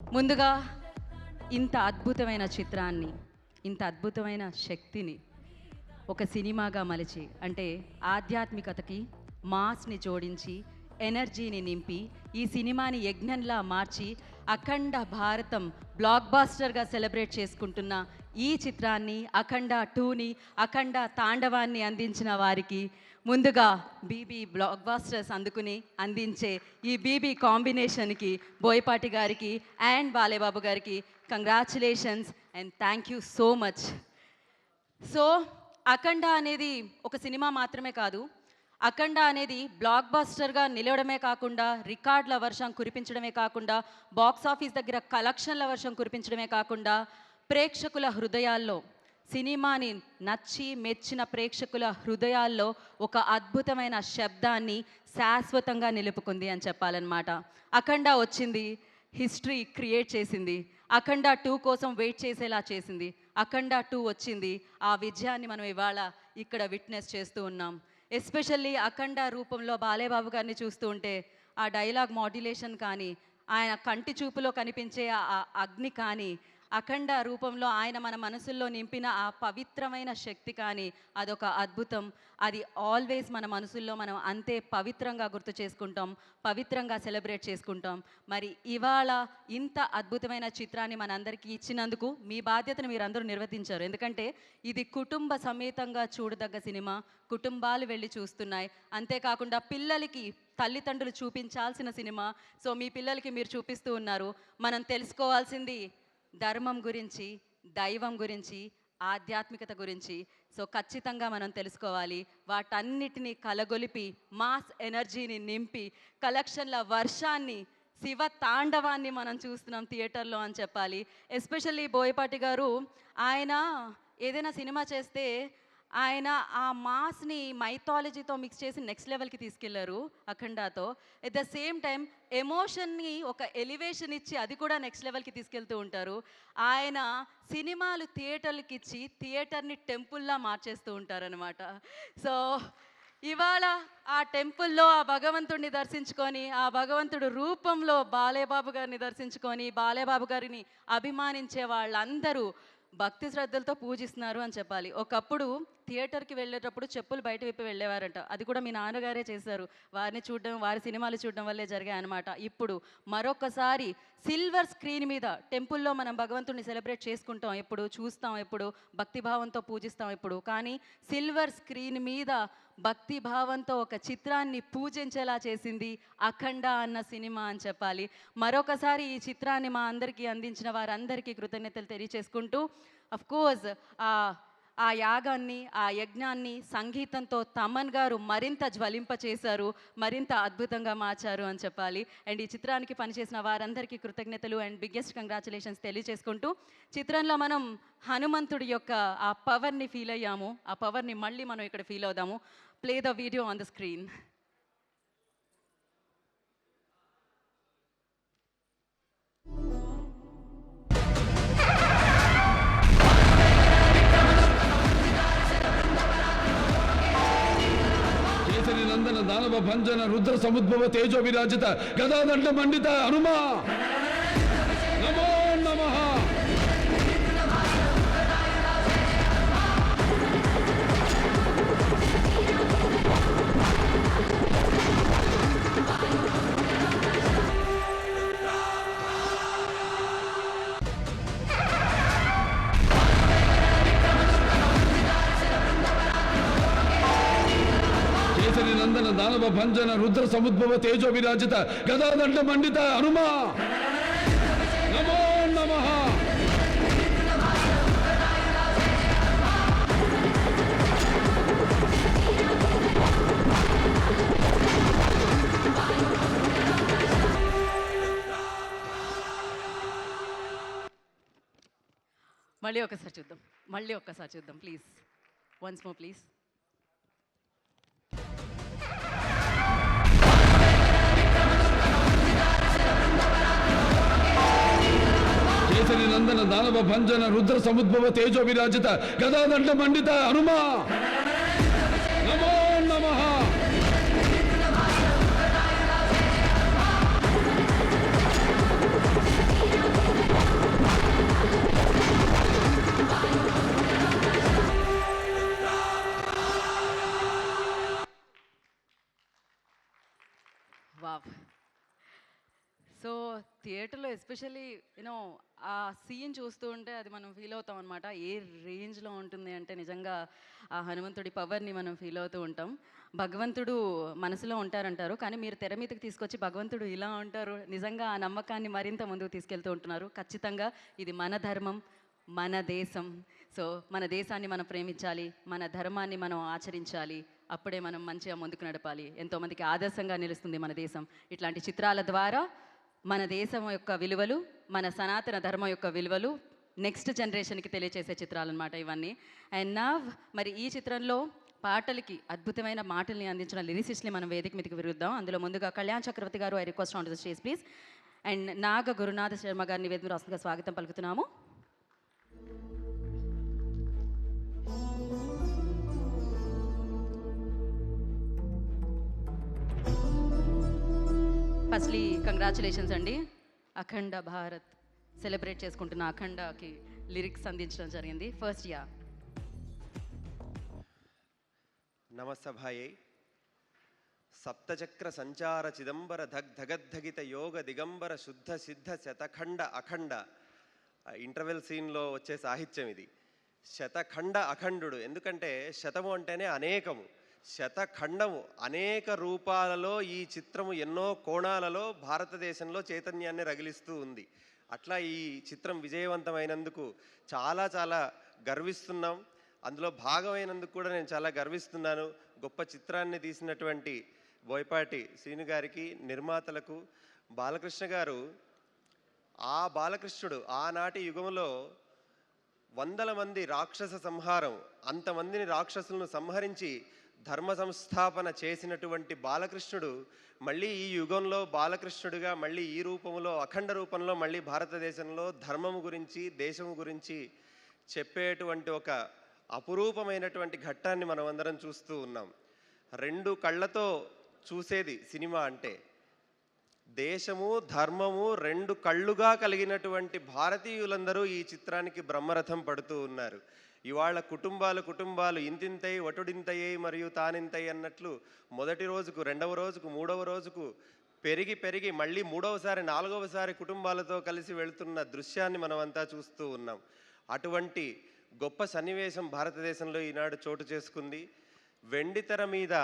ముందుగా ఇంత అద్భుతమైన చిత్రాన్ని, ఇంత అద్భుతమైన శక్తిని ఒక సినిమాగా మలిచి, అంటే ఆధ్యాత్మికతకి మాస్ని జోడించి ఎనర్జీని నింపి ఈ సినిమాని యజ్ఞంలా మార్చి అఖండ భారతం బ్లాక్ బాస్టర్గా సెలబ్రేట్ చేసుకుంటున్న ఈ చిత్రాన్ని, అఖండ 2ని, అఖండ తాండవాన్ని అందించిన వారికి ముందుగా బీబీ బ్లాక్ బాస్టర్స్ అందుకుని అందించే ఈ బీబీ కాంబినేషన్కి బోయపాటి గారికి అండ్ బాలేబాబు గారికి congratulations and thank you so much. So Akhanda అనేది ఒక సినిమా మాత్రమే కాదు, అఖండ అనేది బ్లాక్ బస్టర్గా నిలవడమే కాకుండా, రికార్డుల వర్షం కురిపించడమే కాకుండా, బాక్స్ ఆఫీస్ దగ్గర కలెక్షన్ల వర్షం కురిపించడమే కాకుండా, ప్రేక్షకుల హృదయాల్లో, సినిమాని నచ్చి మెచ్చిన ప్రేక్షకుల హృదయాల్లో ఒక అద్భుతమైన శబ్దాన్ని శాశ్వతంగా నిలుపుకుంది అని చెప్పాలన్నమాట. అఖండ వచ్చింది, హిస్టరీ క్రియేట్ చేసింది, అఖండ 2 కోసం వెయిట్ చేసేలా చేసింది. అఖండ 2 వచ్చింది, ఆ విజయాన్ని మనం ఇవాళ ఇక్కడ విట్నెస్ చేస్తూ ఉన్నాం. ఎస్పెషల్లీ అఖండ రూపంలో బాలేబాబు గారిని చూస్తూ ఉంటే ఆ డైలాగ్ మాడ్యులేషన్ కానీ, ఆయన కంటి చూపులో కనిపించే ఆ అగ్ని కానీ, అఖండ రూపంలో ఆయన మన మనసుల్లో నింపిన ఆ పవిత్రమైన శక్తి కానీ, అదొక అద్భుతం. అది ఆల్వేస్ మన మనసుల్లో మనం అంతే పవిత్రంగా గుర్తు చేసుకుంటాం, పవిత్రంగా సెలబ్రేట్ చేసుకుంటాం. మరి ఇవాళ ఇంత అద్భుతమైన చిత్రాన్ని మనందరికీ ఇచ్చినందుకు మీ బాధ్యతను మీరందరూ నిర్వర్తించారు. ఎందుకంటే ఇది కుటుంబ సమేతంగా చూడదగ్గ సినిమా, కుటుంబాలు వెళ్ళి చూస్తున్నాయి. అంతేకాకుండా పిల్లలకి తల్లిదండ్రులు చూపించాల్సిన సినిమా. సో మీ పిల్లలకి మీరు చూపిస్తూ ఉన్నారు. మనం తెలుసుకోవాల్సింది ధర్మం గురించి, దైవం గురించి, ఆధ్యాత్మికత గురించి. సో ఖచ్చితంగా మనం తెలుసుకోవాలి. వాటన్నిటినీ కలగొలిపి మాస్ ఎనర్జీని నింపి కలెక్షన్ల వర్షాన్ని, శివ తాండవాన్ని మనం చూస్తున్నాం థియేటర్లో అని చెప్పాలి. ఎస్పెషల్లీ బోయపాటి గారు, ఆయన ఏదైనా సినిమా చేస్తే ఆయన ఆ మాస్ని మైథాలజీతో మిక్స్ చేసి నెక్స్ట్ లెవెల్కి తీసుకెళ్లారు అఖండాతో. ఎట్ ద సేమ్ టైం ఎమోషన్ని ఒక ఎలివేషన్ ఇచ్చి అది కూడా నెక్స్ట్ లెవెల్కి తీసుకెళ్తూ ఉంటారు. ఆయన సినిమాలు థియేటర్లకి ఇచ్చి థియేటర్ని టెంపుల్లా మార్చేస్తూ ఉంటారనమాట. సో ఇవాళ ఆ టెంపుల్లో ఆ భగవంతుడిని దర్శించుకొని, ఆ భగవంతుడు రూపంలో బాలేబాబు గారిని దర్శించుకొని, బాలేబాబు గారిని అభిమానించే వాళ్ళందరూ భక్తి శ్రద్ధలతో పూజిస్తున్నారు అని చెప్పాలి. ఒకప్పుడు థియేటర్కి వెళ్ళేటప్పుడు చెప్పులు బయట విప్పి వెళ్ళేవారంట. అది కూడా మీ నాన్నగారే చేశారు. వారిని చూడడం, వారి సినిమాలు చూడడం వల్లే జరిగాయి అనమాట. ఇప్పుడు మరొకసారి సిల్వర్ స్క్రీన్ మీద టెంపుల్లో మనం భగవంతుడిని సెలబ్రేట్ చేసుకుంటాం, ఎప్పుడు చూస్తాం, ఎప్పుడు భక్తిభావంతో పూజిస్తాం ఎప్పుడు. కానీ సిల్వర్ స్క్రీన్ మీద భక్తిభావంతో ఒక చిత్రాన్ని పూజించేలా చేసింది అఖండ అన్న సినిమా అని చెప్పాలి. మరొకసారి ఈ చిత్రాన్ని మా అందరికీ అందించిన వారందరికీ కృతజ్ఞతలు తెలియచేసుకుంటూ, అఫ్కోర్స్ ఆ యాగాన్ని, ఆ యజ్ఞాన్ని సంగీతంతో తమన్ గారు మరింత జ్వలింపచేశారు, మరింత అద్భుతంగా మార్చారు అని చెప్పాలి. అండ్ ఈ చిత్రానికి పనిచేసిన వారందరికీ కృతజ్ఞతలు అండ్ బిగ్గెస్ట్ కంగ్రాచులేషన్స్ తెలియచేసుకుంటూ, చిత్రంలో మనం హనుమంతుడి యొక్క ఆ పవర్ని ఫీల్ అయ్యాము. ఆ పవర్ని మళ్ళీ మనం ఇక్కడ ఫీల్ అవుదాము. Play the video on the screen. నందన దానవ భంజన రుద్ర సముద్భవ తేజో విరాజిత గదాదండ మండిత హనుమా నమో నమః. నందన దానవ భంజన రుద్ర సముద్భవ తేజో విరాజిత గదాదండ మండిత హనుమా నమో నమః. మళ్ళీ ఒక్కసారి చూద్దాం ప్లీజ్. Once more please. నందన దానవ భంజన రుద్ర సముద్భవ తేజో విరాజిత గదాదండ మండిత హనుమా నమో నమః. సినిమాలో ఎస్పెషల్లీ యూనో ఆ సీన్ చూస్తూ ఉంటే అది మనం ఫీల్ అవుతాం అనమాట. ఏ రేంజ్లో ఉంటుంది అంటే నిజంగా ఆ హనుమంతుడి పవర్ని మనం ఫీల్ అవుతూ ఉంటాం. భగవంతుడు మనసులో ఉంటారంటారు, కానీ మీరు తెర మీదకి తీసుకొచ్చి భగవంతుడు ఇలా ఉంటారు, నిజంగా ఆ నమ్మకాన్ని మరింత ముందుకు తీసుకెళ్తూ ఉంటున్నారు. ఖచ్చితంగా ఇది మన ధర్మం, మన దేశం. సో మన దేశాన్ని మనం ప్రేమించాలి, మన ధర్మాన్ని మనం ఆచరించాలి. అప్పుడే మనం మంచిగా ముందుకు నడపాలి. ఎంతోమందికి ఆదర్శంగా నిలుస్తుంది మన దేశం. ఇట్లాంటి చిత్రాల ద్వారా మన దేశం యొక్క విలువలు, మన సనాతన ధర్మం యొక్క విలువలు నెక్స్ట్ జనరేషన్కి తెలియచేసే చిత్రాలు అనమాట ఇవన్నీ. అండ్ నా మరి ఈ చిత్రంలో పాటలకి అద్భుతమైన మాటల్ని అందించిన లిరిసిస్ట్ని మనం వేదిక మీదకి విరుద్దాం. అందులో ముందుగా కళ్యాణ్ చక్రవర్తి గారు, I request on to the stage please. And Naga Gurunatha Sharma గారిని వేదిక రాష్ట్రంగా స్వాగతం పలుకుతున్నాము. ఫస్ట్లీ కంగ్రాచులేషన్స్ అండి. అఖండ భారత్ సెలబ్రేట్ చేసుకుంటున్న అఖండకి లిరిక్స్ అందించడం జరిగింది. ఫస్ట్ యా నమస్సభాయై సప్తచక్ర సంచార చిదంబర ధగద్ధగిత యోగ దిగంబర శుద్ధ సిద్ధ శతఖండ అఖండ. ఇంటర్వెల్ సీన్లో వచ్చే సాహిత్యం ఇది. శతఖండ అఖండుడు, ఎందుకంటే శతము అంటేనే అనేకము, శతఖండము అనేక రూపాలలో ఈ చిత్రము ఎన్నో కోణాలలో భారతదేశంలో చైతన్యాన్ని రగిలిస్తూ ఉంది. అట్లా ఈ చిత్రం విజయవంతమైనందుకు చాలా చాలా గర్విస్తున్నాం. అందులో భాగమైనందుకు కూడా నేను చాలా గర్విస్తున్నాను. గొప్ప చిత్రాన్ని తీసినటువంటి బోయపాటి శ్రీను గారికి, నిర్మాతలకు. బాలకృష్ణ గారు, ఆ బాలకృష్ణుడు ఆనాటి యుగంలో వందల మంది రాక్షస సంహారం, అంతమందిని రాక్షసులను సంహరించి ధర్మ సంస్థాపన చేసినటువంటి బాలకృష్ణుడు మళ్ళీ ఈ యుగంలో బాలకృష్ణుడిగా మళ్ళీ ఈ రూపంలో అఖండ రూపంలో మళ్ళీ భారతదేశంలో ధర్మము గురించి, దేశము గురించి చెప్పేటువంటి ఒక అపురూపమైనటువంటి ఘట్టాన్ని మనం అందరం చూస్తూ ఉన్నాం. రెండు కళ్ళతో చూసేది సినిమా అంటే. దేశము, ధర్మము రెండు కళ్ళుగా కలిగినటువంటి భారతీయులందరూ ఈ చిత్రానికి బ్రహ్మరథం పడుతూ ఉన్నారు. ఇవాళ కుటుంబాలు ఇంతింతై వటుడింతయ్యై మరియు తానింతై అన్నట్లు మొదటి రోజుకు, రెండవ రోజుకు, మూడవ రోజుకు పెరిగి మళ్ళీ మూడవసారి, నాలుగవసారి కుటుంబాలతో కలిసి వెళుతున్న దృశ్యాన్ని మనమంతా చూస్తూ ఉన్నాం. అటువంటి గొప్ప సన్నివేశం భారతదేశంలో ఈనాడు చోటు చేసుకుంది. వెండితెర మీద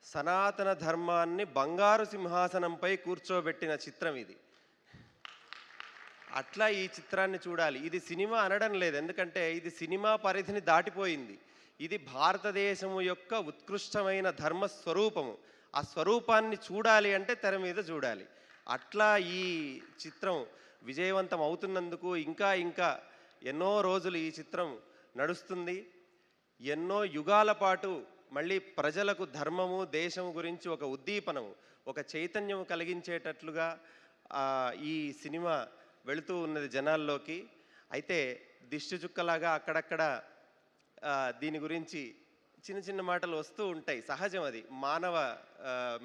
సనాతన ధర్మాన్ని బంగారు సింహాసనంపై కూర్చోబెట్టిన చిత్రం ఇది. అట్లా ఈ చిత్రాన్ని చూడాలి. ఇది సినిమా అనడం లేదు, ఎందుకంటే ఇది సినిమా పరిధిని దాటిపోయింది. ఇది భారతదేశము యొక్క ఉత్కృష్టమైన ధర్మ స్వరూపము. ఆ స్వరూపాన్ని చూడాలి అంటే తెర మీద చూడాలి. అట్లా ఈ చిత్రం విజయవంతం అవుతున్నందుకు ఇంకా ఎన్నో రోజులు ఈ చిత్రం నడుస్తుంది. ఎన్నో యుగాల పాటు మళ్ళీ ప్రజలకు ధర్మము, దేశము గురించి ఒక ఉద్దీపనము, ఒక చైతన్యము కలిగించేటట్లుగా ఈ సినిమా వెళుతూ ఉన్నది జనాల్లోకి. అయితే దిష్టి చుక్కలాగా అక్కడక్కడ దీని గురించి చిన్న మాటలు వస్తూ ఉంటాయి. సహజం, అది మానవ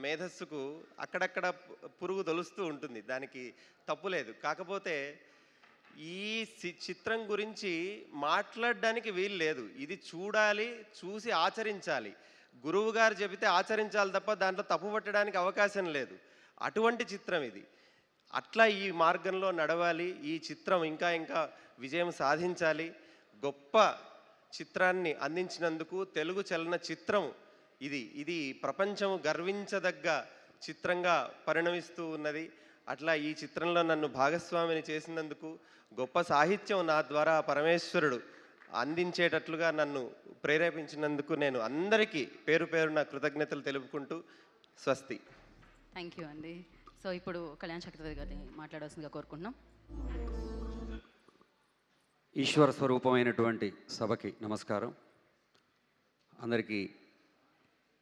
మేధస్సుకు అక్కడక్కడ పురుగు తొలుస్తూ ఉంటుంది, దానికి తప్పులేదు. కాకపోతే ఈ చిత్రం గురించి మాట్లాడడానికి వీలు లేదు. ఇది చూడాలి, చూసి ఆచరించాలి. గురువు గారు చెబితే ఆచరించాలి తప్ప దాంట్లో తప్పు పట్టడానికి అవకాశం లేదు. అటువంటి చిత్రం ఇది. అట్లా ఈ మార్గంలో నడవాలి. ఈ చిత్రం ఇంకా విజయం సాధించాలి. గొప్ప చిత్రాన్ని అందించినందుకు తెలుగు చలన చిత్రం ఇది ప్రపంచం గర్వించదగ్గ చిత్రంగా పరిణమిస్తూ ఉన్నది. అట్లా ఈ చిత్రంలో నన్ను భాగస్వామిని చేసినందుకు, గొప్ప సాహిత్యం నా ద్వారా పరమేశ్వరుడు అందించేటట్లుగా నన్ను ప్రేరేపించినందుకు నేను అందరికీ పేరున కృతజ్ఞతలు తెలుపుకుంటూ స్వస్తి. థ్యాంక్ యూ అండి. సో ఇప్పుడు కళ్యాణ్ చక్రవర్తి గారిని మాట్లాడాల్సిందిగా కోరుకుంటున్నాం. ఈశ్వర స్వరూపమైనటువంటి సభకి నమస్కారం. అందరికీ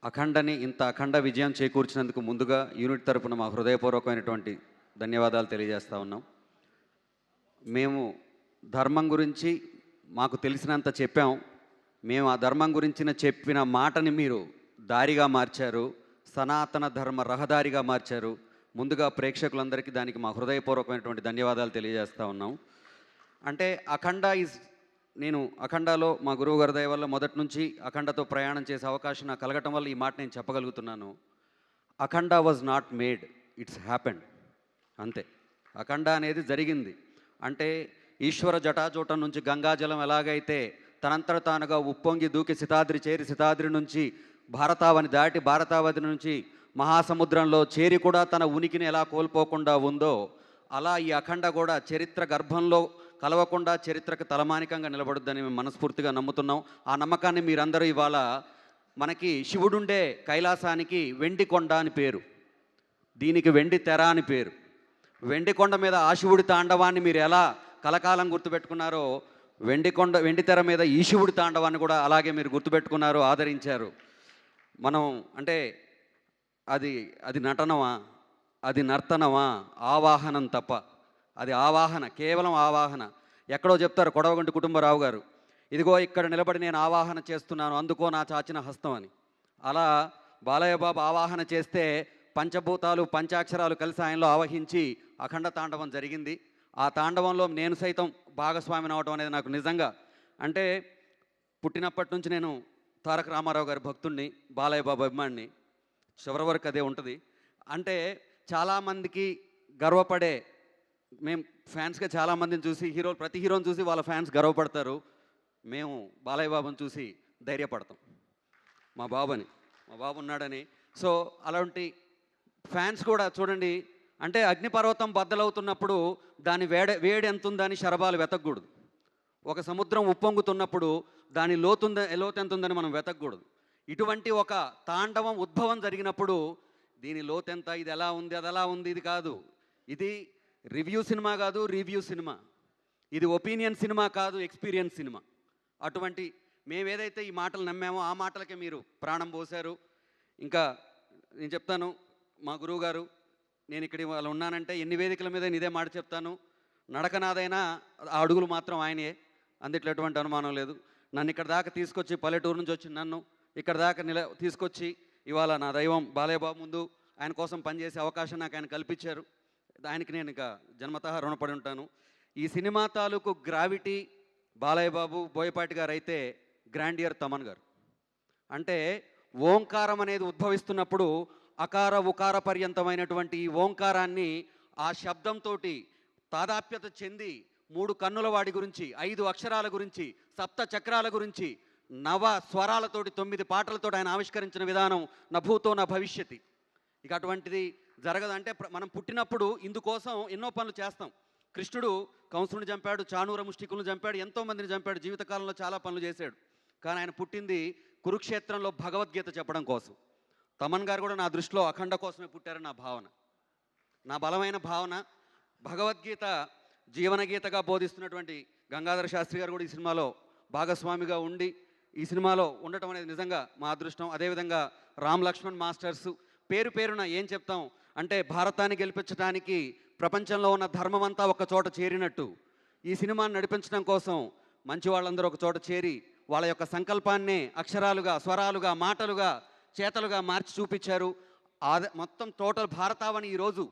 అఖండని ఇంత అఖండ విజయం చేకూర్చినందుకు ముందుగా యూనిట్ తరపున మా హృదయపూర్వకమైనటువంటి ధన్యవాదాలు తెలియజేస్తూ ఉన్నాం. మేము ధర్మం గురించి మాకు తెలిసినంత చెప్పాం. మేము ఆ ధర్మం గురించిన చెప్పిన మాటని మీరు దారిగా మార్చారు, సనాతన ధర్మ రహదారిగా మార్చారు. ముందుగా ప్రేక్షకులందరికీ దానికి మా హృదయపూర్వకమైనటువంటి ధన్యవాదాలు తెలియజేస్తూ ఉన్నాం. అంటే నేను అఖండాలో మా గురువు గారి దయ వల్ల మొదటి నుంచి అఖండతో ప్రయాణం చేసే అవకాశం నాకు కలగటం వల్ల ఈ మాట నేను చెప్పగలుగుతున్నాను. Akhanda was not made, it's happened. అంతే. అఖండ అనేది జరిగింది. అంటే ఈశ్వర జటాజూటం నుంచి గంగాజలం ఎలాగైతే తనంతట తానుగా ఉప్పొంగి దూకి సితాద్రి చేరి సితాద్రి నుంచి భారతావని దాటి భారతావతి నుంచి మహాసముద్రంలో చేరి కూడా తన ఉనికిని ఎలా కోల్పోకుండా ఉందో, అలా ఈ అఖండ కూడా చరిత్ర గర్భంలో కలవకుండా చరిత్రకు తలమానికంగా నిలబడుద్దని మేము మనస్ఫూర్తిగా నమ్ముతున్నాం. ఆ నమ్మకాన్ని మీరందరూ ఇవాళ మనకి శివుడుండే కైలాసానికి వెండి కొండ అని పేరు, దీనికి వెండి తెర అని పేరు. వెండి కొండ మీద ఆ శివుడి తాండవాన్ని మీరు ఎలా కలకాలం గుర్తుపెట్టుకున్నారో, వెండి తెర మీద ఈ శివుడి తాండవాన్ని కూడా అలాగే మీరు గుర్తుపెట్టుకున్నారు, ఆదరించారు. మనం అంటే అది నటనమా, అది నర్తనమా? ఆవాహనం తప్ప. అది ఆవాహన, కేవలం ఆవాహన. ఎక్కడో చెప్తారు కొడవగంటి కుటుంబరావు గారు, ఇదిగో ఇక్కడ నిలబడి నేను ఆవాహన చేస్తున్నాను, అందుకో నా చాచిన హస్తం అని. అలా బాలయ్య బాబు ఆవాహన చేస్తే పంచభూతాలు పంచాక్షరాలు కలిసి ఆయనలో ఆవహించి అఖండ తాండవం జరిగింది. ఆ తాండవంలో నేను సైతం భాగస్వామిని అవడం అనేది నాకు నిజంగా, అంటే పుట్టినప్పటి నుంచి నేను తారక రామారావు గారి భక్తుడిని, బాలయ్య బాబు అభిమానిని, చివరి వరకు అదే ఉంటుంది. అంటే చాలామందికి గర్వపడే, మేము ఫ్యాన్స్గా చాలామందిని చూసి ప్రతి హీరోని చూసి వాళ్ళ ఫ్యాన్స్ గర్వపడతారు. మేము బాలయ్య బాబుని చూసి ధైర్యపడతాం, మా బాబు ఉన్నాడని. సో అలాంటి ఫ్యాన్స్ కూడా చూడండి, అంటే అగ్నిపర్వతం బద్దలవుతున్నప్పుడు దాని వేడి ఎంత ఉందని శరభాలు వెతకూడదు. ఒక సముద్రం ఉప్పొంగుతున్నప్పుడు దాని లోతు ఎంత ఉందని మనం వెతకూడదు. ఇటువంటి ఒక తాండవం ఉద్భవం జరిగినప్పుడు దీని లోతెంత, ఇది ఎలా ఉంది, అది ఎలా ఉంది, ఇది కాదు. ఇది రివ్యూ సినిమా కాదు, రివ్యూ సినిమా. ఇది ఒపీనియన్ సినిమా కాదు, ఎక్స్పీరియన్స్ సినిమా. అటువంటి మేమేదైతే ఈ మాటలు నమ్మామో ఆ మాటలకే మీరు ప్రాణం పోశారు. ఇంకా నేను చెప్తాను, మా గురువు గారు, నేను ఇక్కడ వాళ్ళు ఉన్నానంటే ఎన్ని వేదికల మీద ఇదే మాట చెప్తాను, నడకనాదైనా ఆ అడుగులు మాత్రం ఆయనే, అందుట్లో ఎటువంటి అనుమానం లేదు. నన్ను ఇక్కడ దాకా తీసుకొచ్చి, పల్లెటూరు నుంచి వచ్చి నన్ను ఇక్కడ దాకా తీసుకొచ్చి ఇవాళ నా దైవం బాలయ్య బాబు ముందు ఆయన కోసం పనిచేసే అవకాశం నాకు ఆయన కల్పించారు. ఆయనకి నేను ఇక జన్మతః రుణపడి ఉంటాను. ఈ సినిమా తాలూకు గ్రావిటీ బాలయ్య బాబు, బోయపాటి గారు అయితే గ్రాండియర్ తమన్ గారు. అంటే ఓంకారం అనేది ఉద్భవిస్తున్నప్పుడు అకార ఉకార పర్యంతమైనటువంటి ఈ ఓంకారాన్ని ఆ శబ్దంతో తాదాప్యత చెంది 3 కన్నుల వాడి గురించి, 5 అక్షరాల గురించి, 7 చక్రాల గురించి, 9 స్వరాలతోటి 9 పాటలతో ఆయన ఆవిష్కరించిన విధానం నభూతో నా భవిష్యతి. ఇక అటువంటిది జరగదంటే మనం పుట్టినప్పుడు ఇందుకోసం ఎన్నో పనులు చేస్తాం. కృష్ణుడు కంసుని చంపాడు, చాణూర ముష్టికులను చంపాడు, ఎంతోమందిని చంపాడు, జీవితకాలంలో చాలా పనులు చేశాడు. కానీ ఆయన పుట్టింది కురుక్షేత్రంలో భగవద్గీత చెప్పడం కోసం. తమన్ గారు కూడా నా దృష్టిలో అఖండ కోసమే పుట్టారని నా భావన, నా బలమైన భావన. భగవద్గీత జీవనగీతగా బోధిస్తున్నటువంటి గంగాధర శాస్త్రి గారు కూడా ఈ సినిమాలో భాగస్వామిగా ఉండి ఈ సినిమాలో ఉండటం అనేది నిజంగా మా అదృష్టం. అదేవిధంగా రామ్ లక్ష్మణ్ మాస్టర్స్, పేరున ఏం చెప్తాం అంటే భారతాన్ని గెలిపించడానికి ప్రపంచంలో ఉన్న ధర్మం అంతా ఒక చోట చేరినట్టు ఈ సినిమాని నడిపించడం కోసం మంచి వాళ్ళందరూ ఒక చోట చేరి వాళ్ళ యొక్క సంకల్పాన్నే అక్షరాలుగా, స్వరాలుగా, మాటలుగా, చేతలుగా మార్చి చూపించారు. మొత్తం టోటల్ భారతావని ఈరోజు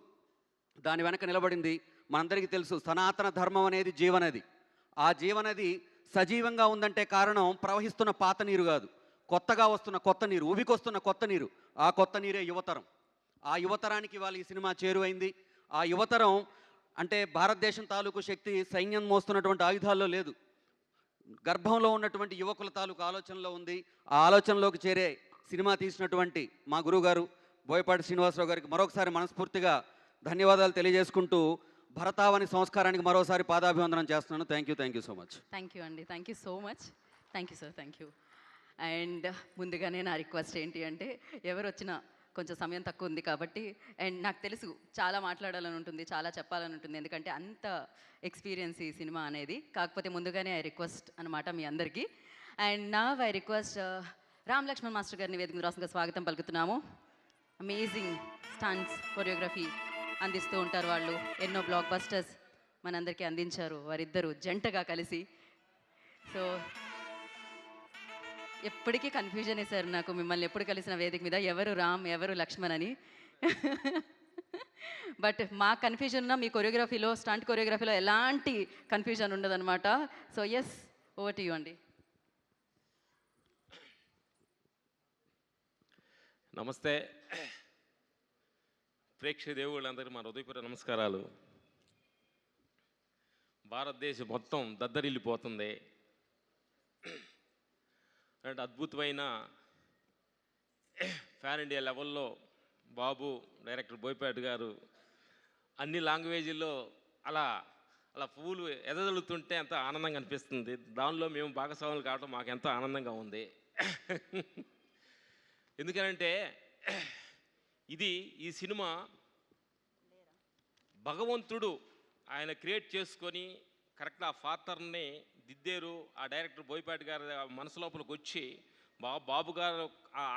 దాని వెనక నిలబడింది. మనందరికీ తెలుసు సనాతన ధర్మం అనేది జీవనది. ఆ జీవనది సజీవంగా ఉందంటే కారణం ప్రవహిస్తున్న పాత నీరు కాదు, కొత్తగా వస్తున్న కొత్త నీరు, ఉబికొస్తున్న కొత్త నీరు. ఆ కొత్త నీరే యువతరం. ఆ యువతరానికి ఇవాళ ఈ సినిమా చేరువైంది. ఆ యువతరం అంటే భారతదేశం తాలూకు శక్తి సైన్యం మోస్తున్నటువంటి ఆయుధాల్లో లేదు, గర్భంలో ఉన్నటువంటి యువకుల తాలూకు ఆలోచనలో ఉంది. ఆ ఆలోచనలోకి చేరే సినిమా తీసినటువంటి మా గురువుగారు బోయపాటి శ్రీనివాసరావు గారికి మరొకసారి మనస్ఫూర్తిగా ధన్యవాదాలు తెలియజేసుకుంటూ భరతావని సంస్కారానికి మరోసారి పాదాభివందనం చేస్తున్నాను. Thank you so much. Thank you అండి, thank you so much. Thank you sir, thank you. And ముందుగానే నా రిక్వెస్ట్ ఏంటి అంటే, ఎవరు వచ్చినా కొంచెం సమయం తక్కువ ఉంది కాబట్టి, అండ్ నాకు తెలుసు చాలా మాట్లాడాలని ఉంటుంది, చాలా చెప్పాలని ఉంటుంది, ఎందుకంటే అంత ఎక్స్పీరియన్స్ ఈ సినిమా అనేది. కాకపోతే ముందుగానే ఐ రిక్వెస్ట్ అనమాట మీ అందరికీ. అండ్ నా I request Ram Lakshman master గారిని వేదిక రాష్ట్రంగా స్వాగతం పలుకుతున్నాము. అమేజింగ్ స్టంట్స్, కొరియోగ్రఫీ అందిస్తూ ఉంటారు వాళ్ళు. ఎన్నో బ్లాక్ బస్టర్స్ మనందరికీ అందించారు వారిద్దరూ జంటగా కలిసి. సో ఎప్పటికీ కన్ఫ్యూజన్ సార్ నాకు, మిమ్మల్ని ఎప్పుడు కలిసిన వేదిక మీద ఎవరు రామ్ ఎవరు లక్ష్మణ్ అని. బట్ మా కన్ఫ్యూజన్ ఉన్న మీ కొరియోగ్రఫీలో, స్టంట్ కొరియోగ్రఫీలో ఎలాంటి కన్ఫ్యూజన్ ఉండదన్నమాట. So yes, over to you అండి. నమస్తే ప్రేక్షక దేవుళ్ళందరికీ మా హృదయపూర్వక నమస్కారాలు. భారతదేశం మొత్తం దద్దరిల్లిపోతుంది. అంటే అద్భుతమైన ఫ్యాన్ ఇండియా లెవెల్లో బాబు డైరెక్టర్ బోయపాటి గారు అన్ని లాంగ్వేజ్ల్లో అలా అలా పువ్వులు ఎదజల్లుతుంటే ఎంతో ఆనందంగా అనిపిస్తుంది. దానిలో మేము భాగస్వాములు కావడం మాకు ఎంతో ఆనందంగా ఉంది. ఎందుకనంటే ఈ సినిమా భగవంతుడు ఆయన క్రియేట్ చేసుకొని కరెక్ట్ ఆ ఫాదర్ని దిద్దేరు. ఆ డైరెక్టర్ బోయపాటి గారి మనసు లోపలికి వచ్చి బాబు గారు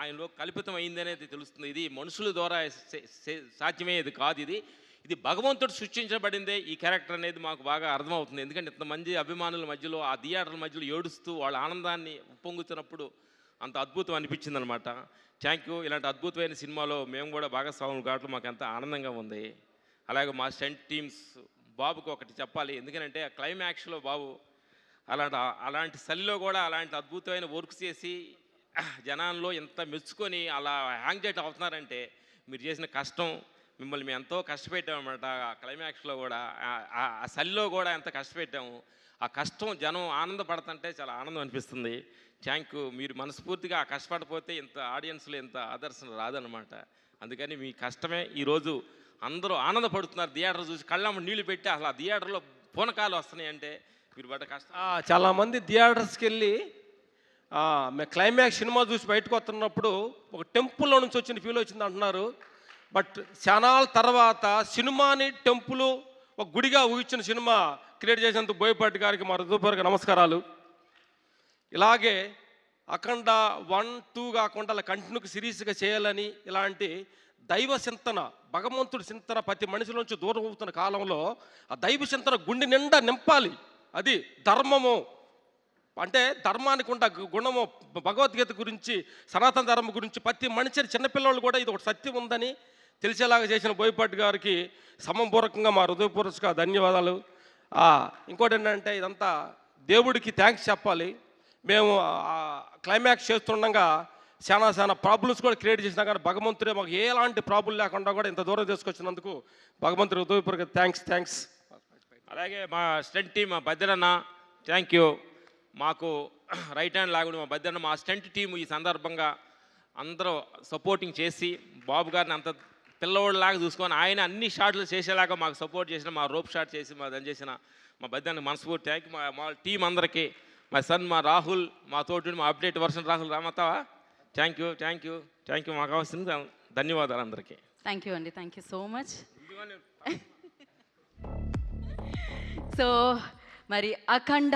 ఆయనలో కల్పితం అయిందనేది తెలుస్తుంది. ఇది మనుషుల ద్వారా సాధ్యమయ్యేది కాదు. ఇది భగవంతుడు సృష్టించబడిందే ఈ క్యారెక్టర్ అనేది మాకు బాగా అర్థమవుతుంది. ఎందుకంటే ఇంతమంది అభిమానుల మధ్యలో ఆ థియేటర్ల మధ్యలో ఏడుస్తూ వాళ్ళ ఆనందాన్ని ఉప్పొంగుతున్నప్పుడు అంత అద్భుతం అనిపించింది అనమాట. Thank you. ఇలాంటి అద్భుతమైన సినిమాలో మేము కూడా భాగస్వాములు కావడం మాకు ఎంత ఆనందంగా ఉంది. అలాగే మా స్టంట్ టీమ్స్ బాబుకి ఒకటి చెప్పాలి. ఎందుకంటే ఆ క్లైమాక్స్లో బాబు అలాంటి చలిలో కూడా అలాంటి అద్భుతమైన వర్క్ చేసి జనాల్లో ఎంత మెచ్చుకొని అలా హ్యాంగ్ జెట్ అవుతున్నారంటే మీరు చేసిన కష్టం, మిమ్మల్ని మేము ఎంతో కష్టపెట్టామన్నమాట. ఆ క్లైమాక్స్లో కూడా ఆ చలిలో కూడా ఎంత కష్టపెట్టాము. ఆ కష్టం జనం ఆనందపడుతుంటే చాలా ఆనందం అనిపిస్తుంది. Thank you. మీరు మనస్ఫూర్తిగా ఆ కష్టపడిపోతే ఇంత ఆడియన్స్లో ఇంత ఆదర్శన రాదనమాట. అందుకని మీ కష్టమే ఈరోజు అందరూ ఆనందపడుతున్నారు. థియేటర్ చూసి కళ్ళమ్మ నీళ్లు పెట్టి అసలు ఆ థియేటర్లో పూనకాలు వస్తున్నాయి అంటే మీరు పడ్డ కష్టం. చాలామంది థియేటర్స్కి వెళ్ళి మేము క్లైమాక్స్ సినిమా చూసి బయటకు వస్తున్నప్పుడు ఒక టెంపుల్లో నుంచి వచ్చిన ఫీల్ వచ్చింది అంటున్నారు. బట్ చానాల తర్వాత సినిమాని టెంపుల్ ఒక గుడిగా ఊహించిన సినిమా క్రియేట్ చేసినందుకు బోయపాటి గారికి మా హృదయపూర్వక నమస్కారాలు. ఇలాగే అఖండ 1, 2 కాకుండా అలా కంటిన్యూకి సిరీస్గా చేయాలని ఇలాంటి దైవ చింతన, భగవంతుడి చింతన ప్రతి మనిషిలోంచి దూరం అవుతున్న కాలంలో ఆ దైవ చింతన గుండె నిండా నింపాలి. అది ధర్మము అంటే ధర్మానికి ఉన్న గుణము, భగవద్గీత గురించి, సనాతన ధర్మం గురించి ప్రతి మనిషిని చిన్నపిల్లలు కూడా ఇది ఒక సత్యం ఉందని తెలిసేలాగా చేసిన బోయపాటి గారికి సమపూర్వకంగా మా హృదయపూర్వక ధన్యవాదాలు. ఇంకోటి ఏంటంటే ఇదంతా దేవుడికి థ్యాంక్స్ చెప్పాలి. మేము క్లైమాక్స్ చేస్తుండగా చాలా ప్రాబ్లమ్స్ కూడా క్రియేట్ చేసినా కానీ భగవంతుడే మాకు ఎలాంటి ప్రాబ్లం లేకుండా కూడా ఇంత దూరం తీసుకొచ్చినందుకు భగవంతుడి హృదయపూర్వక థ్యాంక్స్. అలాగే మా స్టంట్ టీం, మా బద్దెరన్న థ్యాంక్ యూ. మాకు రైట్ హ్యాండ్ లాగుడు మా బద్దెరన్న, మా స్టంట్ టీము ఈ సందర్భంగా అందరూ సపోర్టింగ్ చేసి బాబు గారిని అంత పిల్లవాళ్ళలాగా చూసుకొని ఆయన అన్ని షాట్లు చేసేలాగా మాకు సపోర్ట్ చేసిన, మా రోప్ షాట్ చేసి మా దాన్ని చేసిన మా బద్దెరన్నకి మనస్ఫూర్తి థ్యాంక్ యూ. మా టీం అందరికీ, మా సన్ మా రాహుల్, మా తోటి మా అప్డేట్ వర్షన్ రాహుల్ రామతావా థ్యాంక్ యూ. మాకు కావాల్సింది ధన్యవాదాలు అందరికీ. థ్యాంక్ యూ అండి. Thank you so much. So మరి అఖండ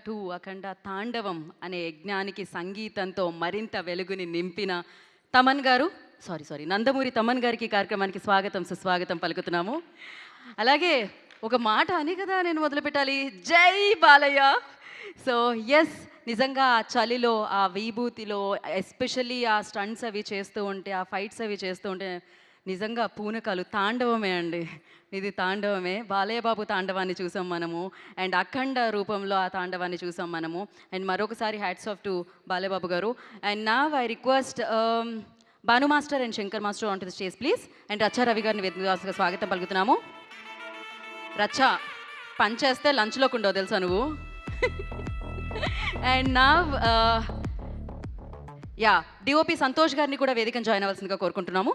2 అఖండ తాండవం అనే యజ్ఞానికి సంగీతంతో మరింత వెలుగుని నింపిన తమన్ గారు, సారీ నందమూరి తమన్ గారికి కార్యక్రమానికి స్వాగతం సుస్వాగతం పలుకుతున్నాము. అలాగే ఒక మాట అని కదా నేను మొదలుపెట్టాలి, జై బాలయ్య. సో ఎస్, నిజంగా ఆ చలిలో, ఆ విభూతిలో, ఎస్పెషల్లీ ఆ స్టంట్స్ అవి చేస్తూ ఉంటే, ఆ ఫైట్స్ అవి చేస్తూ ఉంటే నిజంగా పూనకాలు. తాండవమే అండి, ఇది తాండవమే. బాలయ్య బాబు తాండవాన్ని చూసాం మనము, అండ్ అఖండ రూపంలో ఆ తాండవాన్ని చూసాం మనము. అండ్ మరొకసారి hats off to Balayya Babu గారు. అండ్ నా I request Bhanu master and Shankar master on to the stage please. And Racha Ravi గారిని వేదికగా స్వాగతం పలుకుతున్నాము. రచ్చా పనిచేస్తే లంచ్లోకి ఉండవు తెలుసా నువ్వు. అండ్ నా డిఓపి సంతోష్ గారిని కూడా వేదికను జాయిన్ అవ్వాల్సిందిగా కోరుకుంటున్నాము.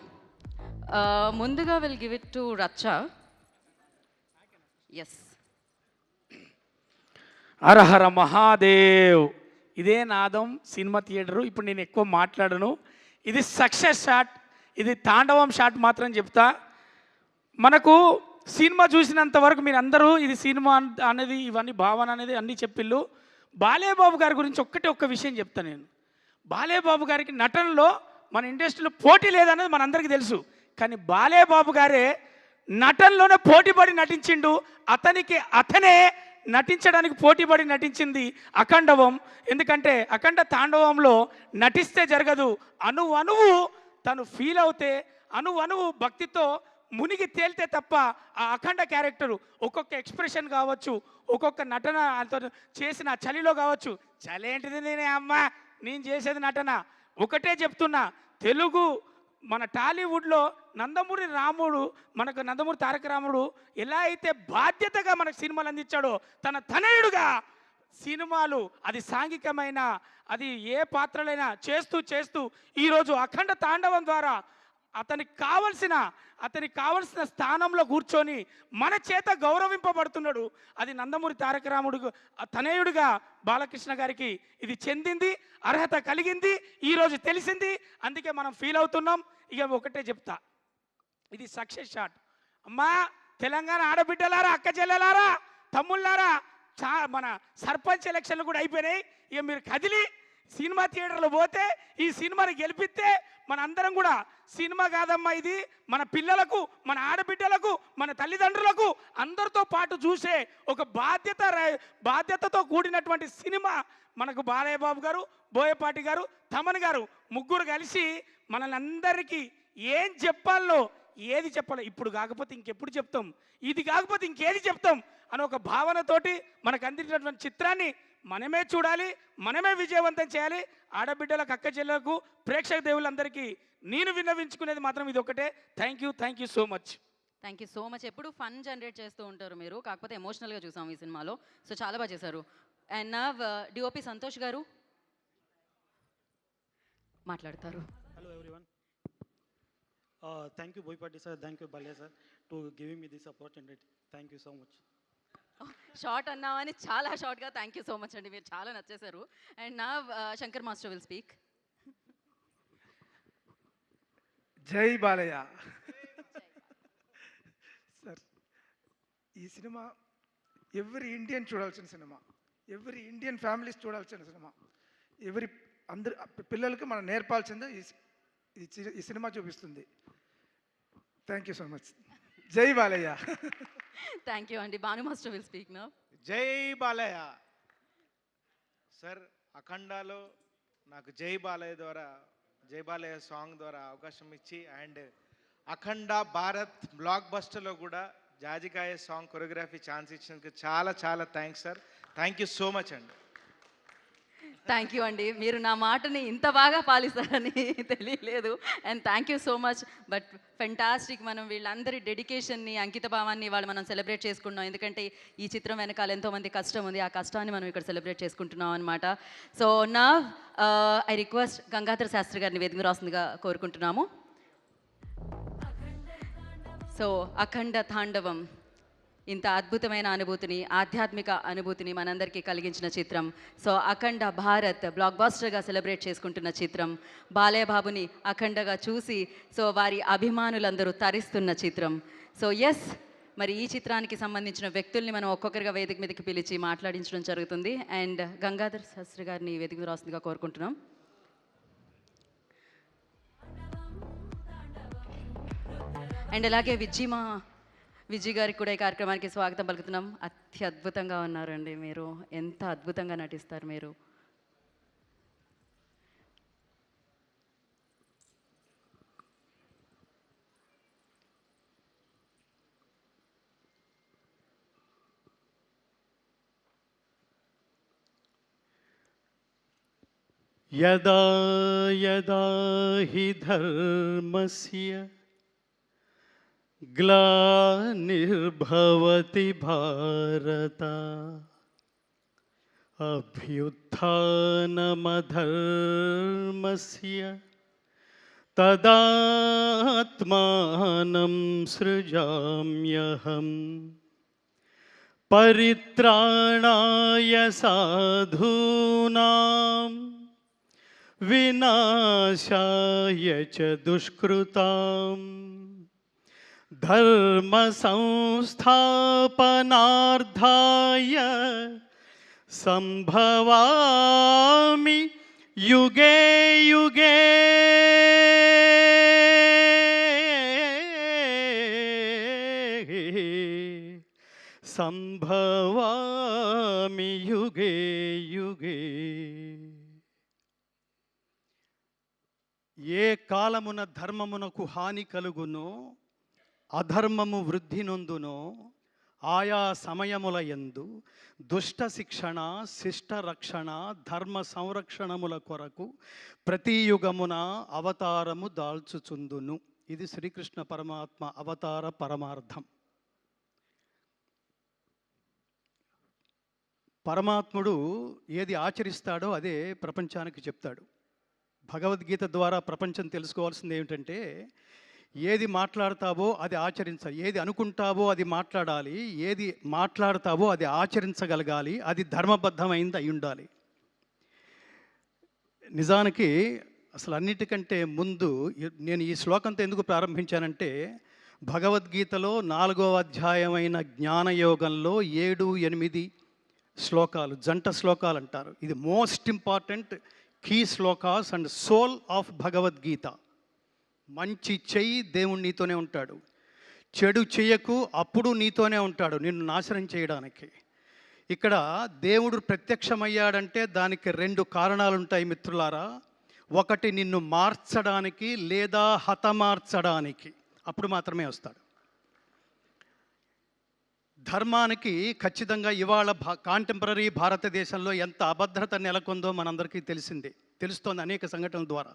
ముందుగా will give it to Racha. Yes. హరహర మహాదేవ్. ఇదే నాదం సినిమా థియేటరు. ఇప్పుడు నేను ఎక్కువ మాట్లాడను. ఇది సక్సెస్ షాట్, ఇది తాండవం షాట్ మాత్రం చెప్తా. మనకు సినిమా చూసినంత వరకు మీరు అందరూ ఇది సినిమా అనేది ఇవన్నీ భావన అనేది అన్నీ చెప్పిళ్ళు. బాలయ్య బాబు గారి గురించి ఒక్క విషయం చెప్తాను నేను. బాలయ్య బాబు గారికి నటనలో మన ఇండస్ట్రీలో పోటీ లేదనేది మనందరికీ తెలుసు. కానీ బాలయ్య బాబు గారే నటనలోనే పోటీపడి నటించిండు. అతనే నటించడానికి పోటీపడి నటించింది అఖండవం. ఎందుకంటే అఖండ తాండవంలో నటిస్తే జరగదు, అణువు తను ఫీల్ అవుతే, అణువు భక్తితో మునిగి తేలితే తప్ప ఆ అఖండ క్యారెక్టరు ఒక్కొక్క ఎక్స్ప్రెషన్ కావచ్చు, ఒక్కొక్క నటన చేసిన చలిలో కావచ్చు. చలి ఏంటిది, నేను చేసేది నటన. ఒకటే చెప్తున్నా, తెలుగు మన టాలీవుడ్లో నందమూరి రాముడు, మనకు నందమూరి తారక రాముడు ఎలా అయితే బాధ్యతగా మనకు సినిమాలు అందించాడో, తన తనయుడుగా సినిమాలు అది సాంఘికమైన అది ఏ పాత్రలైనా చేస్తూ చేస్తూ ఈరోజు అఖండ తాండవం ద్వారా అతనికి కావలసిన స్థానంలో కూర్చొని మన చేత గౌరవింపబడుతున్నాడు. అది నందమూరి తారక రాముడు తనయుడిగా బాలకృష్ణ గారికి ఇది చెందింది, అర్హత కలిగింది, ఈరోజు తెలిసింది. అందుకే మనం ఫీల్ అవుతున్నాం. ఇక ఒకటే చెప్తా, ఇది సక్సెస్ షాట్. అమ్మా తెలంగాణ ఆడబిడ్డలారా, అక్క చెల్లెలారా, తమ్ముళ్ళారా, మన సర్పంచ్ ఎలక్షన్లు కూడా అయిపోయినాయి. ఇక మీరు కదిలి సినిమా థియేటర్లో పోతే ఈ సినిమాని గెలిపిస్తే మన అందరం కూడా సినిమా కాదమ్మా ఇది మన పిల్లలకు, మన ఆడబిడ్డలకు, మన తల్లిదండ్రులకు అందరితో పాటు చూసే ఒక బాధ్యతతో కూడినటువంటి సినిమా మనకు బాలయ్య బాబు గారు, బోయపాటి గారు, తమన్ గారు ముగ్గురు కలిసి మనల్ని అందరికీ ఏం చెప్పాలో, ఏది చెప్పాలో, ఇప్పుడు కాకపోతే ఇంకెప్పుడు చెప్తాం, ఇది కాకపోతే ఇంకేది చెప్తాం అని ఒక భావనతోటి మనకు అందించినటువంటి చిత్రాన్ని మనమే చూడాలి, మనమే విజయవంతం చేయాలి. ఆడబిడ్డలకు, అక్క చెల్లెలకు, ప్రేక్షక దేవుళ్ళందరికీ నేను విన్నవించుకునేది మాత్రం ఇది ఒకటే. Thank you so much. Thank you so much. ఎప్పుడు ఫన్ జనరేట్ చేస్తూ ఉంటారు మీరు, కాకపోతే ఎమోషనల్గా చూసాం ఈ సినిమాలో. సో చాలా బాగా చేశారు. అండ్ నా డిఓపి సంతోష్ గారు మాట్లాడతారు. Hello everyone. Thank you Boypati sir, thank you Balya sir to giving me this opportunity. Thank you so much. Short అన్నామని చాలా షార్ట్గా థ్యాంక్ యూ సో మచ్ అండి, మీరు చాలా నచ్చేశారు. అండ్ నా శంకర్ మాస్టర్ విల్ స్పీక్. జై బాలయ్య. సార్, ఈ సినిమా ఎవ్రీ ఇండియన్ చూడాల్సిన సినిమా, ఎవ్రీ ఇండియన్ ఫ్యామిలీస్ చూడాల్సిన సినిమా, అందరు పిల్లలకి మనం నేర్పాల్సిందే ఈ సినిమా చూపిస్తుంది. Thank you so much. జై బాలయ్య. థ్యాంక్ యూ అండి. Bhanu master will speak now. జై బాలయ్య. సార్, అఖండాలో నాకు జై బాలయ్య సాంగ్ ద్వారా అవకాశం ఇచ్చి, అండ్ అఖండ భారత్ బ్లాక్ బస్టర్లో కూడా జాజికాయ సాంగ్ కొరియోగ్రఫీ ఛాన్స్ ఇచ్చినందుకు చాలా చాలా thanks sir. Thank you so much అండి. థ్యాంక్ యూ అండి, మీరు నా మాటని ఇంత బాగా పాలిస్తారని తెలియలేదు. And thank you so much. But fantastic. మనం వీళ్ళందరి డెడికేషన్ని, అంకిత భావాన్ని వాళ్ళు మనం సెలబ్రేట్ చేసుకుంటున్నాం. ఎందుకంటే ఈ చిత్రం వెనకాల ఎంతోమంది కష్టం ఉంది, ఆ కష్టాన్ని మనం ఇక్కడ సెలబ్రేట్ చేసుకుంటున్నాం అనమాట. సో నా ఐ రిక్వెస్ట్ గంగాధర శాస్త్రి గారిని వేదిక రాస్తుందిగా కోరుకుంటున్నాము. సో అఖండ తాండవం ఇంత అద్భుతమైన అనుభూతిని, ఆధ్యాత్మిక అనుభూతిని మనందరికీ కలిగించిన చిత్రం. సో అఖండ భారత్ బ్లాక్ బాస్టర్గా సెలబ్రేట్ చేసుకుంటున్న చిత్రం. బాలయ్య బాబుని అఖండగా చూసి సో వారి అభిమానులందరూ తరిస్తున్న చిత్రం. సో ఎస్, మరి ఈ చిత్రానికి సంబంధించిన వ్యక్తుల్ని మనం ఒక్కొక్కరిగా వేదిక మీదకి పిలిచి మాట్లాడించడం జరుగుతుంది. అండ్ గంగాధర్ శాస్త్రి గారిని వేదిక మీద రాస్తుందిగా కోరుకుంటున్నాం. అండ్ అలాగే విజయ్ గారికి కూడా ఈ కార్యక్రమానికి స్వాగతం పలుకుతున్నాం. అత్యద్భుతంగా ఉన్నారండి మీరు, ఎంత అద్భుతంగా నటిస్తారు మీరు. యదా యదా హి ధర్మస్య గ్లానిర్భవతి భారత అభ్యుత్థానమధర్మస్య తదాత్మానం సృజామ్యహం పరిత్రాణాయ సాధూనాం వినాశాయ చ దుష్కృతాం ధర్మ సంస్థాపనార్థాయ సంభవామి యుగే యుగే. సంభవామి యుగే యుగే. ఏ కాలమున ధర్మమునకు హాని కలుగునో, అధర్మము వృద్ధి నొందునో, ఆయా సమయముల యందు దుష్ట శిక్షణ, శిష్ట రక్షణ, ధర్మ సంరక్షణముల కొరకు ప్రతి యుగమున అవతారము దాల్చుచుందును ఇది శ్రీకృష్ణ పరమాత్మ అవతార పరమార్థం. పరమాత్ముడు ఏది ఆచరిస్తాడో అదే ప్రపంచానికి చెప్తాడు. భగవద్గీత ద్వారా ప్రపంచం తెలుసుకోవాల్సింది ఏమిటంటే, ఏది మాట్లాడతావో అది ఆచరించాలి, ఏది అనుకుంటావో అది మాట్లాడాలి, ఏది మాట్లాడతావో అది ఆచరించగలగాలి, అది ధర్మబద్ధమైంది అయి ఉండాలి. నిజానికి అసలు అన్నిటికంటే ముందు నేను ఈ శ్లోకంతో ఎందుకు ప్రారంభించానంటే, భగవద్గీతలో 4వ అధ్యాయమైన జ్ఞానయోగంలో 7, 8 శ్లోకాలు, జంట శ్లోకాలు అంటారు. ఇది most important key shlokas and soul of Bhagavad Gita. మంచి చెయ్యి, దేవుడు నీతోనే ఉంటాడు. చెడు చెయ్యకు, అప్పుడు నీతోనే ఉంటాడు నిన్ను నాశనం చేయడానికి. ఇక్కడ దేవుడు ప్రత్యక్షమయ్యాడంటే దానికి 2 కారణాలు ఉంటాయి మిత్రులారా. ఒకటి నిన్ను మార్చడానికి లేదా హతమార్చడానికి, అప్పుడు మాత్రమే వస్తాడు. ధర్మానికి ఖచ్చితంగా ఇవాళ కాంటెంపరీ భారతదేశంలో ఎంత అభద్రత నెలకొందో మనందరికీ తెలుస్తోంది అనేక సంఘటనల ద్వారా.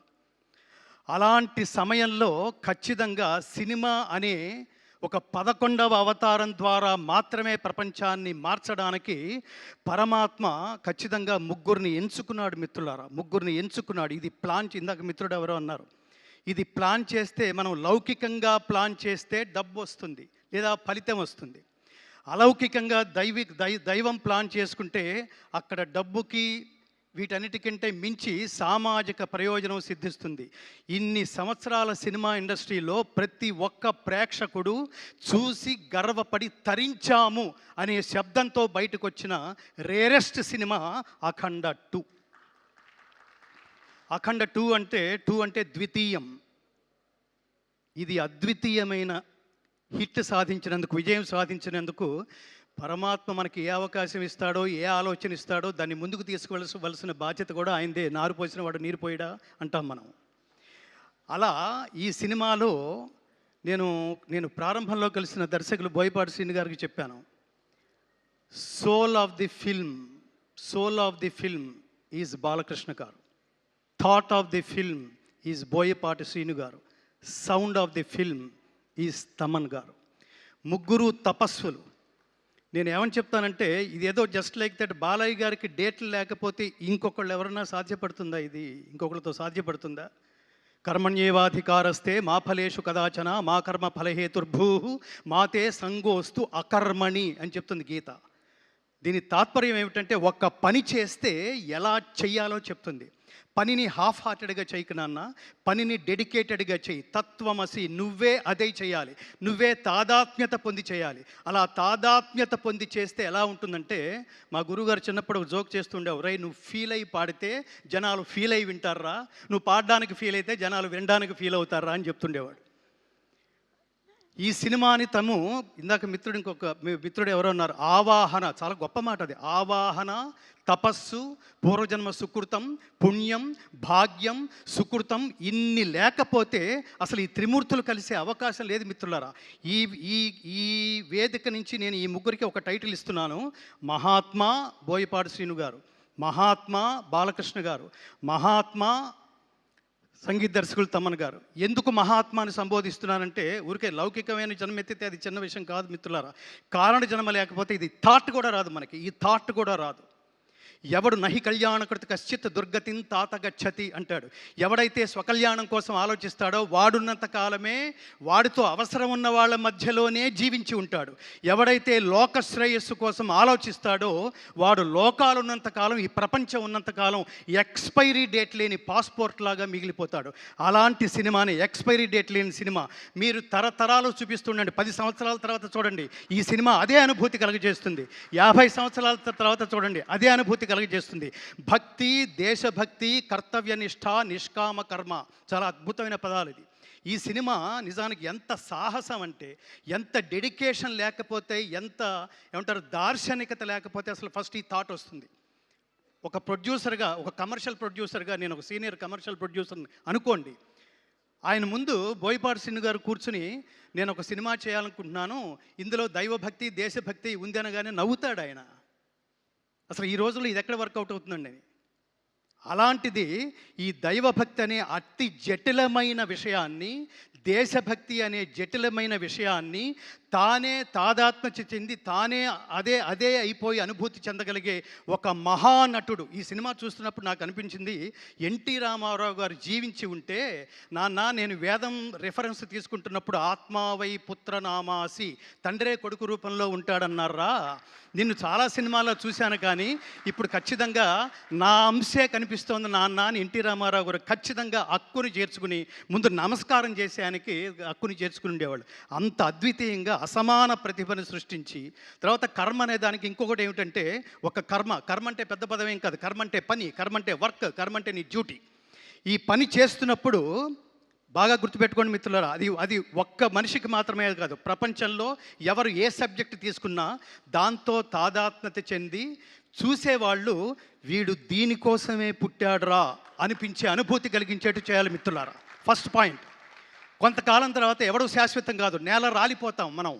అలాంటి సమయంలో ఖచ్చితంగా సినిమా అనే ఒక 11వ అవతారం ద్వారా మాత్రమే ప్రపంచాన్ని మార్చడానికి పరమాత్మ ఖచ్చితంగా 3 ఎంచుకున్నాడు మిత్రులారా. 3 ఎంచుకున్నాడు. ఇది ప్లాన్, ఇందాక మిత్రుడు ఎవరో అన్నారు, ఇది ప్లాన్ చేస్తే, మనం లౌకికంగా ప్లాన్ చేస్తే డబ్బు వస్తుంది లేదా ఫలితం వస్తుంది. అలౌకికంగా దైవం ప్లాన్ చేసుకుంటే అక్కడ డబ్బుకి వీటన్నిటికంటే మించి సామాజిక ప్రయోజనం సిద్ధిస్తుంది. ఇన్ని సంవత్సరాల సినిమా ఇండస్ట్రీలో ప్రతి ఒక్క ప్రేక్షకుడు చూసి గర్వపడి తరించాము అనే శబ్దంతో బయటకు వచ్చిన రేరెస్ట్ సినిమా అఖండ 2. అఖండ 2 అంటే ద్వితీయం. ఇది అద్వితీయమైన హిట్ సాధించినందుకు, విజయం సాధించినందుకు పరమాత్మ మనకి ఏ అవకాశం ఇస్తాడో, ఏ ఆలోచన ఇస్తాడో దాన్ని ముందుకు తీసుకువలసిన బాధ్యత కూడా ఆయనదే. నారు పోసిన వాడు నీరు పోయడా అంటాం మనం. అలా ఈ సినిమాలో నేను ప్రారంభంలో కలిసిన దర్శకులు బోయపాటి శ్రీను గారికి చెప్పాను, soul of the film is Balakrishna గారు, thought of the film is Boyapati Srinu గారు, sound of the film is Thaman గారు. 3 తపస్సులు. నేను ఏమని చెప్తానంటే, ఇదేదో జస్ట్ లైక్ దట్ బాలయ్య గారికి డేట్లు లేకపోతే ఇంకొకళ్ళు ఎవరన్నా సాధ్యపడుతుందా? ఇది ఇంకొకరితో సాధ్యపడుతుందా? కర్మణ్యేవాధికారస్తే మా ఫలేషు కదాచన మా కర్మ ఫలహేతుర్భూ మాతే సంగోస్తు అకర్మణి అని చెప్తుంది గీత. దీని తాత్పర్యం ఏమిటంటే, ఒక్క పని చేస్తే ఎలా చెయ్యాలో చెప్తుంది. పనిని హాఫ్ హార్టెడ్గా చేయకు నాన్న, పనిని డెడికేటెడ్గా చేయి. తత్వమసి, నువ్వే అదే చేయాలి, నువ్వే తాదాత్మ్యత పొంది చేయాలి. అలా తాదాత్మ్యత పొంది చేస్తే ఎలా ఉంటుందంటే, మా గురువుగారు చిన్నప్పుడు జోక్ చేస్తుండేవారు, రై నువ్వు ఫీల్ అయ్యి పాడితే జనాలు ఫీల్ అయ్యి వింటారా, నువ్వు పాడడానికి ఫీల్ అయితే జనాలు వినడానికి ఫీల్ అవుతారా అని చెప్తుండేవాడు. ఈ సినిమాని ఇందాక ఇంకొక మిత్రుడు ఎవరో ఉన్నారు, ఆవాహన, చాలా గొప్ప మాట అది. ఆవాహన, తపస్సు, పూర్వజన్మ సుకృతం, పుణ్యం, భాగ్యం, సుకృతం, ఇన్ని లేకపోతే అసలు ఈ త్రిమూర్తులు కలిసే అవకాశం లేదు మిత్రులారా. ఈ వేదిక నుంచి నేను ఈ 3కి ఒక టైటిల్ ఇస్తున్నాను. మహాత్మా బోయపాటి శ్రీను గారు, మహాత్మా బాలకృష్ణ గారు, మహాత్మా సంగీత దర్శకులు తమన్ గారు. ఎందుకు మహాత్మాని సంబోధిస్తున్నానంటే, ఊరికే లౌకికమైన జన్మ ఎత్తితే అది చిన్న విషయం కాదు మిత్రులారా. కారణ జన్మ లేకపోతే ఇది థాట్ కూడా రాదు, మనకి ఈ థాట్ కూడా రాదు. ఎవడు నహి కళ్యాణకృత కశ్చిత్ దుర్గతిని తాత గచ్చతి అంటాడు. ఎవడైతే స్వకల్యాణం కోసం ఆలోచిస్తాడో వాడున్నంత కాలమే వాడితో అవసరం ఉన్న వాళ్ళ మధ్యలోనే జీవించి ఉంటాడు. ఎవడైతే లోక శ్రేయస్సు కోసం ఆలోచిస్తాడో వాడు లోకాలున్నంత కాలం, ఈ ప్రపంచం ఉన్నంతకాలం ఎక్స్పైరీ డేట్ లేని పాస్పోర్ట్ లాగా మిగిలిపోతాడు. అలాంటి సినిమాని, ఎక్స్పైరీ డేట్ లేని సినిమా మీరు తరతరాలు చూపిస్తుండండి, 10 సంవత్సరాల తర్వాత చూడండి, ఈ సినిమా అదే అనుభూతి కలుగజేస్తుంది. 50 సంవత్సరాల తర్వాత చూడండి, అదే అనుభూతి కలుగజేస్తుంది. భక్తి, దేశభక్తి, కర్తవ్యనిష్ట, నిష్కామ కర్మ, చాలా అద్భుతమైన పదాలు ఇది. ఈ సినిమా నిజానికి ఎంత సాహసం అంటే, ఎంత డెడికేషన్ లేకపోతే, ఎంత ఏమంటారు దార్శనికత లేకపోతే అసలు ఫస్ట్ ఈ థాట్ వస్తుంది. ఒక ప్రొడ్యూసర్గా, ఒక కమర్షియల్ ప్రొడ్యూసర్గా, నేను ఒక సీనియర్ కమర్షియల్ ప్రొడ్యూసర్ని అనుకోండి, ఆయన ముందు బోయపాటి శ్రీను గారు కూర్చుని నేను ఒక సినిమా చేయాలనుకుంటున్నాను, ఇందులో దైవభక్తి, దేశభక్తి ఉంది అనగానే నవ్వుతాడు ఆయన. అసలు ఈ రోజుల్లో ఇది ఎక్కడ వర్కౌట్ అవుతుందండి? అలాంటిది ఈ దైవభక్తి అనే అతి జటిలమైన విషయాన్ని దేశభక్తి అనే జటిలమైన విషయాన్ని తానే తాదాత్మ్య చెంది తానే అదే అయిపోయి అనుభూతి చెందగలిగే ఒక మహానటుడు. ఈ సినిమా చూస్తున్నప్పుడు నాకు అనిపించింది, ఎన్టీ రామారావు గారు జీవించి ఉంటే, నాన్న నేను వేదం రిఫరెన్స్ తీసుకుంటున్నప్పుడు ఆత్మావై పుత్రనామాసి, తండ్రే కొడుకు రూపంలో ఉంటాడన్నారా, నిన్ను చాలా సినిమాల్లో చూశాను కానీ ఇప్పుడు ఖచ్చితంగా నా అంశే కనిపిస్తోంది నాన్న అని ఎన్టీ రామారావు గారు ఖచ్చితంగా హక్కుని చేర్చుకుని ముందు నమస్కారం చేసేయానికి హక్కుని చేర్చుకుని ఉండేవాళ్ళు. అంత అద్వితీయంగా అసమాన ప్రతిభను సృష్టించి, తర్వాత కర్మ అనే దానికి ఇంకొకటి ఏమిటంటే, ఒక కర్మ అంటే పెద్ద పదం ఏం కాదు, కర్మ అంటే పని, కర్మ అంటే వర్క్, కర్మ అంటే నీ డ్యూటీ. ఈ పని చేస్తున్నప్పుడు బాగా గుర్తుపెట్టుకోండి మిత్రులారా, అది ఒక్క మనిషికి మాత్రమే కాదు, ప్రపంచంలో ఎవరు ఏ సబ్జెక్ట్ తీసుకున్నా దాంతో తాదాత్మ్యత చెంది చూసేవాళ్ళు వీడు దీనికోసమే పుట్టాడురా అనిపించే అనుభూతి కలిగించేట్టు చేయాలి మిత్రులారా. First point. కొంతకాలం తర్వాత ఎవడూ శాశ్వతం కాదు, నేల రాలిపోతాం మనం.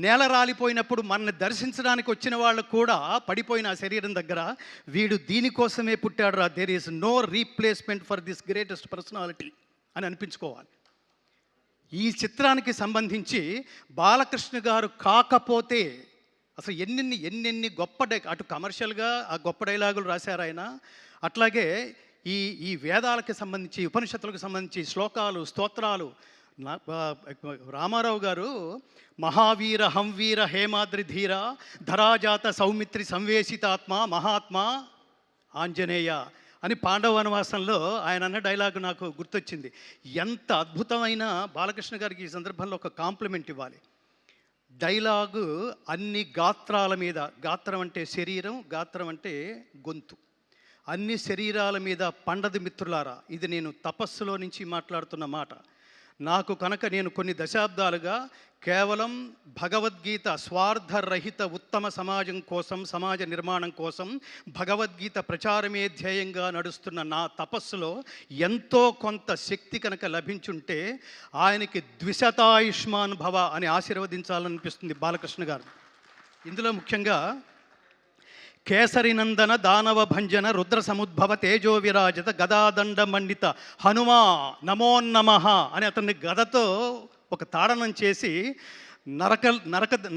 నేల రాలిపోయినప్పుడు మనల్ని దర్శించడానికి వచ్చిన వాళ్ళు కూడా పడిపోయిన ఆ శరీరం దగ్గర వీడు దీనికోసమే పుట్టాడురా, there is no replacement for this greatest personality అని అనిపించుకోవాలి. ఈ చిత్రానికి సంబంధించి బాలకృష్ణ గారు కాకపోతే అసలు ఎన్నెన్ని గొప్ప అటు కమర్షియల్గా ఆ గొప్ప డైలాగులు రాశారు ఆయన. అట్లాగే ఈ వేదాలకు సంబంధించి, ఉపనిషత్తులకు సంబంధించి శ్లోకాలు, స్తోత్రాలు. రామారావు గారు మహావీర హంవీర హేమాద్రి ధీర ధరాజాత సౌమిత్రి సంవేశితాత్మ మహాత్మా ఆంజనేయ అని పాండవ వనవాసంలో ఆయన అన్న డైలాగు నాకు గుర్తొచ్చింది. ఎంత అద్భుతమైన బాలకృష్ణ గారికి ఈ సందర్భంలో ఒక కాంప్లిమెంట్ ఇవ్వాలి. డైలాగు అన్ని గాత్రాల మీద, గాత్రం అంటే శరీరం, గాత్రం అంటే గొంతు, అన్ని శరీరాల మీద పండదు మిత్రులారా. ఇది నేను తపస్సులో నుంచి మాట్లాడుతున్న మాట. నాకు కనుక నేను కొన్ని దశాబ్దాలుగా కేవలం భగవద్గీత స్వార్థరహిత ఉత్తమ సమాజం కోసం, సమాజ నిర్మాణం కోసం భగవద్గీత ప్రచారమే ధ్యేయంగా నడుస్తున్న నా తపస్సులో ఎంతో కొంత శక్తి కనుక లభించుంటే ఆయనకి ద్విశతాయుష్మాన్ భవ అని ఆశీర్వదించాలనిపిస్తుంది బాలకృష్ణ గారు. ఇందులో ముఖ్యంగా కేసరినందన దానవ భంజన రుద్ర సముద్భవ తేజో విరాజిత గదాదండ మండిత హనుమా నమోన్నమః అని అతన్ని గదతో ఒక తాడనం చేసి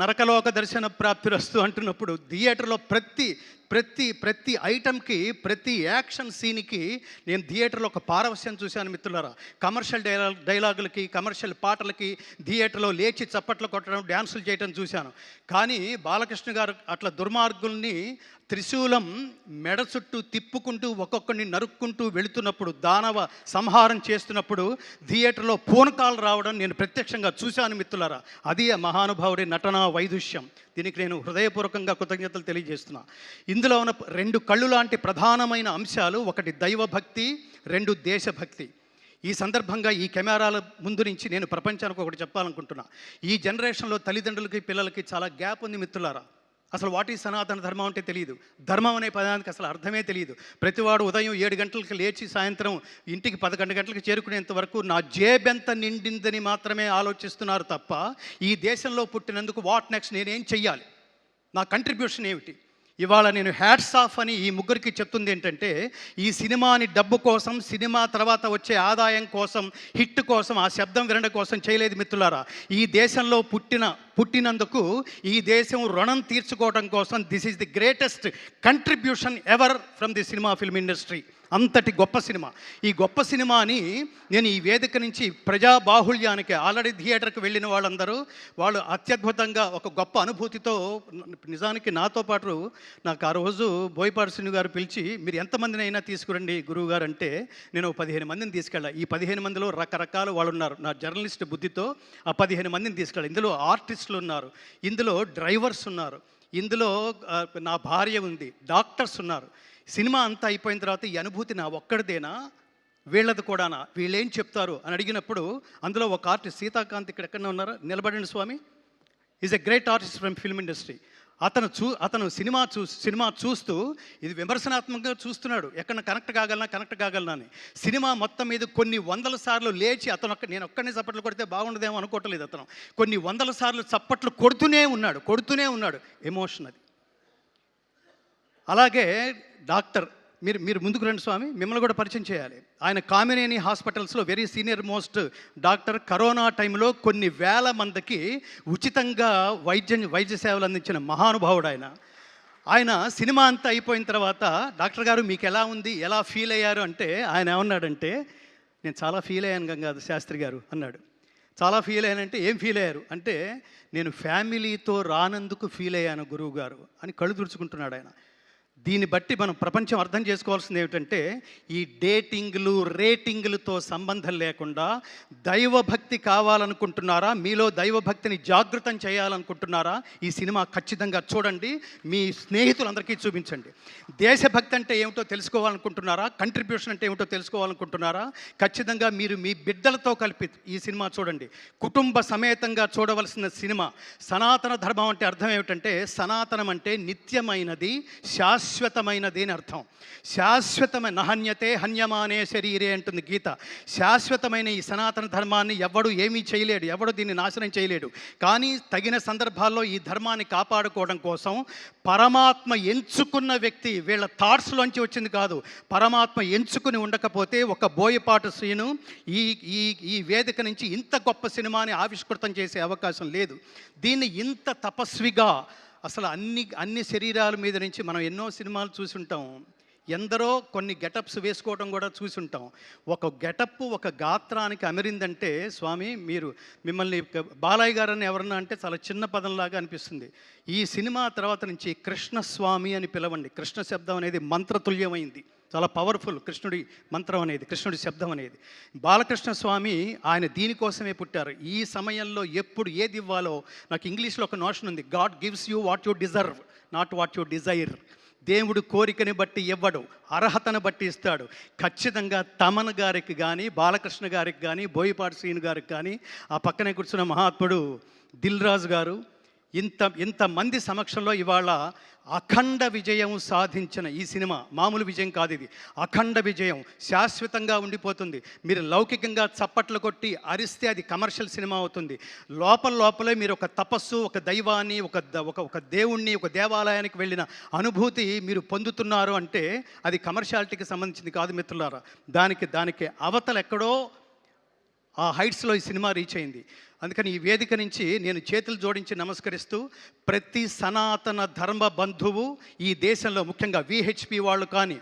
నరకలోక దర్శన ప్రాప్తిరస్తు అంటున్నప్పుడు థియేటర్లో ప్రతి ఐటమ్కి, ప్రతి యాక్షన్ సీన్కి నేను థియేటర్లో ఒక పారవస్యం చూశాను మిత్రులారా. కమర్షియల్ డైలాగులకి, కమర్షియల్ పాటలకి థియేటర్లో లేచి చప్పట్లు కొట్టడం, డ్యాన్సులు చేయడం చూశాను. కానీ బాలకృష్ణ గారు అట్లా దుర్మార్గుల్ని త్రిశూలం మెడ చుట్టూ తిప్పుకుంటూ ఒక్కొక్కడిని నరుక్కుంటూ వెళుతున్నప్పుడు, దానవ సంహారం చేస్తున్నప్పుడు థియేటర్లో పూనకాలు రావడం నేను ప్రత్యక్షంగా చూశాను మిత్రులారా. అది ఆ మహానుభావుడి నటనా వైదుష్యం. దీనికి నేను హృదయపూర్వకంగా కృతజ్ఞతలు తెలియజేస్తున్నా. ఇందులో ఉన్న రెండు కళ్ళు లాంటి ప్రధానమైన అంశాలు, ఒకటి దైవభక్తి, రెండు దేశభక్తి. ఈ సందర్భంగా ఈ కెమెరాల ముందు నుంచి నేను ప్రపంచానికి ఒకటి చెప్పాలనుకుంటున్నా. ఈ జనరేషన్లో తల్లిదండ్రులకి పిల్లలకి చాలా గ్యాప్ ఉంది మిత్రులారా. అసలు వాటి సనాతన ధర్మం అంటే తెలియదు, ధర్మం అనే పదానికి అసలు అర్థమే తెలియదు. ప్రతివాడు ఉదయం 7 గంటలకు లేచి సాయంత్రం ఇంటికి 11 గంటలకు చేరుకునేంత వరకు నా జేబెంత నిండిందని మాత్రమే ఆలోచిస్తున్నారు తప్ప ఈ దేశంలో పుట్టినందుకు వాట్ నెక్స్ట్, నేనేం చెయ్యాలి, నా కంట్రిబ్యూషన్ ఏమిటి. ఇవాళ నేను హ్యాట్స్ ఆఫ్ అని ఈ ముగ్గురికి చెప్తుంది ఏంటంటే, ఈ సినిమాని డబ్బు కోసం, సినిమా తర్వాత వచ్చే ఆదాయం కోసం, హిట్ కోసం, ఆ శబ్దం వినడం కోసం చేయలేదు మిత్రులారా. ఈ దేశంలో పుట్టినందుకు ఈ దేశం రుణం తీర్చుకోవడం కోసం this is the greatest contribution ever from the cinema film industry. అంతటి గొప్ప సినిమా. ఈ గొప్ప సినిమాని నేను ఈ వేదిక నుంచి ప్రజాబాహుళ్యానికి, ఆల్రెడీ థియేటర్కి వెళ్ళిన వాళ్ళందరూ వాళ్ళు అత్యద్భుతంగా ఒక గొప్ప అనుభూతితో, నిజానికి నాతో పాటు నాకు ఆ రోజు బోయపాటి శ్రీను గారు పిలిచి, మీరు ఎంతమందిని అయినా తీసుకురండి గురువు గారు అంటే, నేను 15 మందిని తీసుకెళ్ళా. ఈ 15 మందిలో రకరకాల వాళ్ళు ఉన్నారు. నా జర్నలిస్ట్ బుద్ధితో ఆ 15 మందిని తీసుకెళ్ళా. ఇందులో ఆర్టిస్టులు ఉన్నారు, ఇందులో డ్రైవర్స్ ఉన్నారు, ఇందులో నా భార్య ఉంది, డాక్టర్స్ ఉన్నారు. సినిమా అంతా అయిపోయిన తర్వాత ఈ అనుభూతి నా ఒక్కడిదేనా, వీళ్ళది కూడానా, వీళ్ళేం చెప్తారు అని అడిగినప్పుడు అందులో ఒక ఆర్టిస్ట్ సీతాకాంత్, ఇక్కడ ఎక్కడ ఉన్నారో నిలబడిన స్వామి, is a great artist from film industry. అతను సినిమా చూస్తూ ఇది విమర్శనాత్మకంగా చూస్తున్నాడు, ఎక్కడ కనెక్ట్ కాగలనా అని. సినిమా మొత్తం మీద కొన్ని 100 సార్లు లేచి నేను ఒక్కడిని చప్పట్లు కొడితే బాగుండదేమో అనుకోవట్లేదు. అతను కొన్ని 100 సార్లు చప్పట్లు కొడుతూనే ఉన్నాడు. ఎమోషన్ అది. అలాగే డాక్టర్ మీరు మీరు ముందుకు రండి స్వామి, మిమ్మల్ని కూడా పరిచయం చేయాలి. ఆయన కామినేని హాస్పిటల్స్లో very senior most doctor. Corona టైంలో కొన్ని వేల మందికి ఉచితంగా వైద్య సేవలు అందించిన మహానుభావుడు ఆయన సినిమా అంతా అయిపోయిన తర్వాత డాక్టర్ గారు మీకు ఎలా ఉంది, ఎలా ఫీల్ అయ్యారు అంటే ఆయన ఏమన్నాడంటే, నేను చాలా ఫీల్ అయ్యాను గంగాధర్ శాస్త్రి గారు అన్నాడు. చాలా ఫీల్ అయ్యానంటే ఏం ఫీల్ అయ్యారు అంటే, నేను ఫ్యామిలీతో రానందుకు ఫీల్ అయ్యాను గురువు గారు అని కళ్ళు తుడుచుకుంటున్నాడు ఆయన. దీన్ని బట్టి మనం ప్రపంచం అర్థం చేసుకోవాల్సింది ఏమిటంటే, ఈ డేటింగ్లు రేటింగ్లతో సంబంధం లేకుండా దైవభక్తి కావాలనుకుంటున్నారా, మీలో దైవభక్తిని జాగృతం చేయాలనుకుంటున్నారా, ఈ సినిమా ఖచ్చితంగా చూడండి, మీ స్నేహితులందరికీ చూపించండి. దేశభక్తి అంటే ఏమిటో తెలుసుకోవాలనుకుంటున్నారా, కంట్రిబ్యూషన్ అంటే ఏమిటో తెలుసుకోవాలనుకుంటున్నారా, ఖచ్చితంగా మీరు మీ బిడ్డలతో కలిపి ఈ సినిమా చూడండి. కుటుంబ సమేతంగా చూడవలసిన సినిమా. సనాతన ధర్మం అంటే అర్థం ఏమిటంటే, సనాతనం అంటే నిత్యమైనది, శాశ్వతమైనది అని అర్థం. శాశ్వతమైన నహన్యతే హన్యమానే శరీరే అంటుంది గీత. శాశ్వతమైన ఈ సనాతన ధర్మాన్ని ఎవడు ఏమీ చేయలేడు, ఎవడు దీన్ని నాశనం చేయలేడు. కానీ తగిన సందర్భాల్లో ఈ ధర్మాన్ని కాపాడుకోవడం కోసం పరమాత్మ ఎంచుకున్న వ్యక్తి, వీళ్ళ థాట్స్లోంచి వచ్చింది కాదు, పరమాత్మ ఎంచుకుని ఉండకపోతే ఒక బోయపాటి శ్రీను ఈ వేదిక నుంచి ఇంత గొప్ప సినిమాని ఆవిష్కృతం చేసే అవకాశం లేదు. దీన్ని ఇంత తపస్విగా, అసలు అన్ని శరీరాల మీద నుంచి మనం ఎన్నో సినిమాలు చూసి ఉంటాం, ఎందరో కొన్ని గెటప్స్ వేసుకోవడం కూడా చూసి ఉంటాం. ఒక గెటప్ ఒక గాత్రానికి అమరిందంటే స్వామి, మిమ్మల్ని బాలయ్య గారని ఎవరన్నా అంటే చాలా చిన్న పదంలాగా అనిపిస్తుంది. ఈ సినిమా తర్వాత నుంచి కృష్ణస్వామి అని పిలవండి. కృష్ణ శబ్దం అనేది మంత్రతుల్యమైంది, చాలా పవర్ఫుల్. కృష్ణుడి మంత్రం అనేది, కృష్ణుడి శబ్దం అనేది. బాలకృష్ణ స్వామి ఆయన దీనికోసమే పుట్టారు. ఈ సమయంలో ఎప్పుడు ఏది ఇవ్వాలో, నాకు ఇంగ్లీష్లో ఒక నోషన్ ఉంది, God gives you what you deserve, not what you Dzire. దేవుడు కోరికని బట్టి ఇవ్వడు, అర్హతను బట్టి ఇస్తాడు. ఖచ్చితంగా తమన్ గారికి కానీ, బాలకృష్ణ గారికి కానీ, బోయపాటి శ్రీను గారికి కానీ, ఆ పక్కనే కూర్చున్న మహాత్ముడు దిల్ రాజు గారు, ఇంతమంది సమక్షంలో ఇవాళ అఖండ విజయం సాధించిన ఈ సినిమా మామూలు విజయం కాదు, ఇది అఖండ విజయం, శాశ్వతంగా ఉండిపోతుంది. మీరు లౌకికంగా చప్పట్లు కొట్టి అరిస్తే అది కమర్షియల్ సినిమా అవుతుంది. లోపలే మీరు ఒక తపస్సు, ఒక దైవాన్ని, ఒక దేవుణ్ణి, ఒక దేవాలయానికి వెళ్ళిన అనుభూతి మీరు పొందుతున్నారు అంటే అది కమర్షియాలిటీకి సంబంధించింది కాదు మిత్రులారా. దానికి అవతల ఎక్కడో ఆ హైట్స్లో ఈ సినిమా రీచ్ అయింది. అందుకని ఈ వేదిక నుంచి నేను చేతులు జోడించి నమస్కరిస్తూ, ప్రతి సనాతన ధర్మ బంధువు ఈ దేశంలో, ముఖ్యంగా విహెచ్పి వాళ్ళు కానీ,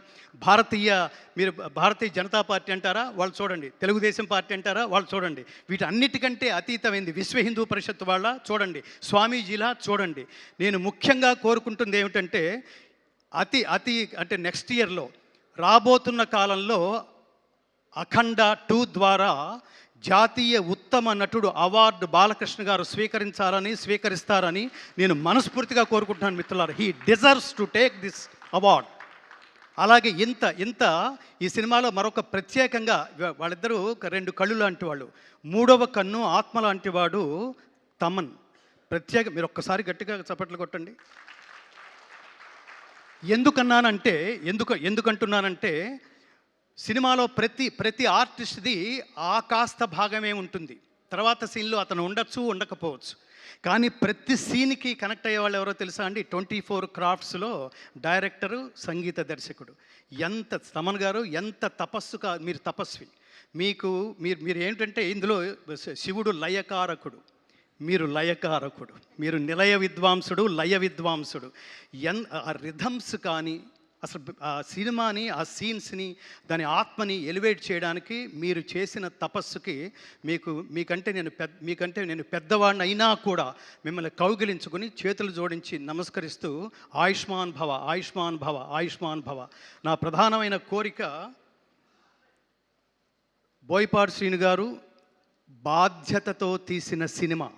మీరు భారతీయ జనతా పార్టీ అంటారా వాళ్ళు చూడండి, తెలుగుదేశం పార్టీ అంటారా వాళ్ళు చూడండి, వీటన్నిటికంటే అతీతమైంది విశ్వ హిందూ పరిషత్ వాళ్ళ చూడండి, స్వామీజీలా చూడండి. నేను ముఖ్యంగా కోరుకుంటుంది ఏమిటంటే, అంటే నెక్స్ట్ ఇయర్లో రాబోతున్న కాలంలో అఖండ 2 ద్వారా జాతీయ ఉత్తమ నటుడు అవార్డు బాలకృష్ణ గారు స్వీకరిస్తారని నేను మనస్ఫూర్తిగా కోరుకుంటున్నాను మిత్రులారా. He deserves to take this award. అలాగే ఇంత ఈ సినిమాలో మరొక ప్రత్యేకంగా వాళ్ళిద్దరూ 2 కళ్ళు లాంటి వాళ్ళు, 3వ కన్ను ఆత్మ లాంటి వాడు తమన్. మీరు ఒక్కసారి గట్టిగా చప్పట్లు కొట్టండి. ఎందుకంటున్నానంటే సినిమాలో ప్రతి ఆర్టిస్ట్ది ఆ కాస్త భాగమే ఉంటుంది. తర్వాత సీన్లో అతను ఉండొచ్చు, ఉండకపోవచ్చు, కానీ ప్రతి సీన్కి కనెక్ట్ అయ్యే వాళ్ళు ఎవరో తెలుసా అండి? 24 క్రాఫ్ట్స్లో డైరెక్టరు, సంగీత దర్శకుడు. తమన్ గారు ఎంత మీరు తపస్వి. మీరు ఏంటంటే ఇందులో శివుడు లయకారకుడు, మీరు లయకారకుడు, మీరు నిలయ విద్వాంసుడు, లయ విద్వాంసుడు. ఆ రిథమ్స్ కానీ, అసలు ఆ సినిమాని, ఆ సీన్స్ని, దాని ఆత్మని ఎలివేట్ చేయడానికి మీరు చేసిన తపస్సుకి మీకంటే నేను పెద్దవాడిని అయినా కూడా మిమ్మల్ని కౌగిలించుకుని చేతులు జోడించి నమస్కరిస్తూ ఆయుష్మాన్ భవ, ఆయుష్మాన్ భవ, ఆయుష్మాన్ భవ. నా ప్రధానమైన కోరిక, బోయపాటి శ్రీను గారు బాధ్యతతో తీసిన సినిమా,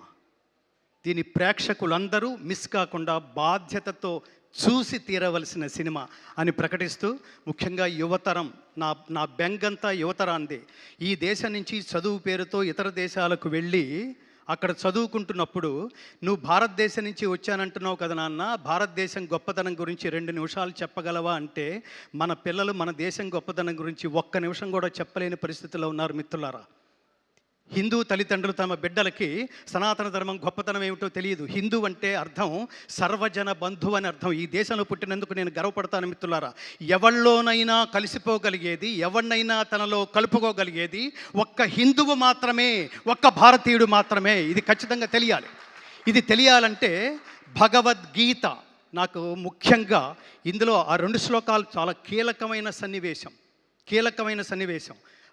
దీని ప్రేక్షకులందరూ మిస్ కాకుండా బాధ్యతతో చూసి తీరవలసిన సినిమా అని ప్రకటిస్తూ, ముఖ్యంగా యువతరం, నా బెంగంతా యువతరాంది. ఈ దేశం నుంచి చదువు పేరుతో ఇతర దేశాలకు వెళ్ళి అక్కడ చదువుకుంటున్నప్పుడు, నువ్వు భారతదేశం నుంచి వచ్చానంటున్నావు కదా నాన్న, భారతదేశం గొప్పతనం గురించి 2 నిమిషాలు చెప్పగలవా అంటే, మన పిల్లలు మన దేశం గొప్పతనం గురించి 1 నిమిషం కూడా చెప్పలేని పరిస్థితిలో ఉన్నారు మిత్రులారా. హిందూ తల్లిదండ్రులు తమ బిడ్డలకి సనాతన ధర్మం గొప్పతనం ఏమిటో తెలియదు. హిందూ అంటే అర్థం సర్వజన బంధువు అని అర్థం. ఈ దేశంలో పుట్టినందుకు నేను గర్వపడతాను మిత్రులారా. ఎవరిలోనైనా కలిసిపోగలిగేది, ఎవరినైనా తనలో కలుపుకోగలిగేది ఒక్క హిందువు మాత్రమే, ఒక్క భారతీయుడు మాత్రమే. ఇది ఖచ్చితంగా తెలియాలి. ఇది తెలియాలంటే భగవద్గీత నాకు ముఖ్యంగా ఇందులో ఆ 2 శ్లోకాలు చాలా కీలకమైన సన్నివేశం.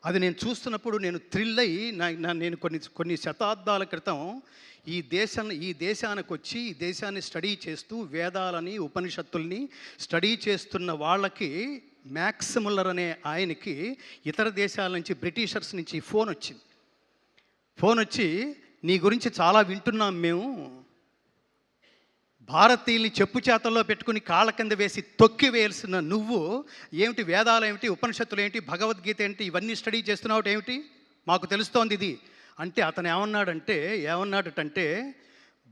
అది నేను చూస్తున్నప్పుడు నేను థ్రిల్ అయ్యి నేను కొన్ని శతాబ్దాల క్రితం ఈ దేశానికి వచ్చి ఈ దేశాన్ని స్టడీ చేస్తూ వేదాలని ఉపనిషత్తుల్ని స్టడీ చేస్తున్న వాళ్ళకి మ్యాక్స్ ముల్లర్ అనే ఆయనకి ఇతర దేశాల నుంచి బ్రిటిషర్స్ నుంచి ఫోన్ వచ్చి నీ గురించి చాలా వింటున్నాం మేము, భారతీయుల్ని చెప్పు చేతల్లో పెట్టుకుని కాళ్ళ కింద వేసి తొక్కి వేయాల్సిన నువ్వు ఏమిటి, వేదాలు ఏమిటి, ఉపనిషత్తులు ఏంటి, భగవద్గీత ఏంటి, ఇవన్నీ స్టడీ చేస్తున్నావు ఏమిటి, మాకు తెలుస్తోంది ఇది అంటే అతను ఏమన్నాడటంటే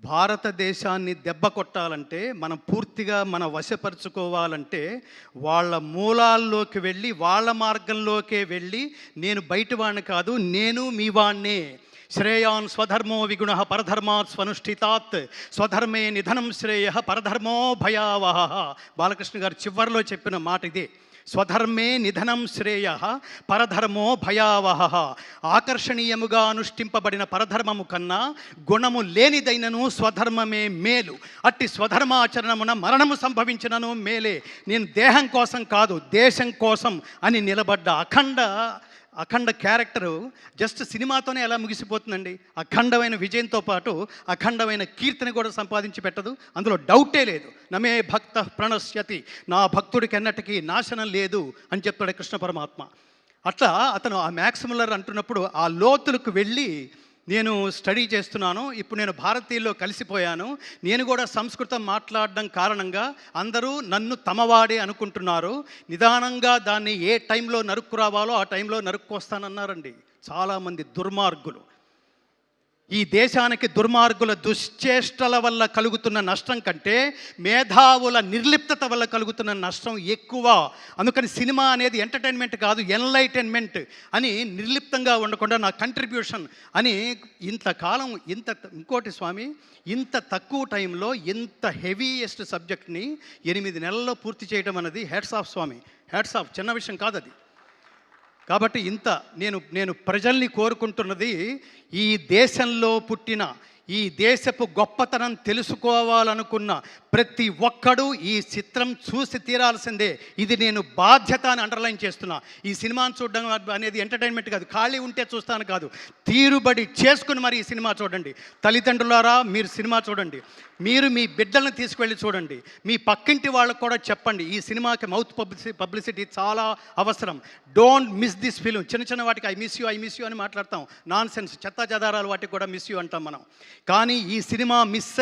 భారతదేశాన్ని దెబ్బ కొట్టాలంటే మనం పూర్తిగా వశపరుచుకోవాలంటే వాళ్ళ మూలాల్లోకి వెళ్ళి వాళ్ళ మార్గంలోకే వెళ్ళి నేను బయట వాడిని కాదు, నేను మీ వాణ్ణే. శ్రేయాన్ స్వధర్మో విగుణ పరధర్మాత్ స్వనుష్ఠితాత్ స్వధర్మే నిధనం శ్రేయ పరధర్మో భయావహ. బాలకృష్ణ గారు చివరిలో చెప్పిన మాట ఇదే. స్వధర్మే నిధనం శ్రేయ పరధర్మో భయావహ. ఆకర్షణీయముగా అనుష్ఠింపబడిన పరధర్మము కన్నా గుణము లేనిదైనను స్వధర్మమే మేలు. అట్టి స్వధర్మాచరణమున మరణము సంభవించినను మేలే. నేను దేహం కోసం కాదు దేశం కోసం అని నిలబడ్డ అఖండ క్యారెక్టరు జస్ట్ సినిమాతోనే ఎలా ముగిసిపోతుందండి. అఖండమైన విజయంతో పాటు అఖండమైన కీర్తిని కూడా సంపాదించి పెట్టదు, అందులో డౌటే లేదు. నమే భక్త ప్రణశ్యతి, నా భక్తుడికి ఎన్నటికీ నాశనం లేదు అని చెప్తాడు కృష్ణ పరమాత్మ. అట్లా అతను ఆ మ్యాక్స్ ముల్లర్ అంటున్నప్పుడు ఆ లోతులకు వెళ్ళి నేను స్టడీ చేస్తున్నాను. ఇప్పుడు నేను భారతీయుల్లో కలిసిపోయాను. నేను కూడా సంస్కృతం మాట్లాడడం కారణంగా అందరూ నన్ను తమవాడే అనుకుంటున్నారు. నిదానంగా దాన్ని ఏ టైంలో నరుక్కురావాలో ఆ టైంలో నరుక్కొస్తానన్నారండి చాలామంది దుర్మార్గులు. ఈ దేశానికి దుర్మార్గుల దుశ్చేష్టల వల్ల కలుగుతున్న నష్టం కంటే మేధావుల నిర్లిప్తత వల్ల కలుగుతున్న నష్టం ఎక్కువ. అందుకని సినిమా అనేది ఎంటర్టైన్మెంట్ కాదు, ఎన్లైటైన్మెంట్ అని నిర్లిప్తంగా ఉండకుండా నా కంట్రిబ్యూషన్ అని ఇంతకాలం ఇంకోటి స్వామి, ఇంత తక్కువ టైంలో ఇంత హెవీయెస్ట్ సబ్జెక్ట్ని 8 నెలల్లో పూర్తి చేయడం అనేది హ్యాట్స్ ఆఫ్ స్వామి, హ్యాట్స్ ఆఫ్. చిన్న విషయం కాదు అది. కాబట్టి నేను ప్రజల్ని కోరుకుంటున్నది, ఈ దేశంలో పుట్టిన ఈ దేశపు గొప్పతనం తెలుసుకోవాలనుకున్న ప్రతి ఒక్కడూ ఈ చిత్రం చూసి తీరాల్సిందే. ఇది నేను బాధ్యత అని అండర్లైన్ చేస్తున్నా. ఈ సినిమాను చూడడం అనేది ఎంటర్టైన్మెంట్ కాదు, ఖాళీ ఉంటే చూస్తాను కాదు, తీరుబడి చేసుకుని మరి ఈ సినిమా చూడండి. తల్లిదండ్రులారా మీరు సినిమా చూడండి, మీరు మీ బిడ్డలను తీసుకువెళ్ళి చూడండి, మీ పక్కింటి వాళ్ళకు కూడా చెప్పండి. ఈ సినిమాకి మౌత్ పబ్లిసిటీ చాలా అవసరం. Don't miss this film. చిన్న వాటికి ఐ మిస్ యూ అని మాట్లాడతాం, నాన్ సెన్స్ చెత్తా చెదారాలు వాటికి కూడా మిస్ యూ అంటాం మనం. కానీ ఈ సినిమా మిస్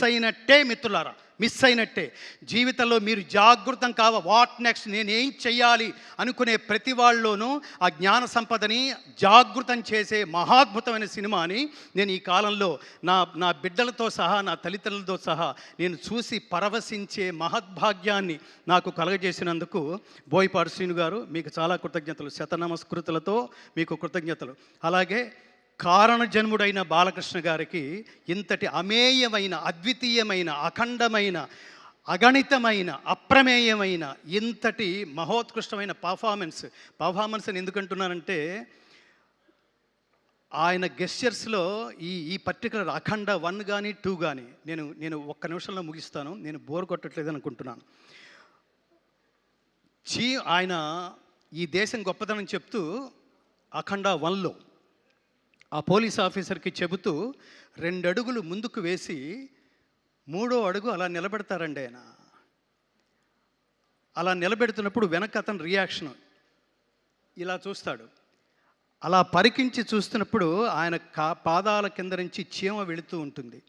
అయినట్టే మిత్రులారా, మిస్ అయినట్టే. జీవితంలో మీరు జాగృతం వాట్ నెక్స్ట్, నేనేం చెయ్యాలి అనుకునే ప్రతి వాళ్ళలోనూ ఆ జ్ఞాన సంపదని జాగృతం చేసే మహాద్భుతమైన సినిమాని నేను ఈ కాలంలో నా బిడ్డలతో సహా నా తల్లిదండ్రులతో సహా నేను చూసి పరవశించే మహద్భాగ్యాన్ని నాకు కలగజేసినందుకు బోయపాటి శ్రీను గారు మీకు చాలా కృతజ్ఞతలు, శతనమస్కృతులతో మీకు కృతజ్ఞతలు. అలాగే కారణజన్ముడైన బాలకృష్ణ గారికి ఇంతటి అమేయమైన, అద్వితీయమైన, అఖండమైన, అగణితమైన, అప్రమేయమైన ఇంతటి మహోత్కృష్టమైన పర్ఫార్మెన్స్ అని ఎందుకంటున్నానంటే ఆయన గెస్చర్స్లో ఈ పర్టికులర్ అఖండ 1 కానీ 2 కానీ నేను ఒక్క నిమిషంలో ముగిస్తాను, నేను బోర్ కొట్టట్లేదు అనుకుంటున్నాను. ఆయన ఈ దేశం గొప్పతనం చెప్తూ అఖండ 1లో ఆ పోలీస్ ఆఫీసర్కి చెబుతూ 2 అడుగులు ముందుకు వేసి 3వ అడుగు అలా నిలబెడతారండి. ఆయన అలా నిలబెడుతున్నప్పుడు వెనక అతను రియాక్షన్ ఇలా చూస్తాడు. అలా పరికించి చూస్తున్నప్పుడు ఆయన పాదాల కింద నుంచి చీమ వెళుతూ ఉంటుంది.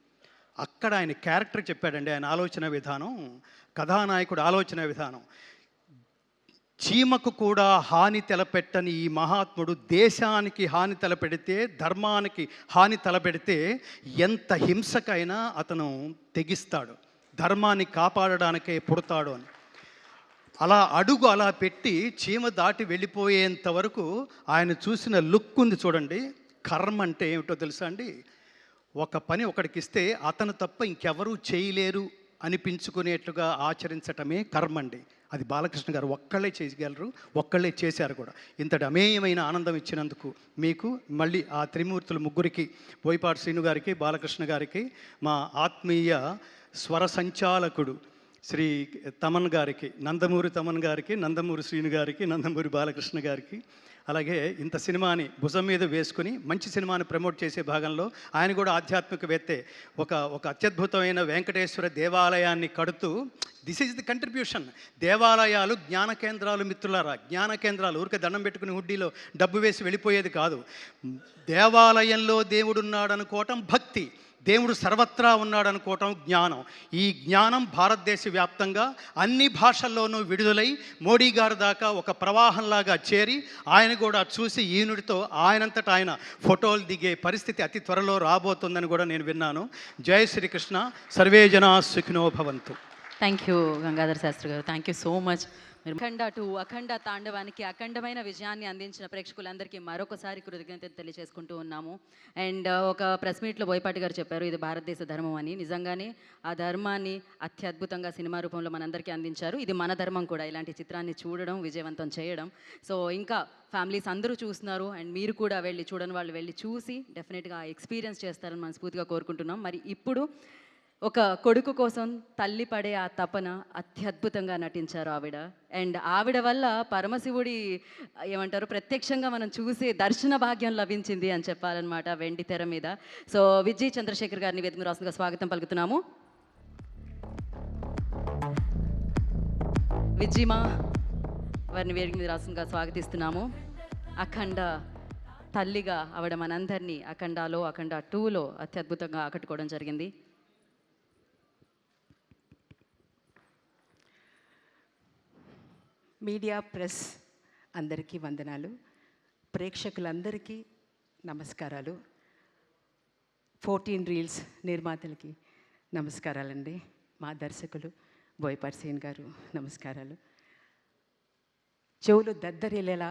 అక్కడ ఆయన క్యారెక్టర్ చెప్పాడండి, ఆయన ఆలోచన విధానం, కథానాయకుడు ఆలోచన విధానం. చీమకు కూడా హాని తలపెట్టని ఈ మహాత్ముడు దేశానికి హాని తలపెడితే, ధర్మానికి హాని తలపెడితే ఎంత హింసకైనా అతను తెగిస్తాడు, ధర్మాన్ని కాపాడడానికే పుడతాడు అని. అలా అడుగు అలా పెట్టి చీమ దాటి వెళ్ళిపోయేంత వరకు ఆయన చూసిన లుక్ ఉంది చూడండి, కర్మ అంటే ఏమిటో తెలుసా అండి? ఒక పని ఒకడికి ఇస్తే అతను తప్ప ఇంకెవరూ చేయలేరు అనిపించుకునేట్లుగా ఆచరించటమే కర్మ అండి. అది బాలకృష్ణ గారు ఒక్కళ్ళే చేయగలరు, ఒక్కళ్ళే చేశారు కూడా. ఇంతటి అమేయమైన ఆనందం ఇచ్చినందుకు మీకు మళ్ళీ ఆ త్రిమూర్తులు ముగ్గురికి, బోయపాటి శ్రీను గారికి, బాలకృష్ణ గారికి, మా ఆత్మీయ స్వర సంచాలకుడు శ్రీ తమన్ గారికి, నందమూరి తమన్ గారికి, నందమూరి శ్రీను గారికి, నందమూరి బాలకృష్ణ గారికి, అలాగే ఇంత సినిమాని భుజం మీద వేసుకుని మంచి సినిమాని ప్రమోట్ చేసే భాగంలో ఆయన కూడా ఆధ్యాత్మికవేత్తే, ఒక అత్యద్భుతమైన వెంకటేశ్వర దేవాలయాన్ని కడుతూ, దిస్ ఈజ్ ది కంట్రిబ్యూషన్. దేవాలయాలు జ్ఞాన కేంద్రాలు మిత్రులారా, జ్ఞాన కేంద్రాలు. ఊరికే దండం పెట్టుకుని హుడ్డీలో డబ్బు వేసి వెళ్ళిపోయేది కాదు. దేవాలయంలో దేవుడున్నాడు అనుకోవటం భక్తి, దేవుడు సర్వత్రా ఉన్నాడు అనుకోవటం జ్ఞానం. ఈ జ్ఞానం భారతదేశ వ్యాప్తంగా అన్ని భాషల్లోనూ విడుదలై మోడీ గారి దాకా ఒక ప్రవాహంలాగా చేరి ఆయన కూడా చూసి ఈనుడితో ఆయనంతటా ఆయన ఫోటోలు దిగే పరిస్థితి అతి త్వరలో రాబోతుందని కూడా నేను విన్నాను. జై శ్రీకృష్ణ, సర్వే జనా సుఖినో భవంతు. థ్యాంక్ యూ గంగాధర్ శాస్త్రి గారు, థ్యాంక్ యూ సో మచ్. అఖండ 2 అఖండ తాండవానికి అఖండమైన విజయాన్ని అందించిన ప్రేక్షకులందరికీ మరొకసారి కృతజ్ఞతలు తెలియజేసుకుంటూ ఉన్నాము. అండ్ ఒక ప్రెస్ మీట్లో బోయపాటి గారు చెప్పారు ఇది భారతదేశ ధర్మం అని. నిజంగానే ఆ ధర్మాన్ని అత్యద్భుతంగా సినిమా రూపంలో మనందరికీ అందించారు. ఇది మన ధర్మం కూడా, ఇలాంటి చిత్రాన్ని చూడడం, విజయవంతం చేయడం. సో ఇంకా ఫ్యామిలీస్ అందరూ చూస్తున్నారు, అండ్ మీరు కూడా వెళ్ళి, చూడని వాళ్ళు వెళ్ళి చూసి డెఫినెట్గా ఎక్స్పీరియన్స్ చేస్తారని మనస్ఫూర్తిగా కోరుకుంటున్నాం. మరి ఇప్పుడు ఒక కొడుకు కోసం తల్లి పడే ఆ తపన అత్యద్భుతంగా నటించారు ఆవిడ. అండ్ ఆవిడ వల్ల పరమశివుడి ఏమంటారు ప్రత్యక్షంగా మనం చూసే దర్శన భాగ్యం లభించింది అని చెప్పాలన్నమాట వెండి తెర మీద. సో విజయ్ చంద్రశేఖర్ గారిని వేదిక మీద రాసుగా స్వాగతం పలుకుతున్నాము. విజయమా వారిని వేదిక మీద రాసుగా స్వాగతిస్తున్నాము. అఖండ తల్లిగా ఆవిడ మనందరినీ అఖండాలో, అఖండ 2లో అత్యద్భుతంగా ఆకట్టుకోవడం జరిగింది. మీడియా, ప్రెస్ అందరికీ వందనాలు, ప్రేక్షకులందరికీ నమస్కారాలు, 14 రీల్స్ నిర్మాతలకి నమస్కారాలండి, మా దర్శకులు బోయపాటి శ్రీను గారు నమస్కారాలు, చెవులు దద్దరిల్లేలా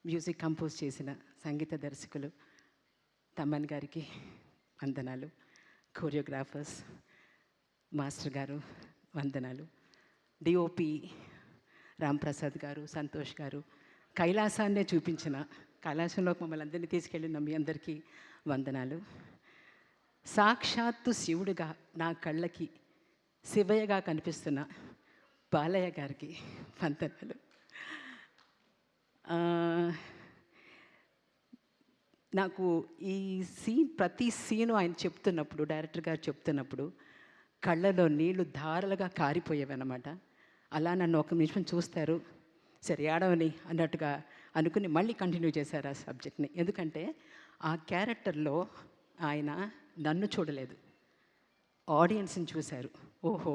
మ్యూజిక్ కంపోజ్ చేసిన సంగీత దర్శకులు తమ్మన్ గారికి వందనాలు, కోరియోగ్రాఫర్స్ మాస్టర్ గారు వందనాలు, డిఓపి రాంప్రసాద్ గారు, సంతోష్ గారు, కైలాసాన్నే చూపించిన, కైలాసంలోకి మమ్మల్ని అందరినీ తీసుకెళ్ళిన మీ అందరికీ వందనాలు, సాక్షాత్తు శివుడుగా నా కళ్ళకి శివయ్యగా కనిపిస్తున్న బాలయ్య గారికి వందనాలు. నాకు ఈ ప్రతి సీను ఆయన చెప్తున్నప్పుడు, డైరెక్టర్ గారు చెప్తున్నప్పుడు కళ్ళలో నీళ్లు ధారలుగా కారిపోయేవి అన్నమాట. అలా నన్ను ఒక నిమిషం చూస్తారు, సరే ఆడవని అన్నట్టుగా అనుకుని మళ్ళీ కంటిన్యూ చేశారు ఆ సబ్జెక్ట్ని. ఎందుకంటే ఆ క్యారెక్టర్లో ఆయన నన్ను చూడలేదు, ఆడియన్స్ని చూశారు. ఓహో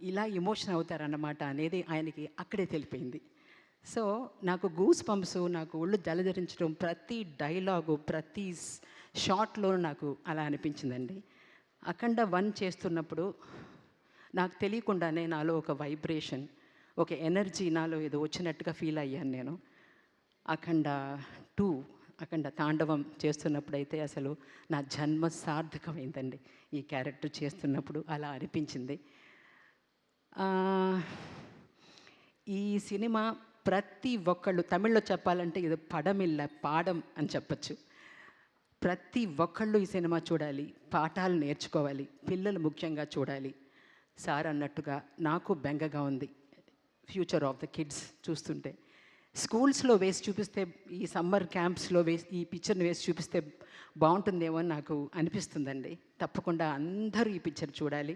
ఇలా ఎమోషన్ అవుతారన్నమాట అనేది ఆయనకి అక్కడే తెలిపోయింది. సో నాకు గూస్ పంప్స్, నాకు ఒళ్ళు జలధరించడం, ప్రతి డైలాగు, ప్రతి షాట్లో నాకు అలా అనిపించిందండి. అఖండ 1 చేస్తున్నప్పుడు నాకు తెలియకుండానే నాలో ఒక వైబ్రేషన్, ఒక ఎనర్జీ నాలో ఏదో వచ్చినట్టుగా ఫీల్ అయ్యాను నేను. అఖండ 2 అఖండ తాండవం చేస్తున్నప్పుడైతే అసలు నా జన్మ సార్థకమైందండి. ఈ క్యారెక్టర్ చేస్తున్నప్పుడు అలా అనిపించింది. ఈ సినిమా ప్రతి ఒక్కళ్ళు, తమిళ్లో చెప్పాలంటే ఇది పడమిల్ల పాడం అని చెప్పచ్చు. ప్రతి ఒక్కళ్ళు ఈ సినిమా చూడాలి, పాఠాలు నేర్చుకోవాలి, పిల్లలు ముఖ్యంగా చూడాలి. సార్ అన్నట్టుగా నాకు బెంగగా ఉంది ఫ్యూచర్ ఆఫ్ ద కిడ్స్ చూస్తుంటే. స్కూల్స్లో వేసి చూపిస్తే, ఈ సమ్మర్ క్యాంప్స్లో వేసి ఈ పిక్చర్ని వేసి చూపిస్తే బాగుంటుందేమో అని నాకు అనిపిస్తుందండి. తప్పకుండా అందరూ ఈ పిక్చర్ చూడాలి,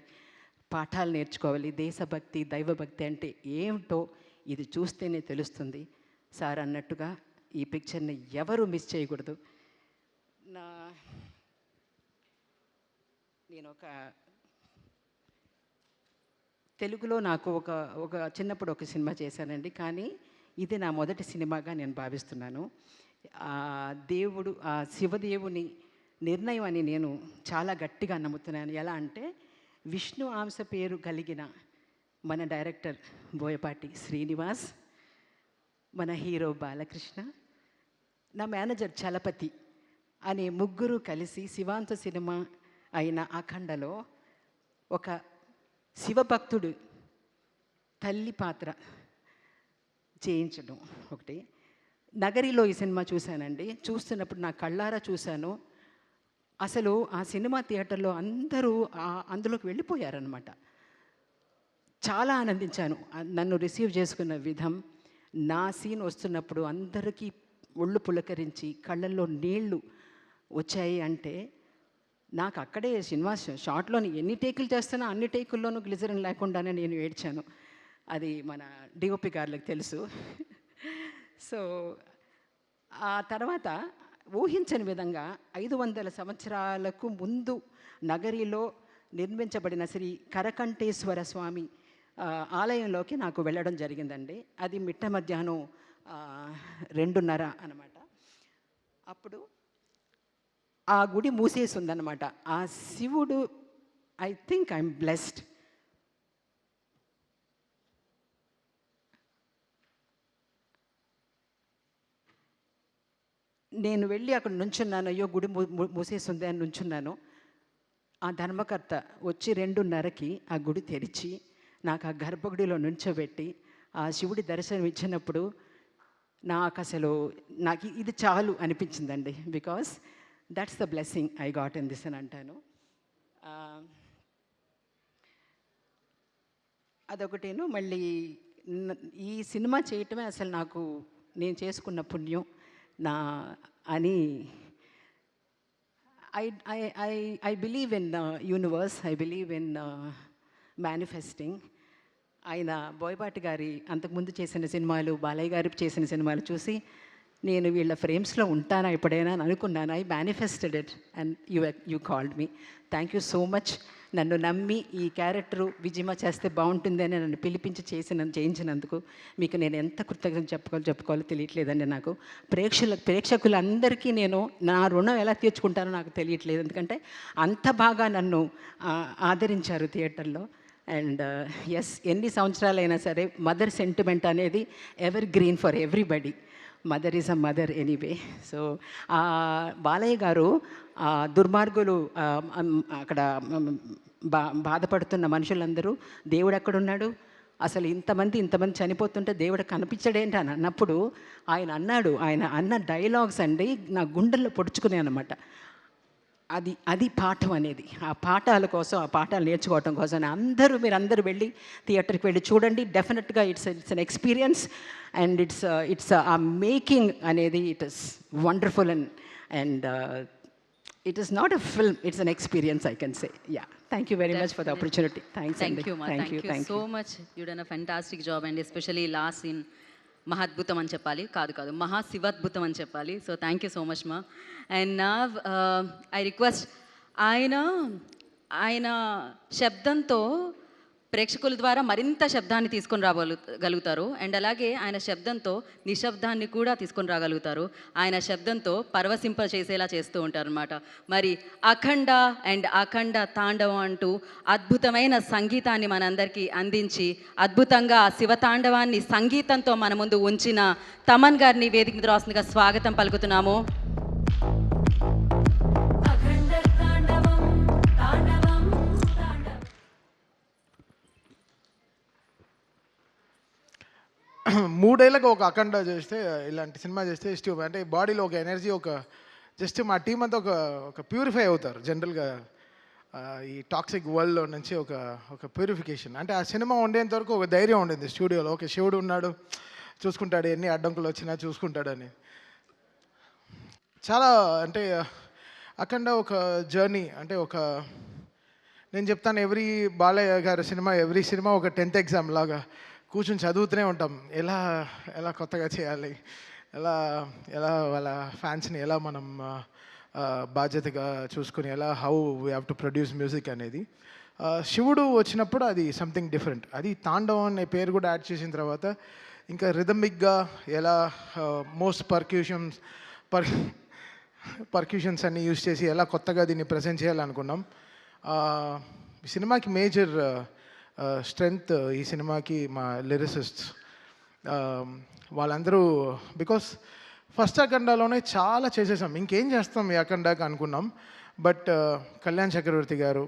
పాఠాలు నేర్చుకోవాలి. దేశభక్తి, దైవభక్తి అంటే ఏమిటో ఇది చూస్తేనే తెలుస్తుంది. సార్ అన్నట్టుగా ఈ పిక్చర్ని ఎవరు మిస్ చేయకూడదు. నేను తెలుగులో నాకు ఒక చిన్నప్పుడు ఒక సినిమా చేశానండి, కానీ ఇది నా మొదటి సినిమాగా నేను భావిస్తున్నాను. దేవుడు, శివదేవుని నిర్ణయం అని నేను చాలా గట్టిగా నమ్ముతున్నాను. ఎలా అంటే విష్ణు అంశ పేరు కలిగిన మన డైరెక్టర్ బోయపాటి శ్రీనివాస్, మన హీరో బాలకృష్ణ, నా మేనేజర్ చలపతి అనే ముగ్గురు కలిసి శివాంత సినిమా అయిన అఖండలో ఒక శివభక్తుడు తల్లి పాత్ర చేయించడం ఒకటి. నగరిలో ఈ సినిమా చూశానండి. చూస్తున్నప్పుడు నా కళ్ళారా చూశాను. అసలు ఆ సినిమా థియేటర్లో అందరూ అందులోకి వెళ్ళిపోయారనమాట. చాలా ఆనందించాను నన్ను రిసీవ్ చేసుకున్న విధం. నా సీన్ వస్తున్నప్పుడు అందరికీ ఒళ్ళు పులకరించి కళ్ళల్లో నీళ్లు వచ్చాయి. అంటే నాకు అక్కడే సినిమా షార్ట్లోని ఎన్ని టేకులు చేస్తున్నా అన్ని టేకుల్లోనూ గ్లిజరిన్ లేకుండానే నేను ఏడ్చాను. అది మన డిఓపి గారికి తెలుసు. సో ఆ తర్వాత ఊహించని విధంగా 500 సంవత్సరాలకు ముందు నగరిలో నిర్మించబడిన శ్రీ కరకంఠేశ్వర స్వామి ఆలయంలోకి నాకు వెళ్ళడం జరిగిందండి. అది మిట్ట మధ్యాహ్నం 2:30 అన్నమాట. అప్పుడు ఆ గుడి మూసేసి ఉందన్నమాట. ఆ శివుడు, ఐ థింక్ ఐఎమ్ బ్లెస్డ్. నేను వెళ్ళి అక్కడ నుంచున్నాను. అయ్యో గుడి మూసేస్తుంది అని నుంచున్నాను. ఆ ధర్మకర్త వచ్చి 2:30కి ఆ గుడి తెరిచి నాకు ఆ గర్భగుడిలో నుంచోబెట్టి ఆ శివుడి దర్శనం ఇచ్చినప్పుడు నాకు ఇది చాలు అనిపించిందండి. Because that's the blessing I got in this అని అంటాను. అదొకటేను. మళ్ళీ ఈ సినిమా చేయటమే అసలు నేను చేసుకున్న పుణ్యం అని I believe in universe. I believe in manifesting. ఆయన బోయపాటి గారి అంతకుముందు చేసిన సినిమాలు, బాలయ్య గారు చేసిన సినిమాలు చూసి నేను వీళ్ళ ఫ్రేమ్స్లో ఉంటానా ఎప్పుడైనా అని అనుకున్నాను. I manifested it and you called me. Thank you so much. నన్ను నమ్మి ఈ క్యారెక్టరు విజయమ చేస్తే బాగుంటుంది అని నన్ను పిలిపించి చేయించినందుకు మీకు నేను ఎంత కృతజ్ఞత చెప్పుకోవాలో తెలియట్లేదండి. నాకు ప్రేక్షకులందరికీ నేను నా రుణం ఎలా తీర్చుకుంటానో నాకు తెలియట్లేదు. ఎందుకంటే అంత బాగా నన్ను ఆదరించారు థియేటర్లో. అండ్ ఎస్, ఎన్ని సంవత్సరాలైనా సరే మదర్ సెంటిమెంట్ అనేది ever green for everybody. Mother is a mother anyway. So Balayya గారు దుర్మార్గులు అక్కడ బాధపడుతున్న మనుషులందరూ దేవుడు ఎక్కడున్నాడు, అసలు ఇంతమంది చనిపోతుంటే దేవుడు కనిపించడేంటి అని అన్నప్పుడు ఆయన అన్న డైలాగ్స్ అండి నా గుండెల్లో పొడుచుకునే అనమాట. అది పాఠం అనేది. ఆ పాఠాలు నేర్చుకోవటం కోసం మీరందరూ వెళ్ళి థియేటర్కి వెళ్ళి చూడండి. డెఫినెట్గా it's an experience and it's ఆ మేకింగ్ అనేది it is wonderful and it is not a film, it's an experience, I can say. Yeah, thank you very much for the opportunity. Thanks. Thank you so much. You done a fantastic job, and especially last scene మహాద్భుతం అని చెప్పాలి, కాదు మహాశివాద్భుతం అని చెప్పాలి. So thank you so much మా. And నా I request ఆయన శబ్దంతో ప్రేక్షకుల ద్వారా మరింత శబ్దాన్ని తీసుకొని రాగలుగుతారు. అండ్ అలాగే ఆయన శబ్దంతో నిశ్శబ్దాన్ని కూడా తీసుకొని రాగలుగుతారు. ఆయన శబ్దంతో పరవశింప చేసేలా చేస్తూ ఉంటారు అనమాట. మరి అఖండ తాండవం అంటూ అద్భుతమైన సంగీతాన్ని మనందరికీ అందించి అద్భుతంగా శివతాండవాన్ని సంగీతంతో మన ముందు ఉంచిన తమన్ గారిని వేదిక మీద రాస్తుందిగా స్వాగతం పలుకుతున్నాము. మూడేళ్ళకి ఒక అఖండ చేస్తే, ఇలాంటి సినిమా చేస్తే అంటే బాడీలో ఒక ఎనర్జీ, జస్ట్ మా టీం అంతా ఒక ప్యూరిఫై అవుతారు. జనరల్గా ఈ టాక్సిక్ వరల్డ్లో నుంచి ఒక ప్యూరిఫికేషన్. అంటే ఆ సినిమా ఉండేంత వరకు ఒక ధైర్యం ఉండింది స్టూడియోలో. ఓకే, శివుడు ఉన్నాడు, చూసుకుంటాడు, ఎన్ని అడ్డంకులు వచ్చినా చూసుకుంటాడని. చాలా అంటే అఖండ ఒక జర్నీ. అంటే నేను చెప్తాను, బాలయ్య గారి ఎవ్రీ సినిమా ఒక 10th ఎగ్జామ్ లాగా కూర్చొని చదువుతూనే ఉంటాం. ఎలా కొత్తగా చేయాలి, ఎలా వాళ్ళ ఫ్యాన్స్ని ఎలా మనం బాధ్యతగా చూసుకుని how we have to produce music అనేది. శివుడు వచ్చినప్పుడు అది సంథింగ్ డిఫరెంట్. అది తాండవం అనే పేరు కూడా యాడ్ చేసిన తర్వాత ఇంకా రిథమిక్గా మోస్ట్ పర్క్యూషన్స్ అన్ని యూజ్ చేసి కొత్తగా దీన్ని ప్రజెంట్ చేయాలనుకున్నాం. ఈ సినిమాకి మేజర్ స్ట్రెంగ్త్ ఈ సినిమాకి మా లిరిసిస్ట్స్ వాళ్ళందరూ. బికాస్ ఫస్ట్ అఖండాలోనే చాలా చేసేసాం, ఇంకేం చేస్తాం ఈ అఖండాకి అనుకున్నాం. బట్ కళ్యాణ్ చక్రవర్తి గారు,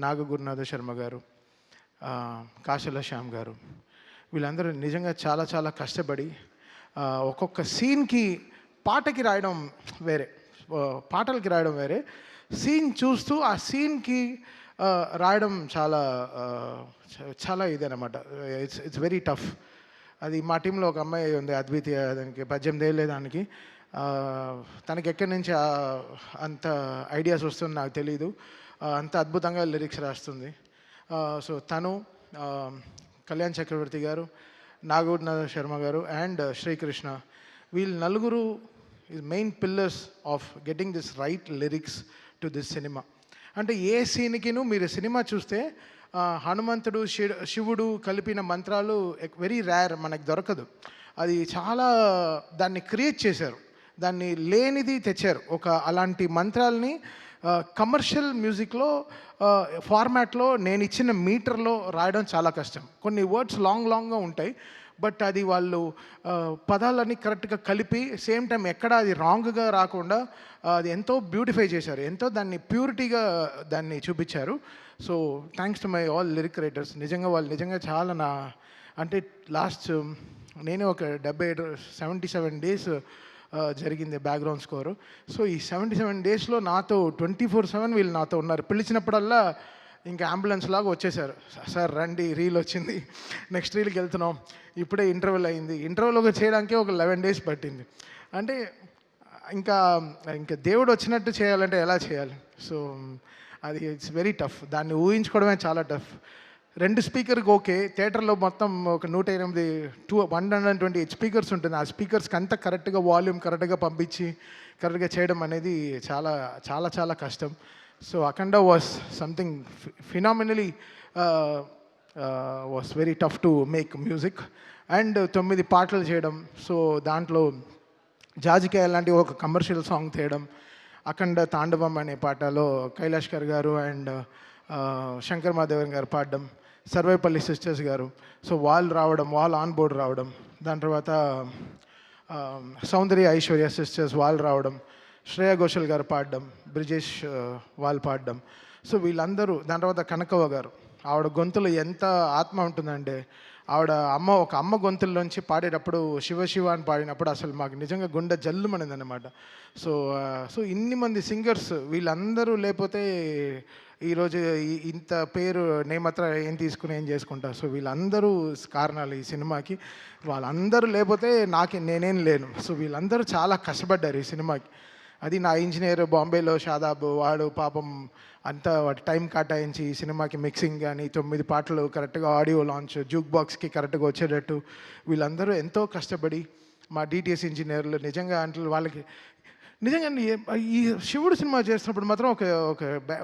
నాగ గురునాథ శర్మ గారు, కాశల శ్యామ్ గారు, వీళ్ళందరూ నిజంగా చాలా చాలా కష్టపడి ఒక్కొక్క సీన్కి పాటకి రాయడం వేరే, పాటలకి రాయడం వేరే, సీన్ చూస్తూ ఆ సీన్కి రాయడం చాలా చాలా ఇదనమాట. It's very tough. అది మా టీంలో ఒక అమ్మాయి ఉంది, అద్వితీయ, దానికి 18 ఏళ్ళే దానికి. తనకి ఎక్కడి నుంచి అంత ఐడియాస్ వస్తుందో నాకు తెలీదు, అంత అద్భుతంగా లిరిక్స్ రాస్తుంది. సో తను, కళ్యాణ్ చక్రవర్తి గారు, నాగూర్నాథ శర్మ గారు అండ్ శ్రీకృష్ణ, వీళ్ళు నలుగురు is main pillars of getting this right lyrics to this cinema. అంటే ఏ సీన్కిను మీరు సినిమా చూస్తే హనుమంతుడు శివుడు కలిపిన మంత్రాలు వెరీ రేర్, మనకు దొరకదు. అది చాలా దాన్ని క్రియేట్ చేశారు, దాన్ని లేనిది తెచ్చారు. అలాంటి మంత్రాలని కమర్షియల్ మ్యూజిక్లో ఫార్మాట్లో నేను ఇచ్చిన మీటర్లో రాయడం చాలా కష్టం. కొన్ని వర్డ్స్ లాంగ్గా ఉంటాయి, బట్ అది వాళ్ళు పదాలని కరెక్ట్గా కలిపి సేమ్ టైం ఎక్కడ అది రాంగ్గా రాకుండా అది ఎంతో బ్యూటిఫై చేశారు, ఎంతో దాన్ని ప్యూరిటీగా దాన్ని చూపించారు. So thanks to my all lyric writers. నిజంగా వాళ్ళు నిజంగా చాలా అంటే లాస్ట్ నేనే ఒక 77 డేస్ జరిగింది బ్యాక్గ్రౌండ్ స్కోరు. సో ఈ 77 డేస్లో నాతో 24/7 వీళ్ళు నాతో ఉన్నారు. పిలిచినప్పుడల్లా ఇంకా అంబులెన్స్ లాగా వచ్చేసారు, సార్ రండి, రీల్ వచ్చింది, నెక్స్ట్ రీల్కి వెళ్తున్నాం, ఇప్పుడే ఇంటర్వ్యూల్ అయింది. ఇంటర్వ్యూలో చేయడానికి ఒక 11 డేస్ పట్టింది. అంటే ఇంకా దేవుడు వచ్చినట్టు చేయాలంటే ఎలా చేయాలి? సో అది ఇట్స్ వెరీ టఫ్, దాన్ని ఊహించుకోవడమే చాలా టఫ్. 2 స్పీకర్కి ఓకే, థియేటర్లో మొత్తం ఒక 128 స్పీకర్స్ ఉంటుంది. ఆ స్పీకర్స్కి అంతా కరెక్ట్గా వాల్యూమ్ కరెక్ట్గా పంపించి కరెక్ట్గా చేయడం అనేది చాలా చాలా చాలా కష్టం. So Akhanda was something phenomenally was very tough to make music. And 9 పాటలు చేయడం, సో దాంట్లో జాజికాయ లాంటి ఒక కమర్షియల్ సాంగ్ చేయడం, అఖండ తాండవం అనే పాటలో కైలాష్కర్ గారు అండ్ శంకర్ మాధవన్ గారు పాడడం, సర్వేపల్లి సిస్టర్స్ గారు, సో వాళ్ళు రావడం, వాళ్ళు ఆన్ బోర్డ్ రావడం, దాని తర్వాత సౌందర్య ఐశ్వర్య సిస్టర్స్ వాళ్ళు రావడం, శ్రేయా ఘోషల్ గారు పాడడం, బ్రిజేష్ వాళ్ళు పాడడం. సో వీళ్ళందరూ, దాని తర్వాత కనకవ్వ గారు, ఆవిడ గొంతులో ఎంత ఆత్మ ఉంటుందంటే, ఆవిడ ఒక అమ్మ గొంతుల్లోంచి పాడేటప్పుడు శివ శివ అని పాడినప్పుడు అసలు మాకు నిజంగా గుండె జల్లుమనింది అనమాట. సో ఇన్ని మంది సింగర్స్, వీళ్ళందరూ లేకపోతే ఈరోజు ఇంత పేరు నేమత్ర ఏం తీసుకుని ఏం చేసుకుంటా. సో వీళ్ళందరూ కారణాలు ఈ సినిమాకి, వాళ్ళందరూ లేకపోతే నేనేం లేను. సో వీళ్ళందరూ చాలా కష్టపడ్డారు ఈ సినిమాకి. అది నా ఇంజనీర్ బాంబేలో షాదాబ్, వాడు పాపం అంతా వాటి టైం కేటాయించి ఈ సినిమాకి మిక్సింగ్ కానీ 9 పాటలు కరెక్ట్గా ఆడియో లాంచ్, జూక్ బాక్స్కి కరెక్ట్గా వచ్చేటట్టు వీళ్ళందరూ ఎంతో కష్టపడి, మా డిటిఎస్ ఇంజనీర్లు నిజంగా అంటే వాళ్ళకి నిజంగా ఈ శివుడు సినిమా చేస్తున్నప్పుడు మాత్రం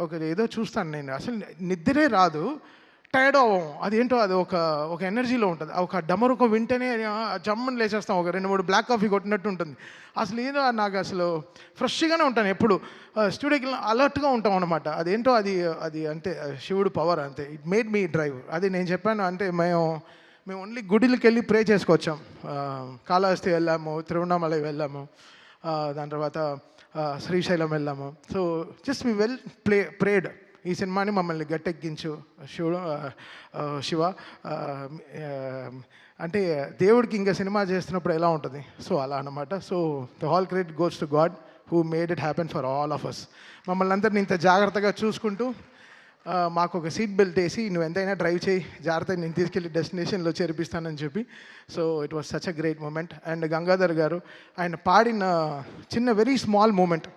ఒక ఏదో చూస్తాను నేను, అసలు నిద్రే రాదు, టైర్డ్ అవ్వం. అదేంటో అది ఒక ఎనర్జీలో ఉంటుంది. ఒక డమరుక వింటేనే జమ్మని లేచేస్తాం, ఒక 2-3 బ్లాక్ కాఫీ కొట్టినట్టు ఉంటుంది. అసలు ఏదో నాకు అసలు ఫ్రెష్గానే ఉంటాను, ఎప్పుడు స్టూడియోకి అలర్ట్గా ఉంటాం అనమాట. అదేంటో అది అంతే శివుడు పవర్ అంతే. It made me drive. అది నేను చెప్పాను అంటే మేము ఓన్లీ గుడికి వెళ్ళి ప్రే చేసుకొచ్చాం. కాళహస్తి వెళ్ళాము, తిరువణామలై వెళ్ళాము, దాని తర్వాత శ్రీశైలం వెళ్ళాము. సో జస్ట్ మీ ప్రేడ్ ఈ సినిమాని మమ్మల్ని గట్టెక్కించు శివ అంటే దేవుడికి ఇంకా సినిమా చేస్తున్నప్పుడు ఎలా ఉంటుంది, సో అలా అనమాట. So the all credit goes to God who made it happen for all of us. మమ్మల్ని అందరిని ఇంత జాగ్రత్తగా చూసుకుంటూ మాకు ఒక సీట్ బెల్ట్ వేసి, నువ్వు ఎంతైనా డ్రైవ్ చేయి, జాగ్రత్తగా నేను తీసుకెళ్ళి డెస్టినేషన్లో చేర్పిస్తానని చెప్పి. So it was such a great moment. And Gangadhar గారు, ఆయన పాడిన చిన్న వెరీ స్మాల్ మూమెంట్,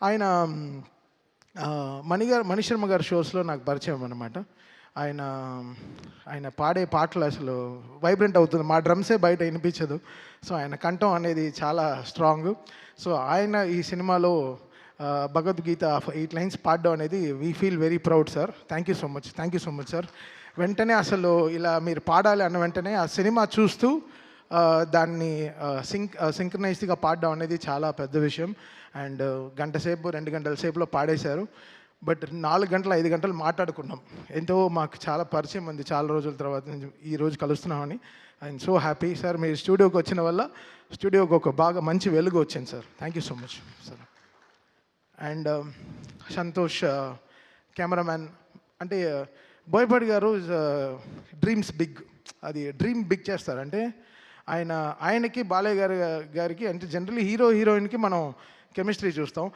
ఆయన మణిశర్మ గారి షోస్లో నాకు పరిచయం అనమాట. ఆయన పాడే పాటలు అసలు వైబ్రెంట్ అవుతుంది, మా డ్రమ్సే బయట వినిపించదు. సో ఆయన కంఠం అనేది చాలా స్ట్రాంగ్. సో ఆయన ఈ సినిమాలో భగవద్గీత 8 లైన్స్ పాడడం అనేది we feel very proud sir. Thank you so much sir. వెంటనే అసలు ఇలా మీరు పాడాలి అన్న వెంటనే ఆ సినిమా చూస్తూ దాన్ని సింక్రనైజ్డ్గా పాడడం అనేది చాలా పెద్ద విషయం. అండ్ 1 గంట సేపు 2 గంటల సేపులో పాడేశారు. బట్ 4 గంటలు 5 గంటలు మాట్లాడుకున్నాం. ఎంతో మాకు చాలా పరిచయం ఉంది చాలా రోజుల తర్వాత ఈరోజు కలుస్తున్నామని. I'm so happy sir. మీరు స్టూడియోకి వచ్చిన వల్ల స్టూడియోకి ఒక బాగా మంచి వెలుగు వచ్చింది sir. Thank you so much sir. And Santosh cameraman, అంటే బోయపాటి గారు డ్రీమ్స్ బిగ్, అది డ్రీమ్ బిగ్ చేస్తారు. అంటే ఆయనకి బాలయ్య గారికి అంటే జనరల్లీ హీరోయిన్కి మనం కెమిస్ట్రీ చూస్తాం.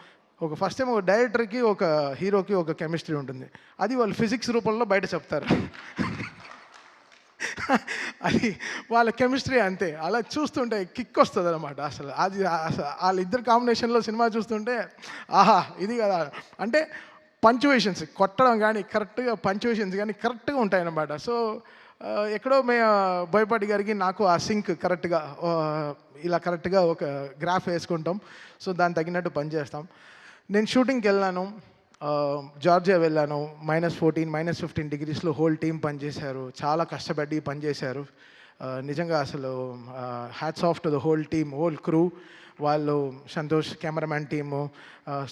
ఒక ఫస్ట్ టైం ఒక డైరెక్టర్కి ఒక హీరోకి ఒక కెమిస్ట్రీ ఉంటుంది. అది వాళ్ళు ఫిజిక్స్ రూపంలో బయట చెప్తారు. అది వాళ్ళ కెమిస్ట్రీ అంతే. అలా చూస్తుంటే కిక్ వస్తుంది అనమాట. అసలు అది వాళ్ళిద్దరు కాంబినేషన్లో సినిమా చూస్తుంటే ఆహా ఇది కదా. అంటే పంచువేషన్స్ కొట్టడం కానీ కరెక్ట్గా పంచువేషన్స్ కానీ కరెక్ట్గా ఉంటాయన్నమాట. సో ఎక్కడో బోయపాటి గారికి నాకు ఆ సింక్ కరెక్ట్గా ఇలా కరెక్ట్గా ఒక గ్రాఫ్ వేసుకుంటాం. సో దానికి తగినట్టు పనిచేస్తాం. నేను షూటింగ్కి వెళ్ళాను, జార్జియా వెళ్ళాను. -14, -15 డిగ్రీస్లో హోల్ టీం పనిచేశారు. చాలా కష్టపడి పనిచేశారు. నిజంగా అసలు hats off to the whole team, whole crew. వాళ్ళు Santosh cameraman team,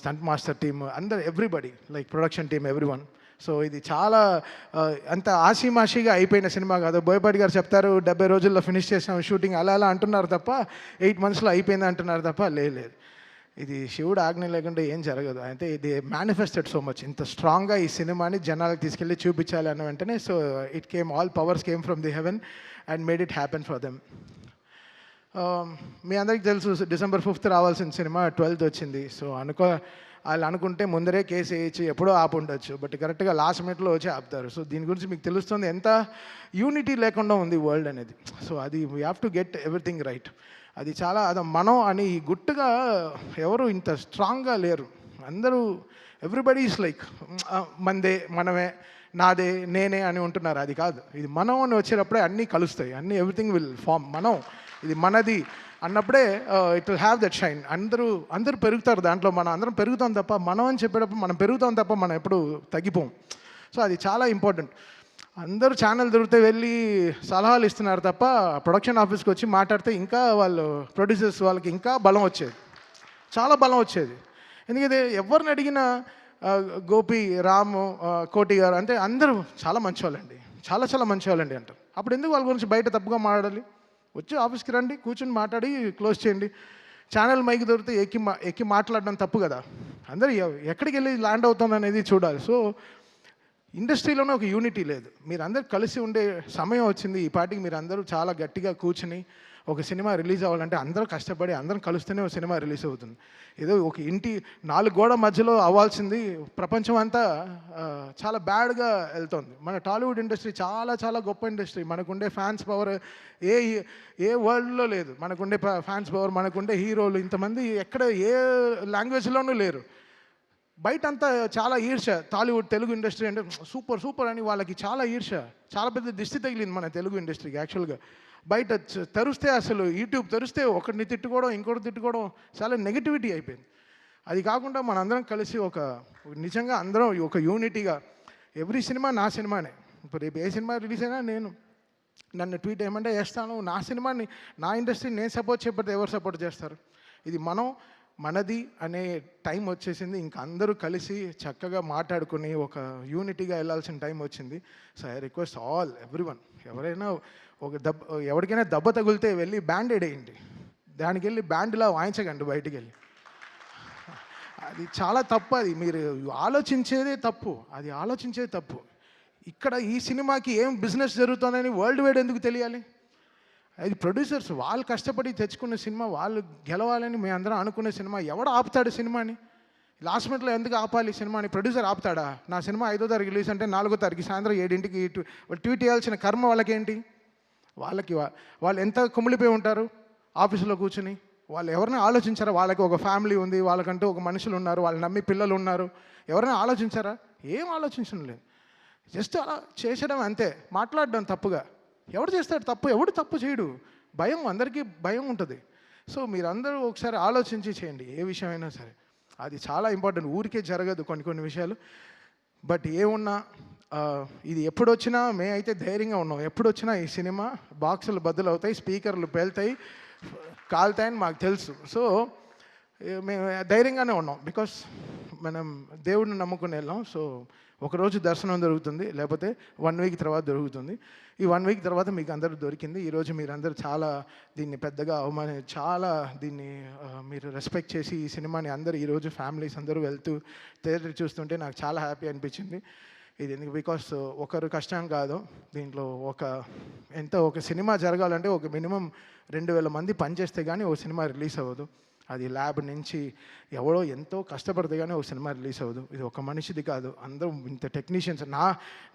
stunt master team, అందరు everybody, like production team, everyone. So ఇది చాలా అంత ఆషిమాషిగా అయిపోయిన సినిమా కాదు. బోయపాటి గారు చెప్తారు 70 రోజుల్లో ఫినిష్ చేసాం షూటింగ్, అలా అంటున్నారు తప్ప 8 monthsలో అయిపోయింది అంటున్నారు తప్ప లేదు. ఇది శివుడు ఆజ్ఞ లేకుండా ఏం జరగదు. అయితే ఇది మేనిఫెస్టెడ్ సో మచ్. ఇంత స్ట్రాంగ్గా ఈ సినిమాని జనాలకు తీసుకెళ్ళి చూపించాలి అన్న వెంటనే so it came, all powers came from the heaven and made it happen for them. మీ అందరికీ తెలుసు December 5th రావాల్సిన సినిమా 12th వచ్చింది. సో వాళ్ళు అనుకుంటే ముందరే కేసు వేయచ్చు, ఎప్పుడో ఆపు ఉండొచ్చు. బట్ కరెక్ట్గా లాస్ట్ మినిట్లో వచ్చి ఆపుతారు. సో దీని గురించి మీకు తెలుస్తుంది ఎంత యూనిటీ లేకుండా ఉంది వరల్డ్ అనేది. సో అది we have to get everything right. అది చాలా మనం అని గుట్టుగా ఎవరు ఇంత స్ట్రాంగ్గా లేరు. అందరూ ఎవ్రీబడి ఈస్ లైక్ మనదే, మనమే, నాదే, నేనే అని ఉంటున్నారు. అది కాదు. ఇది మనం అని వచ్చేటప్పుడే అన్నీ కలుస్తాయి. అన్నీ ఎవ్రీథింగ్ విల్ ఫామ్. మనం ఇది మనది అన్నప్పుడే it will have that shine. అందరూ పెరుగుతారు దాంట్లో. మనం అందరం పెరుగుతాం తప్ప, మనం అని చెప్పేటప్పుడు మనం పెరుగుతాం తప్ప మనం ఎప్పుడు తగ్గిపోం. సో అది చాలా ఇంపార్టెంట్. అందరూ ఛానల్ దొరికితే వెళ్ళి సలహాలు ఇస్తున్నారు తప్ప ప్రొడక్షన్ ఆఫీస్కి వచ్చి మాట్లాడితే ఇంకా వాళ్ళు ప్రొడ్యూసర్స్ వాళ్ళకి ఇంకా బలం వచ్చేది, చాలా బలం వచ్చేది. ఎందుకంటే ఎవరిని అడిగినా గోపి, రాము, కోటి గారు అంటే అందరూ చాలా మంచివాళ్ళండి, చాలా చాలా మంచివాళ్ళండి అంటారు. అప్పుడు ఎందుకు వాళ్ళ గురించి బయట తప్పుగా మాట్లాడాలి? వచ్చి ఆఫీస్కి రండి, కూర్చొని మాట్లాడి క్లోజ్ చేయండి. ఛానల్ మైక్ దొరికితే ఎక్కి మాట్లాడడం తప్పు కదా. అందరూ ఎక్కడికి వెళ్ళి ల్యాండ్ అవుతుంది అనేది చూడాలి. సో ఇండస్ట్రీలోనే ఒక యూనిటీ లేదు. మీరు అందరు కలిసి ఉండే సమయం వచ్చింది. ఈ పాటికి మీరు అందరూ చాలా గట్టిగా కూర్చుని ఒక సినిమా రిలీజ్ అవ్వాలంటే అందరూ కష్టపడి అందరం కలుస్తూనే ఒక సినిమా రిలీజ్ అవుతుంది. ఏదో ఒక ఇంటి 4 గోడ మధ్యలో అవ్వాల్సింది ప్రపంచం అంతా చాలా బ్యాడ్గా వెళ్తుంది. మన టాలీవుడ్ ఇండస్ట్రీ చాలా చాలా గొప్ప ఇండస్ట్రీ. మనకుండే ఫ్యాన్స్ పవర్ ఏ వరల్డ్లో లేదు. మనకుండే ఫ్యాన్స్ పవర్, మనకుండే హీరోలు ఇంతమంది ఎక్కడ ఏ లాంగ్వేజ్లోనూ లేరు. బయట అంతా చాలా ఈర్ష. టాలీవుడ్ తెలుగు ఇండస్ట్రీ అంటే సూపర్ సూపర్ అని వాళ్ళకి చాలా ఈర్ష, చాలా పెద్ద దిష్టి తగిలింది మన తెలుగు ఇండస్ట్రీకి. యాక్చువల్గా బయట తెరిస్తే అసలు యూట్యూబ్ తెరిస్తే ఒకరిని తిట్టుకోవడం, ఇంకోటి తిట్టుకోవడం, చాలా నెగిటివిటీ అయిపోయింది. అది కాకుండా మనందరం కలిసి ఒక నిజంగా అందరం ఒక యూనిటీగా ఎవ్రీ సినిమా నా సినిమానే. ఇప్పుడు రేపు ఏ సినిమా రిలీజ్ అయినా నేను నన్ను ట్వీట్ ఏమంటే చేస్తాను. నా సినిమాని, నా ఇండస్ట్రీని నేను సపోర్ట్ చేయకపోతే ఎవరు సపోర్ట్ చేస్తారు? ఇది మనది అనే టైం వచ్చేసింది. ఇంకా అందరూ కలిసి చక్కగా మాట్లాడుకుని ఒక యూనిటీగా వెళ్ళాల్సిన టైం వచ్చింది. So I request all everyone, ఎవరైనా ఎవరికైనా దెబ్బ తగిలితే వెళ్ళి బ్యాండేడ్ వేయండి. దానికి వెళ్ళి బ్యాండ్లా వాయించకండి బయటికి వెళ్ళి. అది చాలా తప్పు. అది మీరు ఆలోచించేదే తప్పు. అది ఆలోచించేది తప్పు. ఇక్కడ ఈ సినిమాకి ఏం బిజినెస్ జరుగుతుందని వరల్డ్ వైడ్ ఎందుకు తెలియాలి? అది ప్రొడ్యూసర్స్ వాళ్ళు కష్టపడి తెచ్చుకున్న సినిమా, వాళ్ళు గెలవాలని మేము అందరం అనుకునే సినిమా. ఎవడు ఆపుతాడు సినిమాని? లాస్ట్ మినిట్లో ఎందుకు ఆపాలి సినిమాని? ప్రొడ్యూసర్ ఆపుతాడా? నా సినిమా 5వ తారీఖు రిలీజ్ అంటే 4వ తారీఖు సాయంత్రం 7ంటికి ట్వీట్ చేయాల్సిన కర్మ వాళ్ళకేంటి? వాళ్ళు ఎంత కుమిలిపోయి ఉంటారు ఆఫీసులో కూర్చుని. వాళ్ళు ఎవరైనా ఆలోచించారా? వాళ్ళకి ఒక ఫ్యామిలీ ఉంది, వాళ్ళకంటూ ఒక మనుషులు ఉన్నారు, వాళ్ళు నమ్మి పిల్లలు ఉన్నారు. ఎవరైనా ఆలోచించారా? ఏం ఆలోచించడం లేదు. జస్ట్ అలా చేసడం అంతే, మాట్లాడడం తప్పుగా. ఎవడు చేస్తాడు తప్పు? ఎవడు తప్పు చేయడు. భయం, అందరికీ భయం ఉంటుంది. సో మీరందరూ ఒకసారి ఆలోచించి చేయండి ఏ విషయమైనా సరే. అది చాలా ఇంపార్టెంట్. ఊరికే జరగదు కొన్ని విషయాలు. బట్ ఏమున్నా ఇది ఎప్పుడొచ్చినా అయితే ధైర్యంగా ఉన్నాం. ఎప్పుడొచ్చినా ఈ సినిమా బాక్సులు బద్దలు అవుతాయి, స్పీకర్లు పేలుతాయి, కాలుతాయని మాకు తెలుసు. సో మేము ధైర్యంగానే ఉన్నాం. బికాస్ మనం దేవుడిని నమ్ముకుని వెళ్ళాం. సో ఒకరోజు దర్శనం దొరుకుతుంది, లేకపోతే 1 వీక్ తర్వాత దొరుకుతుంది. ఈ 1 వీక్ తర్వాత మీకు అందరూ దొరికింది. ఈరోజు మీరందరూ చాలా దీన్ని పెద్దగా చాలా దీన్ని మీరు రెస్పెక్ట్ చేసి ఈ సినిమాని అందరూ ఈరోజు ఫ్యామిలీస్ అందరూ వెళ్తూ థియేటర్ చూస్తుంటే నాకు చాలా హ్యాపీ అనిపించింది. ఇది ఎందుకు, బికాస్ ఒకరు కష్టం కాదు దీంట్లో. ఒక సినిమా జరగాలంటే ఒక మినిమం 2000 మంది పనిచేస్తే కానీ ఒక సినిమా రిలీజ్ అవ్వదు. అది ల్యాబ్ నుంచి ఎవడో ఎంతో కష్టపడితే కానీ ఒక సినిమా రిలీజ్ అవ్వదు. ఇది ఒక మనిషిది కాదు, అందరూ ఇంత టెక్నీషియన్స్.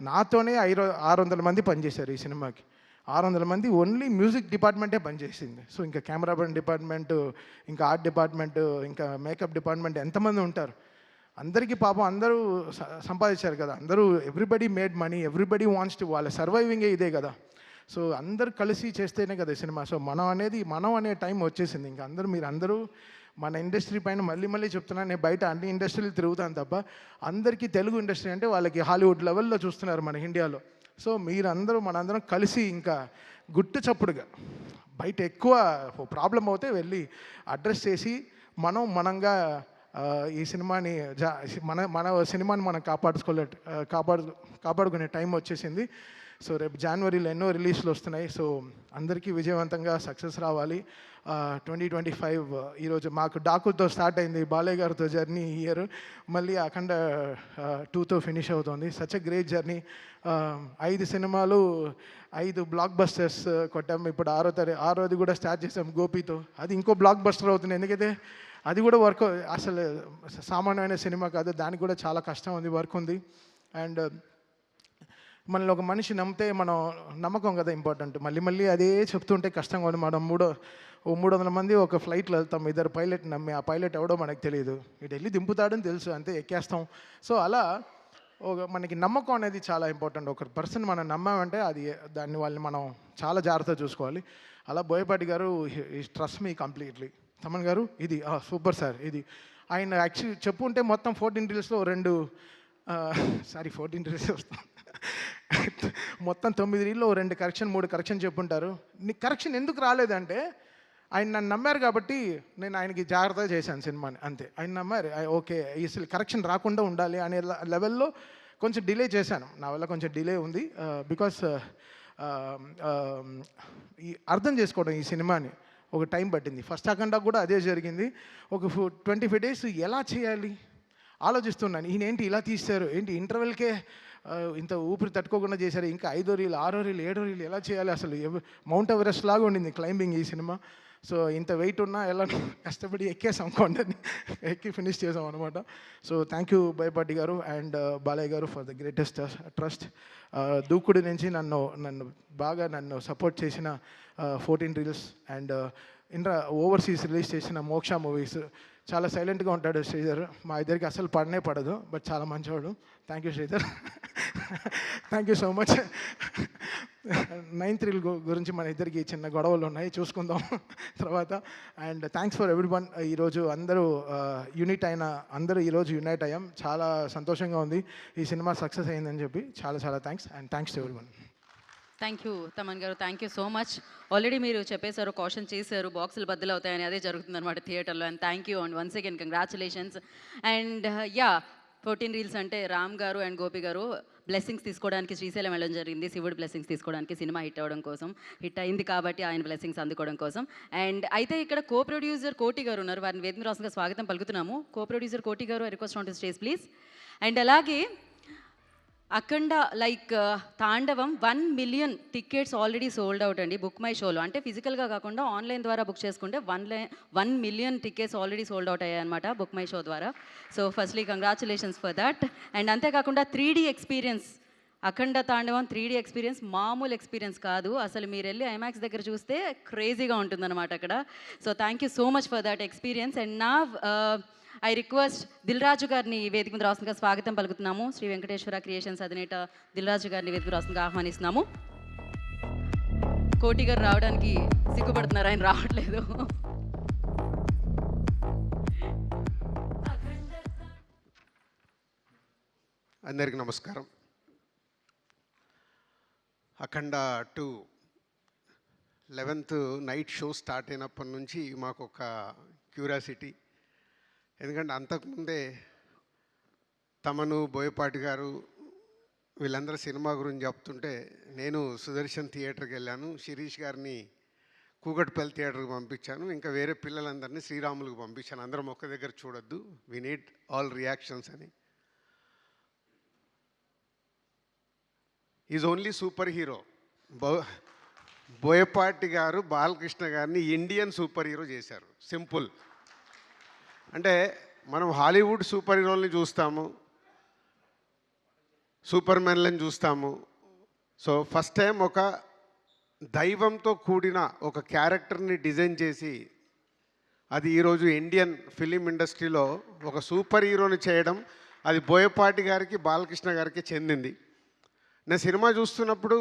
నాతోనే 600 మంది పనిచేశారు ఈ సినిమాకి. 600 మంది ఓన్లీ మ్యూజిక్ డిపార్ట్మెంటే పనిచేసింది. సో ఇంకా కెమెరామెన్ డిపార్ట్మెంటు, ఇంకా ఆర్ట్ డిపార్ట్మెంటు, ఇంకా మేకప్ డిపార్ట్మెంట్ ఎంతమంది ఉంటారు. అందరికీ పాపం అందరూ సంపాదించారు కదా, అందరూ everybody made money, everybody wants to, వాళ్ళ సర్వైవింగే ఇదే కదా. సో అందరు కలిసి చేస్తేనే కదా సినిమా. సో మనం అనే టైం వచ్చేసింది. ఇంకా మీరందరూ మన ఇండస్ట్రీ పైన మళ్ళీ చెప్తున్నాను, నేను బయట అన్ని ఇండస్ట్రీలు తిరుగుతాను తప్ప అందరికీ తెలుగు ఇండస్ట్రీ అంటే వాళ్ళకి హాలీవుడ్ లెవెల్లో చూస్తున్నారు మన ఇండియాలో. సో మనందరం కలిసి ఇంకా గుట్టు చప్పుడుగా బయట ఎక్కువ ప్రాబ్లం అవుతే వెళ్ళి అడ్రస్ చేసి మనంగా ఈ సినిమాని మన సినిమాని మనం కాపాడుకునే టైం వచ్చేసింది. సో రేపు జనవరిలో ఎన్నో రిలీజ్లు వస్తున్నాయి. సో అందరికీ విజయవంతంగా సక్సెస్ రావాలి. 2025 ఈరోజు మాకు డాకులతో స్టార్ట్ అయింది, బాలయ్య గారితో జర్నీ ఇయర్, మళ్ళీ అఖండ 2తో ఫినిష్ అవుతుంది. Such a great journey. 5 సినిమాలు, 5 బ్లాక్ బస్టర్స్ కొట్టాము. ఇప్పుడు 6వది కూడా స్టార్ట్ చేసాం గోపితో. అది ఇంకో బ్లాక్ బస్టర్ అవుతుంది, ఎందుకంటే అది కూడా వర్క్ అసలు సామాన్యమైన సినిమా కాదు, దానికి కూడా చాలా కష్టం ఉంది, వర్క్ ఉంది. అండ్ మనల్ని ఒక మనిషి నమ్మితే నమ్మకం కదా ఇంపార్టెంట్. మళ్ళీ అదే చెప్తుంటే కష్టంగా ఉంది. మనం 300 మంది ఒక ఫ్లైట్లో వెళ్తాం, 2 పైలట్ నమ్మి, ఆ పైలట్ ఎవడో మనకు తెలియదు, ఇటు వెళ్ళి దింపుతాడని తెలుసు, అంతే ఎక్కేస్తాం. సో అలా మనకి నమ్మకం అనేది చాలా ఇంపార్టెంట్. ఒక పర్సన్ మనం నమ్మామంటే వాళ్ళని మనం చాలా జాగ్రత్తగా చూసుకోవాలి. అలా బోయపాటి గారు ట్రస్ట్ మీ కంప్లీట్లీ. తమన్ గారు ఇది సూపర్ సార్. ఇది ఆయన యాక్చువల్లీ చెప్పుంటే మొత్తం 14 రీల్స్లో 14 రీల్స్ వస్తాం, మొత్తం 9 రీల్లో 2 కరెక్షన్ 3 కరెక్షన్ చెప్పుంటారు. నీ కరెక్షన్ ఎందుకు రాలేదంటే ఆయన నన్ను నమ్మారు కాబట్టి నేను ఆయనకి జాగ్రత్తగా చేశాను సినిమాని, అంతే. ఆయన నమ్మారు, ఓకే అసలు కరెక్షన్ రాకుండా ఉండాలి అనే లెవెల్లో కొంచెం డిలే చేశాను. నా వల్ల కొంచెం డిలే ఉంది, బికాస్ అర్థం చేసుకోవడం ఈ సినిమాని ఒక టైం పట్టింది. ఫస్ట్ అఖండ కూడా అదే జరిగింది. ఒక 25 డేస్ ఎలా చేయాలి ఆలోచిస్తున్నాను. ఈయనేంటి ఇలా తీశారు, ఏంటి ఇంటర్వెల్కే ఇంత ఊపిరి తట్టుకోకుండా చేశారు, ఇంకా 5వ రీల్ 6వ రీల్ 7వ రీల్ ఎలా చేయాలి, అసలు మౌంట్ ఎవరెస్ట్ లాగా ఉండింది క్లైంబింగ్ ఈ సినిమా. సో ఇంత వెయిట్ ఉన్నా ఎలా కష్టపడి ఎక్కేసాం, కొండని ఎక్కి ఫినిష్ చేసాం అనమాట. సో థ్యాంక్ యూ బోయపాటి గారు అండ్ బాలయ్య గారు ఫర్ ద గ్రేటెస్ట్ ట్రస్ట్. దూకుడు నుంచి నన్ను బాగా సపోర్ట్ చేసిన 14 రీల్స్ అండ్ ఓవర్సీస్ రిలీజ్ చేసిన మోక్ష మూవీస్. చాలా సైలెంట్గా ఉంటాడు శ్రీధర్, మా ఇద్దరికి అసలు పడదు, బట్ చాలా మంచివాడు. Thank you Sridhar, thank you so much. 9th reel గురించి మన ఇద్దరికి చిన్న గొడవలు ఉన్నాయి, చూసుకుందాం తర్వాత. And thanks for everyone. ఈరోజు అందరూ ఈరోజు యునైట్ అయ్యాం, చాలా సంతోషంగా ఉంది ఈ సినిమా సక్సెస్ అయిందని చెప్పి. చాలా thanks and thanks to everyone. Thank you Thaman గారు, thank you so much. Already మీరు చెప్పేశారు, కాషన్ చేశారు, బాక్సులు బద్దలు అవుతాయని, అదే జరుగుతుందన్నమాట థియేటర్లో. And thank you and once again congratulations. And 14 reels అంటే రామ్ గారు అండ్ గోపి గారు బ్లెస్సింగ్స్ తీసుకోవడానికి శ్రీశైలం వెళ్ళడం జరిగింది, శివుడు బ్లెస్సింగ్స్ తీసుకోవడానికి, సినిమా హిట్ అవ్వడం కోసం, హిట్ అయింది కాబట్టి ఆయన బ్లెస్సింగ్స్ అందుకోవడం కోసం. అండ్ అయితే ఇక్కడ కో ప్రొడ్యూసర్ కోటి గారు ఉన్నారు, వారిని వేదిక రాష్ట్రంగా స్వాగతం పలుకుతున్నాము. కో ప్రొడ్యూసర్ కోటి గారు, I request on to stage please. And అలాగే అఖండ తాండవం 1 million tickets already sold out అండి బుక్ మై షోలో. అంటే ఫిజికల్గా కాకుండా ఆన్లైన్ ద్వారా బుక్ చేసుకుంటే 1 million tickets already sold out అయ్యాయి అనమాట బుక్ మై షో ద్వారా. So firstly congratulations for that. And అంతేకాకుండా 3D ఎక్స్పీరియన్స్, అఖండ తాండవం 3D ఎక్స్పీరియన్స్ మామూలు ఎక్స్పీరియన్స్ కాదు, అసలు మీరు వెళ్ళి ఐమాక్స్ దగ్గర చూస్తే క్రేజీగా ఉంటుందన్నమాట అక్కడ. So thank you so much for that experience. And నా ఐ రిక్వెస్ట్ దిల్ రాజు గారిని వేదిక మీద రాష్ట్రంగా స్వాగతం పలుకుతున్నాము. శ్రీ వెంకటేశ్వర క్రియేషన్స్ అధినేత దిల్ రాజు గారిని వేదిక రాష్ట్రంగా ఆహ్వానిస్తున్నాము. కోటి గారు రావడానికి సిగ్గుపడుతున్నారు, ఆయన రావట్లేదు. అందరికీ నమస్కారం. అఖండ 2 11th నైట్ షో స్టార్ట్ అయినప్పటి నుంచి మాకు ఒక క్యూరియాసిటీ. ఎందుకంటే అంతకుముందే తమను బోయపాటి గారు వీళ్ళందరూ సినిమా గురించి చెప్తుంటే నేను సుదర్శన్ థియేటర్కి వెళ్ళాను. శిరీష్ గారిని కూకట్పల్లి థియేటర్కి పంపించాను. ఇంకా వేరే పిల్లలందరినీ శ్రీరాములకు పంపించాను. అందరం ఒక్క దగ్గర చూడొద్దు, వి నీడ్ ఆల్ రియాక్షన్స్ అని. Is only super hero. Boyapati గారు బాలకృష్ణ గారిని ఇండియన్ సూపర్ హీరో చేశారు. సింపుల్. అంటే మనం హాలీవుడ్ సూపర్ హీరోల్ని చూస్తాము, సూపర్ మ్యాన్లను చూస్తాము. సో ఫస్ట్ టైం ఒక దైవంతో కూడిన ఒక క్యారెక్టర్ని డిజైన్ చేసి అది ఈరోజు ఇండియన్ ఫిలిం ఇండస్ట్రీలో ఒక సూపర్ హీరోని చేయడం, అది బోయపాటి గారికి బాలకృష్ణ గారికి చెందింది. నేను సినిమా చూస్తున్నప్పుడు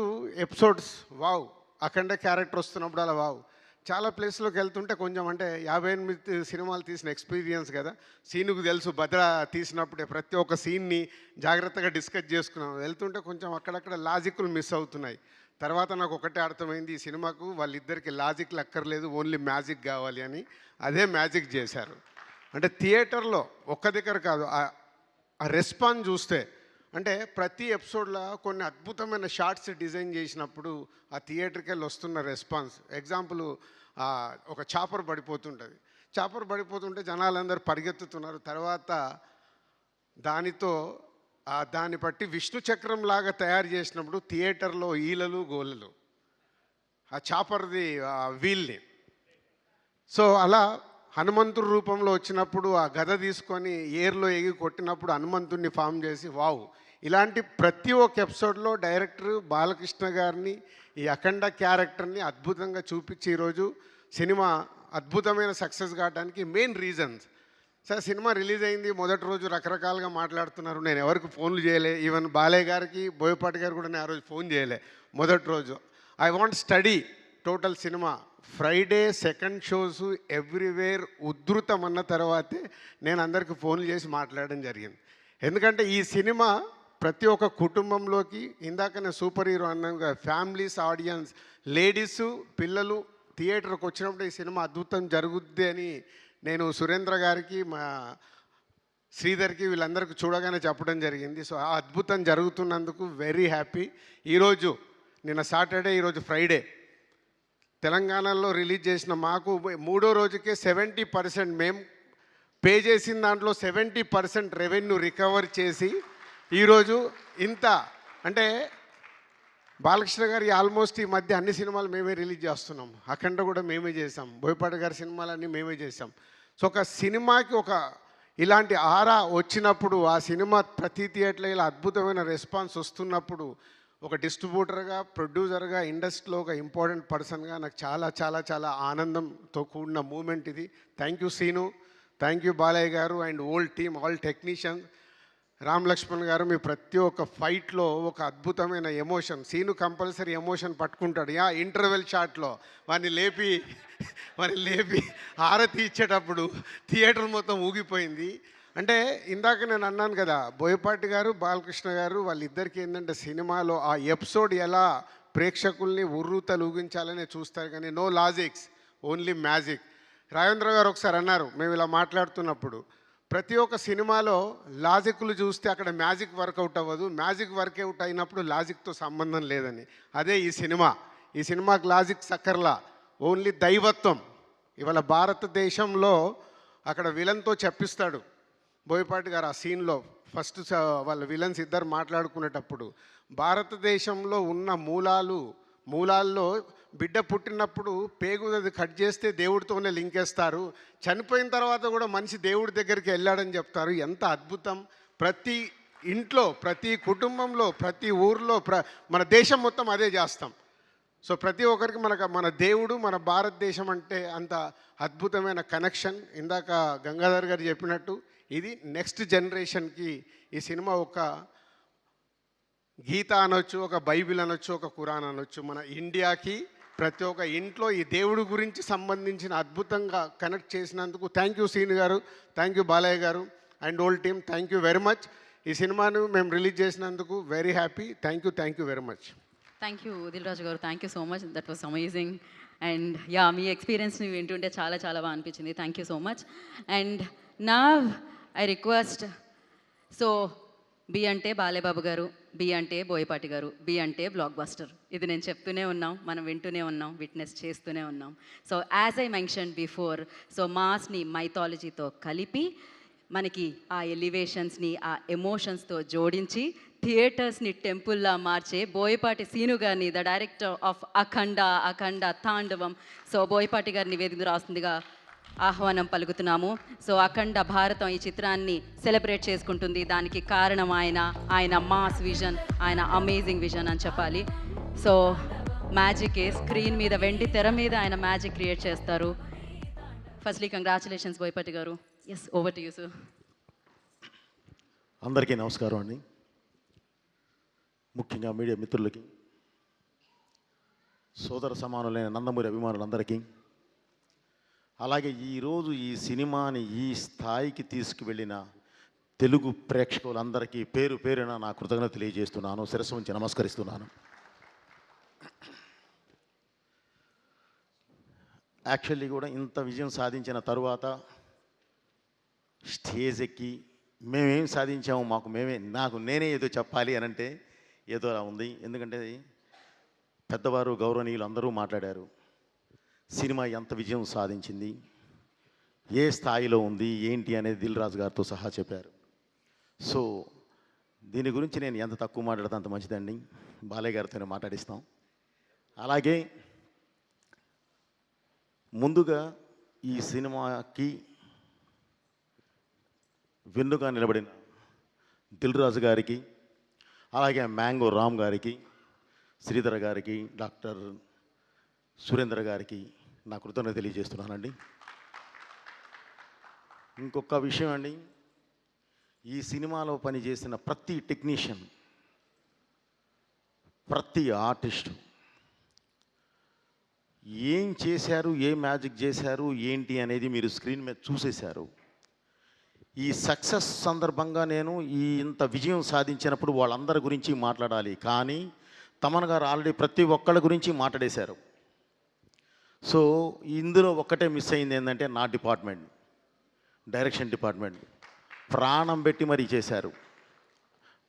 ఎపిసోడ్స్ వావ్, అఖండ క్యారెక్టర్ వస్తున్నప్పుడు అలా వావ్. చాలా ప్లేస్లోకి వెళ్తుంటే కొంచెం అంటే 58 సినిమాలు తీసిన ఎక్స్పీరియన్స్ కదా, సీనుకు తెలుసు. భద్ర తీసినప్పుడే ప్రతి ఒక్క సీన్ని జాగ్రత్తగా డిస్కస్ చేసుకున్నాం. వెళ్తుంటే కొంచెం అక్కడక్కడ లాజిక్లు మిస్ అవుతున్నాయి. తర్వాత నాకు ఒకటే అర్థమైంది, ఈ సినిమాకు వాళ్ళిద్దరికి లాజిక్లు అక్కర్లేదు, ఓన్లీ మ్యాజిక్ కావాలి అని. అదే మ్యాజిక్ చేశారు. అంటే థియేటర్లో ఒక్క దగ్గర కాదు, ఆ రెస్పాన్స్ చూస్తే అంటే ప్రతి ఎపిసోడ్లో కొన్ని అద్భుతమైన షార్ట్స్ డిజైన్ చేసినప్పుడు ఆ థియేటర్కి వెళ్ళి వస్తున్న రెస్పాన్స్. ఎగ్జాంపుల్, ఒక చాపర్ పడిపోతుంటుంది. చాపర్ పడిపోతుంటే జనాలందరూ పరిగెత్తుతున్నారు. తర్వాత దాన్ని బట్టి విష్ణు చక్రం లాగా తయారు చేసినప్పుడు థియేటర్లో ఈలలు గోలలు ఆ చాపర్ది వీల్ని. సో అలా హనుమంతుడి రూపంలో వచ్చినప్పుడు ఆ గద తీసుకొని ఏర్లో ఎగి కొట్టినప్పుడు హనుమంతుడిని ఫామ్ చేసి వావ్. ఇలాంటి ప్రతి ఒక్క ఎపిసోడ్లో డైరెక్టర్ బాలకృష్ణ గారిని ఈ అఖండ క్యారెక్టర్ని అద్భుతంగా చూపించి ఈరోజు సినిమా అద్భుతమైన సక్సెస్ కావడానికి main reasons. Sir cinema release అయింది మొదటి రోజు రకరకాలుగా మాట్లాడుతున్నారు. నేను ఎవరికి ఫోన్లు చేయలే, ఈవెన్ బాలయ్య గారికి బోయపాటి గారు కూడా నేను ఆ రోజు ఫోన్ చేయలే. మొదటి రోజు I want study total cinema. Friday second shows everywhere ఉధృతం అన్న తర్వాతే నేను అందరికీ ఫోన్లు చేసి మాట్లాడడం జరిగింది. ఎందుకంటే ఈ సినిమా ప్రతి ఒక్క కుటుంబంలోకి, ఇందాక నేను సూపర్ హీరో అన్నాను, ఫ్యామిలీస్, ఆడియన్స్, లేడీసు, పిల్లలు థియేటర్కి వచ్చినప్పుడు ఈ సినిమా అద్భుతం జరుగుద్ది అని నేను సురేంద్ర గారికి, మా శ్రీధర్కి, వీళ్ళందరికీ చూడగానే చెప్పడం జరిగింది. సో ఆ అద్భుతం జరుగుతున్నందుకు వెరీ హ్యాపీ. ఈరోజు నిన్న సాటర్డే, ఈరోజు ఫ్రైడే, తెలంగాణలో రిలీజ్ చేసిన మాకు మూడో రోజుకే 70% మేము పే చేసిన దాంట్లో 70% రెవెన్యూ రికవర్ చేసి ఈరోజు ఇంత అంటే బాలకృష్ణ గారి ఆల్మోస్ట్ ఈ మధ్య అన్ని సినిమాలు మేమే రిలీజ్ చేస్తున్నాం. అఖండ కూడా మేమే చేసాం, బోయపాటి గారి సినిమాలన్నీ మేమే చేసాం. సో ఒక సినిమాకి ఒక ఇలాంటి ఆరా వచ్చినప్పుడు, ఆ సినిమా ప్రతి థియేటర్లో ఇలా అద్భుతమైన రెస్పాన్స్ వస్తున్నప్పుడు, ఒక డిస్ట్రిబ్యూటర్గా, ప్రొడ్యూసర్గా, ఇండస్ట్రీలో ఒక ఇంపార్టెంట్ పర్సన్గా నాకు చాలా చాలా చాలా ఆనందంతో కూడిన మూమెంట్ ఇది. Thank you Seenu, thank you Balayya గారు and old team, all technicians. Ram Lakshman గారు, మీ ప్రతి ఒక్క ఫైట్లో ఒక అద్భుతమైన ఎమోషన్. సీను కంపల్సరీ ఎమోషన్ పట్టుకుంటాడు. ఇంటర్వెల్ షాట్లో వాడిని లేపి హారతి ఇచ్చేటప్పుడు థియేటర్ మొత్తం ఊగిపోయింది. అంటే ఇందాక నేను అన్నాను కదా, బోయపాటి గారు, బాలకృష్ణ గారు వాళ్ళిద్దరికీ ఏంటంటే సినిమాలో ఆ ఎపిసోడ్ ఎలా ప్రేక్షకుల్ని ఉర్రూతలూగించాలని చూస్తారు, కానీ no logics, only magic. Rajendra గారు ఒకసారి అన్నారు మేము ఇలా మాట్లాడుతున్నప్పుడు, ప్రతి ఒక్క సినిమాలో లాజిక్లు చూస్తే అక్కడ మ్యాజిక్ వర్కౌట్ అవ్వదు, మ్యాజిక్ వర్కౌట్ అయినప్పుడు లాజిక్తో సంబంధం లేదని. అదే ఈ సినిమాకి లాజిక్ సక్కర్లా, ఓన్లీ దైవత్వం. ఇవాళ భారతదేశంలో అక్కడ విలన్తో చెప్పిస్తాడు బోయపాటి గారు ఆ సీన్లో. ఫస్ట్ వాళ్ళ విలన్స్ ఇద్దరు మాట్లాడుకునేటప్పుడు భారతదేశంలో ఉన్న మూలాల్లో బిడ్డ పుట్టినప్పుడు పేగుది కట్ చేస్తే దేవుడితోనే లింకేస్తారు, చనిపోయిన తర్వాత కూడా మనిషి దేవుడి దగ్గరికి వెళ్ళాడని చెప్తారు. ఎంత అద్భుతం! ప్రతి ఇంట్లో, ప్రతి కుటుంబంలో, ప్రతి ఊర్లో, మన దేశం మొత్తం అదే చేస్తాం. సో ప్రతి ఒక్కరికి మన దేవుడు, మన భారతదేశం అంటే అంత అద్భుతమైన కనెక్షన్. ఇందాక గంగాధర్ గారు చెప్పినట్టు ఇది నెక్స్ట్ జనరేషన్కి ఈ సినిమా ఒక గీత అనొచ్చు, ఒక బైబిల్ అనొచ్చు, ఒక ఖురాన్ అనొచ్చు. మన ఇండియాకి ప్రతి ఒక్క ఇంట్లో ఈ దేవుడి గురించి సంబంధించిన అద్భుతంగా కనెక్ట్ చేసినందుకు థ్యాంక్ యూ సీను గారు, థ్యాంక్ యూ బాలయ్య గారు and old team, thank you very much. ఈ సినిమాను మేము రిలీజ్ చేసినందుకు very happy. Thank you very much. Thank you Dil Raju గారు, thank you so much. That was amazing. And మీ ఎక్స్పీరియన్స్ని వింటుంటే చాలా చాలా బాగా అనిపించింది. Thank you so much. And నా ఐ రిక్వెస్ట్, సో బి అంటే బాలేబాబు గారు, బి అంటే బోయపాటి గారు, బి అంటే బ్లాక్ బస్టర్. ఇది నేను చెప్తూనే ఉన్నాం, మనం వింటూనే ఉన్నాం, విట్నెస్ చేస్తూనే ఉన్నాం. So as I mention before, so మాస్ని మైథాలజీతో కలిపి మనకి ఆ ఎలివేషన్స్ని ఆ ఎమోషన్స్తో జోడించి థియేటర్స్ని టెంపుల్లా మార్చే బోయపాటి సీను గారిని, ద డైరెక్టర్ ఆఫ్ అఖండ తాండవం, సో బోయపాటి గారిని వేదిక రాస్తుందిగా ఆహ్వానం పలుకుతున్నాము. సో అఖండ భారతం ఈ చిత్రాన్ని సెలబ్రేట్ చేసుకుంటుంది. దానికి కారణం ఆయన మాస్ విజన్, ఆయన అమేజింగ్ విజన్ అని చెప్పాలి. సో మ్యాజిక్ స్క్రీన్ మీద, వెండి తెర మీద ఆయన మ్యాజిక్ క్రియేట్ చేస్తారు. ఫస్ట్లీ కంగ్రాచులేషన్స్ బోయపాటి గారు. Yes, over to you sir. అందరికీ నమస్కారం అండి. ముఖ్యంగా మీడియా మిత్రులకి, సోదర సమానులైన నందమూరి అభిమానులందరికీ, అలాగే ఈరోజు ఈ సినిమాని ఈ స్థాయికి తీసుకువెళ్ళిన తెలుగు ప్రేక్షకులందరికీ పేరు పేరున నా కృతజ్ఞత తెలియజేస్తున్నాను, శిరస్సు ఉంచి నమస్కరిస్తున్నాను. యాక్చువల్లీ కూడా ఇంత విజయం సాధించిన తరువాత స్టేజ్ ఎక్కి మేమేం సాధించాము, నాకు నేనే ఏదో చెప్పాలి అని అంటే ఏదో అలా ఉంది. ఎందుకంటే పెద్దవారు గౌరవనీయులు అందరూ మాట్లాడారు. సినిమా ఎంత విజయం సాధించింది, ఏ స్థాయిలో ఉంది, ఏంటి అనేది దిల్ రాజు గారితో సహా చెప్పారు. సో దీని గురించి నేను ఎంత తక్కువ మాట్లాడితే అంత మంచిదండి. బాలయ్య గారితోనే మాట్లాడిస్తాం. అలాగే ముందుగా ఈ సినిమాకి వెన్నుగా నిలబడిన దిల్ రాజు గారికి, అలాగే మ్యాంగో రామ్ గారికి, శ్రీధర్ గారికి, డాక్టర్ సురేంద్ర గారికి నా కృతజ్ఞత తెలియజేస్తున్నానండి. ఇంకొక విషయం అండి, ఈ సినిమాలో పనిచేసిన ప్రతి టెక్నీషియన్, ప్రతి ఆర్టిస్టు ఏం చేశారు, ఏ మ్యాజిక్ చేశారు, ఏంటి అనేది మీరు స్క్రీన్ మీద చూసేశారు. ఈ సక్సెస్ సందర్భంగా నేను ఇంత విజయం సాధించినప్పుడు వాళ్ళందరి గురించి మాట్లాడాలి, కానీ తమన్ గారు ఆల్రెడీ ప్రతి ఒక్కళ్ళ గురించి మాట్లాడేశారు. సో ఇందులో ఒక్కటే మిస్ అయింది ఏంటంటే నా డిపార్ట్మెంట్, డైరెక్షన్ డిపార్ట్మెంట్ ప్రాణం పెట్టి మరీ చేశారు.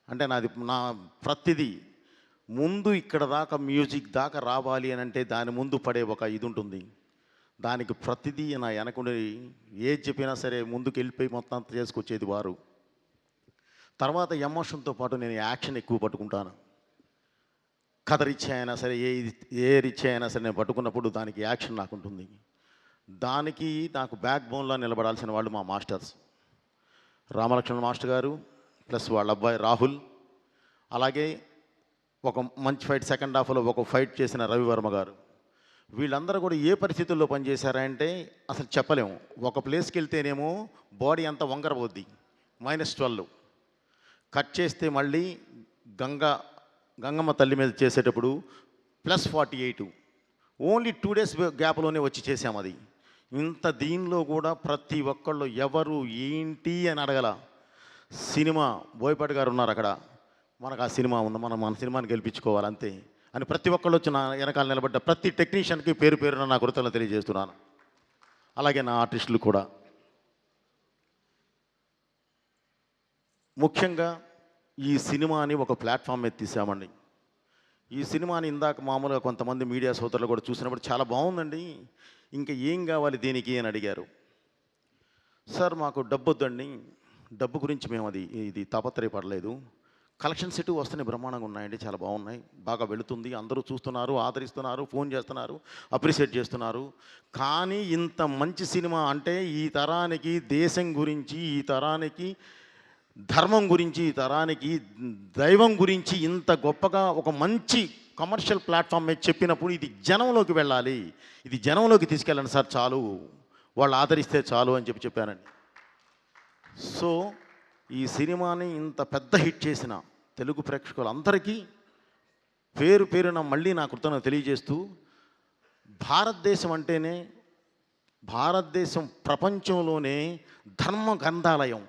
అంటే నా ప్రతిదీ ముందు ఇక్కడ దాకా మ్యూజిక్ దాకా రావాలి అని అంటే దాని ముందు పడే ఒక ఇది ఉంటుంది. దానికి ప్రతిదీ నా వెనకుండి ఏది చెప్పినా సరే ముందుకు వెళ్ళిపోయి మొత్తం అంతా చేసుకొచ్చేది వారు. తర్వాత ఎమోషన్తో పాటు నేను యాక్షన్ ఎక్కువ పట్టుకుంటాను. కథ రీత్యా అయినా సరే, ఏ రీత్యా అయినా సరే నేను పట్టుకున్నప్పుడు దానికి యాక్షన్ నాకు ఉంటుంది. దానికి నాకు బ్యాక్ బోన్లో నిలబడాల్సిన వాళ్ళు మా మాస్టర్స్, రామలక్ష్మణ్ మాస్టర్ గారు ప్లస్ వాళ్ళ అబ్బాయి రాహుల్, అలాగే ఒక మంచి ఫైట్ సెకండ్ హాఫ్లో ఒక ఫైట్ చేసిన రవివర్మ గారు. వీళ్ళందరూ కూడా ఏ పరిస్థితుల్లో పనిచేశారంటే అసలు చెప్పలేము. ఒక ప్లేస్కి వెళ్తేనేమో బాడీ అంతా వంకరపోద్ది, -12 కట్ చేస్తే మళ్ళీ గంగమ్మ తల్లి మీద చేసేటప్పుడు +48, ఓన్లీ 2 days గ్యాప్లోనే వచ్చి చేసాం అది. ఇంత దీనిలో కూడా ప్రతి ఒక్కళ్ళు ఎవరు ఏంటి అని అడగల. సినిమా బోయపాటి గారు ఉన్నారు అక్కడ, మనకు ఆ సినిమా ఉంది, మన సినిమాని గెలిపించుకోవాలి అంతే అని ప్రతి ఒక్కళ్ళు వచ్చి నా వెనకాల నిలబడ్డ ప్రతి టెక్నీషియన్కి పేరు పేరున నా కృతజ్ఞతలు తెలియజేస్తున్నాను. అలాగే నా ఆర్టిస్టులు కూడా. ముఖ్యంగా ఈ సినిమాని ఒక ప్లాట్ఫామ్ మీద తీసామండి. ఈ సినిమాని ఇందాక మామూలుగా కొంతమంది మీడియా సోదరులు కూడా చూసినప్పుడు చాలా బాగుందండి, ఇంకా ఏం కావాలి దీనికి అని అడిగారు. సార్ మాకు డబ్బు వద్దండి, డబ్బు గురించి మేము ఇది తాపత్రయపడలేదు. కలెక్షన్స్ ఇటు వస్తున్నాయి, బ్రహ్మాండంగా ఉన్నాయండి, చాలా బాగున్నాయి, బాగా వెళుతుంది, అందరూ చూస్తున్నారు, ఆదరిస్తున్నారు, ఫోన్ చేస్తున్నారు, అప్రిషియేట్ చేస్తున్నారు. కానీ ఇంత మంచి సినిమా అంటే ఈ తరానికి దేశం గురించి, ఈ తరానికి ధర్మం గురించి, ఈ తరానికి దైవం గురించి ఇంత గొప్పగా ఒక మంచి కమర్షియల్ ప్లాట్ఫామ్ మీద చెప్పినప్పుడు ఇది జనంలోకి వెళ్ళాలి, ఇది జనంలోకి తీసుకెళ్ళండి సార్, చాలు వాళ్ళు ఆదరిస్తే చాలు అని చెప్పానండి. సో ఈ సినిమాని ఇంత పెద్ద హిట్ చేసిన తెలుగు ప్రేక్షకులందరికీ పేరు పేరున మళ్ళీ నా కృతజ్ఞతలు తెలియజేస్తూ, భారతదేశం అంటేనే, భారతదేశం ప్రపంచంలోనే ధర్మ గ్రంథాలయం.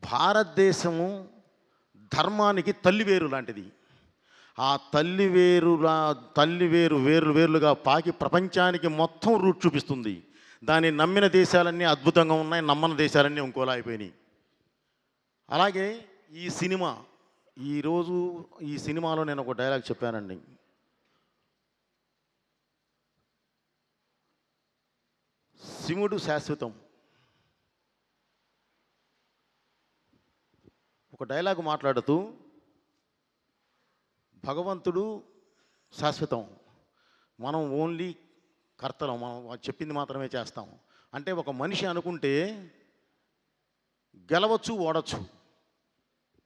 భారతదేశము ధర్మానికి తల్లివేరు లాంటిది. ఆ తల్లివేరు వేరుగా పాకి ప్రపంచానికి మొత్తం రూట్ చూపిస్తుంది. దాన్ని నమ్మిన దేశాలన్నీ అద్భుతంగా ఉన్నాయి, నమ్మని దేశాలన్నీ ఇంకోలా అయిపోయినాయి. అలాగే ఈ సినిమా ఈరోజు ఈ సినిమాలో నేను ఒక డైలాగ్ చెప్పానండి. శివుడు శాశ్వతం. ఒక డైలాగ్ మాట్లాడుతూ భగవంతుడు శాశ్వతం, మనం ఓన్లీ కర్తలం, మనం చెప్పింది మాత్రమే చేస్తాం. అంటే ఒక మనిషి అనుకుంటే గెలవచ్చు, ఓడచ్చు,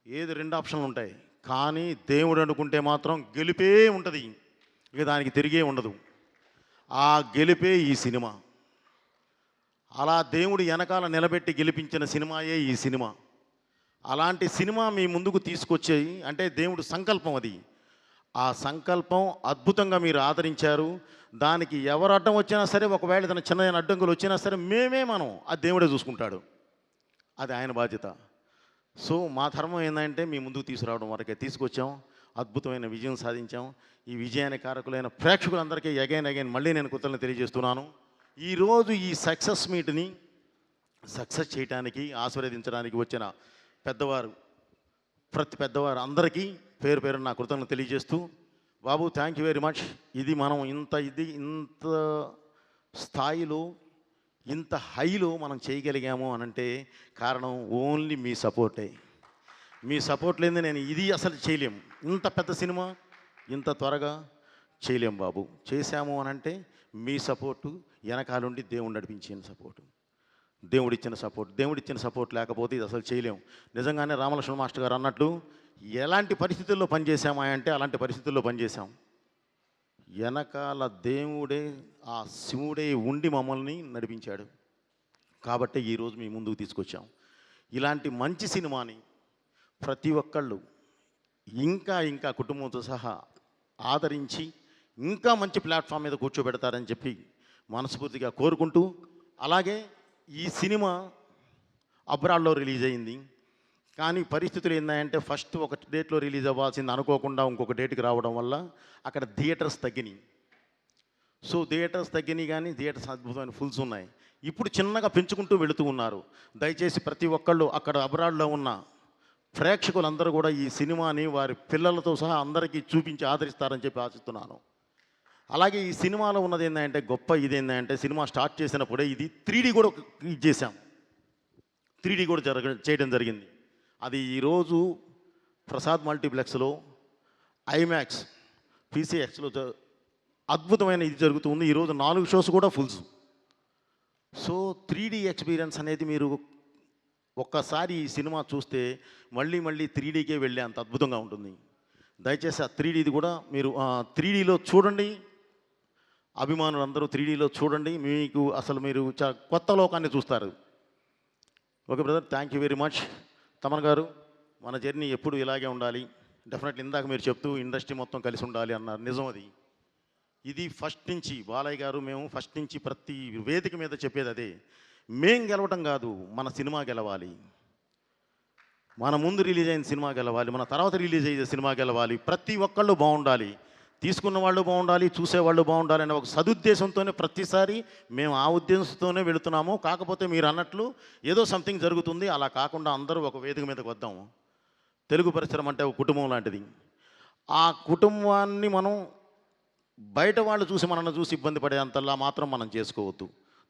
ఏది 2 ఆప్షన్లు ఉంటాయి. కానీ దేవుడు అనుకుంటే మాత్రం గెలిపే ఉంటుంది, ఇక దానికి తిరిగే ఉండదు. ఆ గెలిపే ఈ సినిమా. అలా దేవుడు వెనకాల నిలబెట్టి గెలిపించిన సినిమాయే ఈ సినిమా. అలాంటి సినిమా మీ ముందుకు తీసుకొచ్చేయి అంటే దేవుడు సంకల్పం అది. ఆ సంకల్పం అద్భుతంగా మీరు ఆదరించారు. దానికి ఎవరు అడ్డం వచ్చినా సరే, ఒకవేళ తన చిన్న అడ్డంకులు వచ్చినా సరే మనం ఆ దేవుడే చూసుకుంటాడు, అది ఆయన బాధ్యత. సో మా ధర్మం ఏంటంటే మీ ముందుకు తీసుకురావడం వరకే తీసుకొచ్చాం, అద్భుతమైన విజయం సాధించాం. ఈ విజయానికి కారకులైన ప్రేక్షకులందరికీ అగైన్ మళ్ళీ నేను కృతజ్ఞతలు తెలియజేస్తున్నాను. ఈరోజు ఈ సక్సెస్ మీట్ని సక్సెస్ చేయడానికి ఆశీర్వదించడానికి వచ్చిన పెద్దవారు, ప్రతి పెద్దవారు అందరికీ పేరు పేరు నా కృతజ్ఞతలు తెలియజేస్తూ, బాబు థ్యాంక్ యూ వెరీ మచ్. ఇది మనం ఇంత స్థాయిలో ఇంత హైలో మనం చేయగలిగాము అనంటే కారణం ఓన్లీ మీ సపోర్టే. మీ సపోర్ట్ లేని నేను ఇది అసలు చేయలేము. ఇంత పెద్ద సినిమా ఇంత త్వరగా చేయలేము బాబు. చేశాము అనంటే మీ సపోర్టు, వెనకాలండి దేవుడు నడిపించిన సపోర్టు, దేవుడిచ్చిన సపోర్ట్ లేకపోతే ఇది అసలు చేయలేము. నిజంగానే రామలక్ష్మణ మాస్టర్ గారు అన్నట్లు ఎలాంటి పరిస్థితుల్లో పనిచేసామా అంటే అలాంటి పరిస్థితుల్లో పనిచేసాం. వెనకాల దేవుడే, ఆ శివుడే ఉండి మమ్మల్ని నడిపించాడు. కాబట్టి ఈరోజు మీ ముందుకు తీసుకొచ్చాం. ఇలాంటి మంచి సినిమాని ప్రతి ఒక్కళ్ళు ఇంకా కుటుంబంతో సహా ఆదరించి ఇంకా మంచి ప్లాట్ఫామ్ మీద కూర్చోబెడతారని చెప్పి మనస్ఫూర్తిగా కోరుకుంటూ, అలాగే ఈ సినిమా అబ్రాడ్లో రిలీజ్ అయింది. కానీ పరిస్థితులు ఏంటంటే ఫస్ట్ ఒక డేట్లో రిలీజ్ అవ్వాల్సింది అనుకోకుండా ఇంకొక డేట్కి రావడం వల్ల అక్కడ థియేటర్స్ తగ్గినాయి. సో థియేటర్స్ తగ్గినాయి, కానీ థియేటర్స్ అద్భుతమైన ఫుల్స్ ఉన్నాయి. ఇప్పుడు చిన్నగా పెంచుకుంటూ వెళుతూ ఉన్నారు. దయచేసి ప్రతి ఒక్కళ్ళు అక్కడ అబ్రాడ్లో ఉన్న ప్రేక్షకులందరూ కూడా ఈ సినిమాని వారి పిల్లలతో సహా అందరికీ చూపించి ఆదరిస్తారని చెప్పి ఆశిస్తున్నాను. అలాగే ఈ సినిమాలో ఉన్నది ఏంటంటే గొప్ప ఇదేంటంటే సినిమా స్టార్ట్ చేసినప్పుడే ఇది 3D కూడా చేసాం. 3D కూడా చేయడం జరిగింది. అది ఈరోజు ప్రసాద్ మల్టీప్లెక్స్లో ఐమాక్స్ PCXలో అద్భుతమైన ఇది జరుగుతుంది. ఈరోజు 4 షోస్ కూడా ఫుల్స్. సో 3D ఎక్స్పీరియన్స్ అనేది మీరు ఒక్కసారి ఈ సినిమా చూస్తే మళ్ళీ 3Dకే వెళ్ళే అంత అద్భుతంగా ఉంటుంది. దయచేసి ఆ 3Dది కూడా మీరు 3Dలో చూడండి. అభిమానులందరూ 3Dలో చూడండి. మీకు అసలు మీరు కొత్త లోకాన్ని చూస్తారు. Okay brother, thank you very much. Thaman గారు, మన జర్నీ ఎప్పుడు ఇలాగే ఉండాలి. డెఫినెట్లీ ఇందాక మీరు చెప్తూ ఇండస్ట్రీ మొత్తం కలిసి ఉండాలి అన్నారు, నిజం అది. ఇది ఫస్ట్ నుంచి బాలయ్య గారు మేము ఫస్ట్ నుంచి ప్రతి వేదిక మీద చెప్పేది అదే. మేం గెలవటం కాదు, మన సినిమా గెలవాలి. మన ముందు రిలీజ్ అయిన సినిమా గెలవాలి, మన తర్వాత రిలీజ్ అయ్యే సినిమా గెలవాలి. ప్రతి ఒక్కళ్ళు బాగుండాలి, తీసుకున్న వాళ్ళు బాగుండాలి, చూసేవాళ్ళు బాగుండాలి అనే ఒక సదుద్దేశంతోనే ప్రతిసారి మేము ఆ ఉద్దేశంతోనే వెళుతున్నాము. కాకపోతే మీరు అన్నట్లు ఏదో సంథింగ్ జరుగుతుంది, అలా కాకుండా అందరూ ఒక వేదిక మీదకి వద్దాము. తెలుగు పరిశ్రమ అంటే ఒక కుటుంబం లాంటిది. ఆ కుటుంబాన్ని మనం బయట వాళ్ళు చూసి మనల్ని చూసి ఇబ్బంది పడేంతలా మాత్రం మనం చేసుకోవద్దు.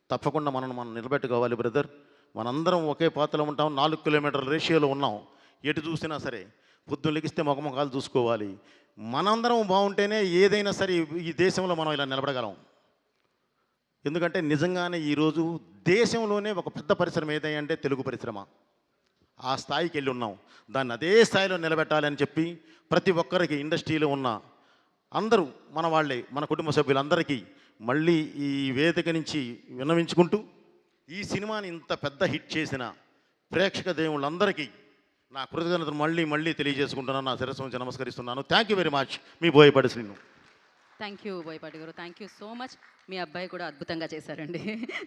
తప్పకుండా మనం నిలబెట్టుకోవాలి బ్రదర్. మనందరం ఒకే పాత్రలో ఉంటాం, 4 కిలోమీటర్ల రేషియోలో ఉన్నాం. ఎటు చూసినా సరే పొద్దున్న లెగిస్తే మొఖముఖాలు చూసుకోవాలి. మనందరం బాగుంటేనే ఏదైనా సరే ఈ దేశంలో మనం ఇలా నిలబడగలం. ఎందుకంటే నిజంగానే ఈరోజు దేశంలోనే ఒక పెద్ద పరిశ్రమ ఏదంటే తెలుగు పరిశ్రమ. ఆ స్థాయికి వెళ్ళి ఉన్నాం. దాన్ని అదే స్థాయిలో నిలబెట్టాలని చెప్పి ప్రతి ఒక్కరికి ఇండస్ట్రీలో ఉన్న అందరూ మన వాళ్ళే, మన కుటుంబ సభ్యులందరికీ మళ్ళీ ఈ వేదిక నుంచి విన్నవించుకుంటూ, ఈ సినిమాని ఇంత పెద్ద హిట్ చేసిన ప్రేక్షక దేవుళ్ళందరికీ నా కృతజ్ఞతలు మళ్ళీ తెలియజేసుకుంటున్నాను. నా శిరస్సు నుంచి నమస్కరిస్తున్నాను. Thank you very much. Me Boyapati Srinu. Thank you Boyapati గారు, థ్యాంక్ యూ సో మచ్. మీ అబ్బాయి కూడా అద్భుతంగా చేశారండి.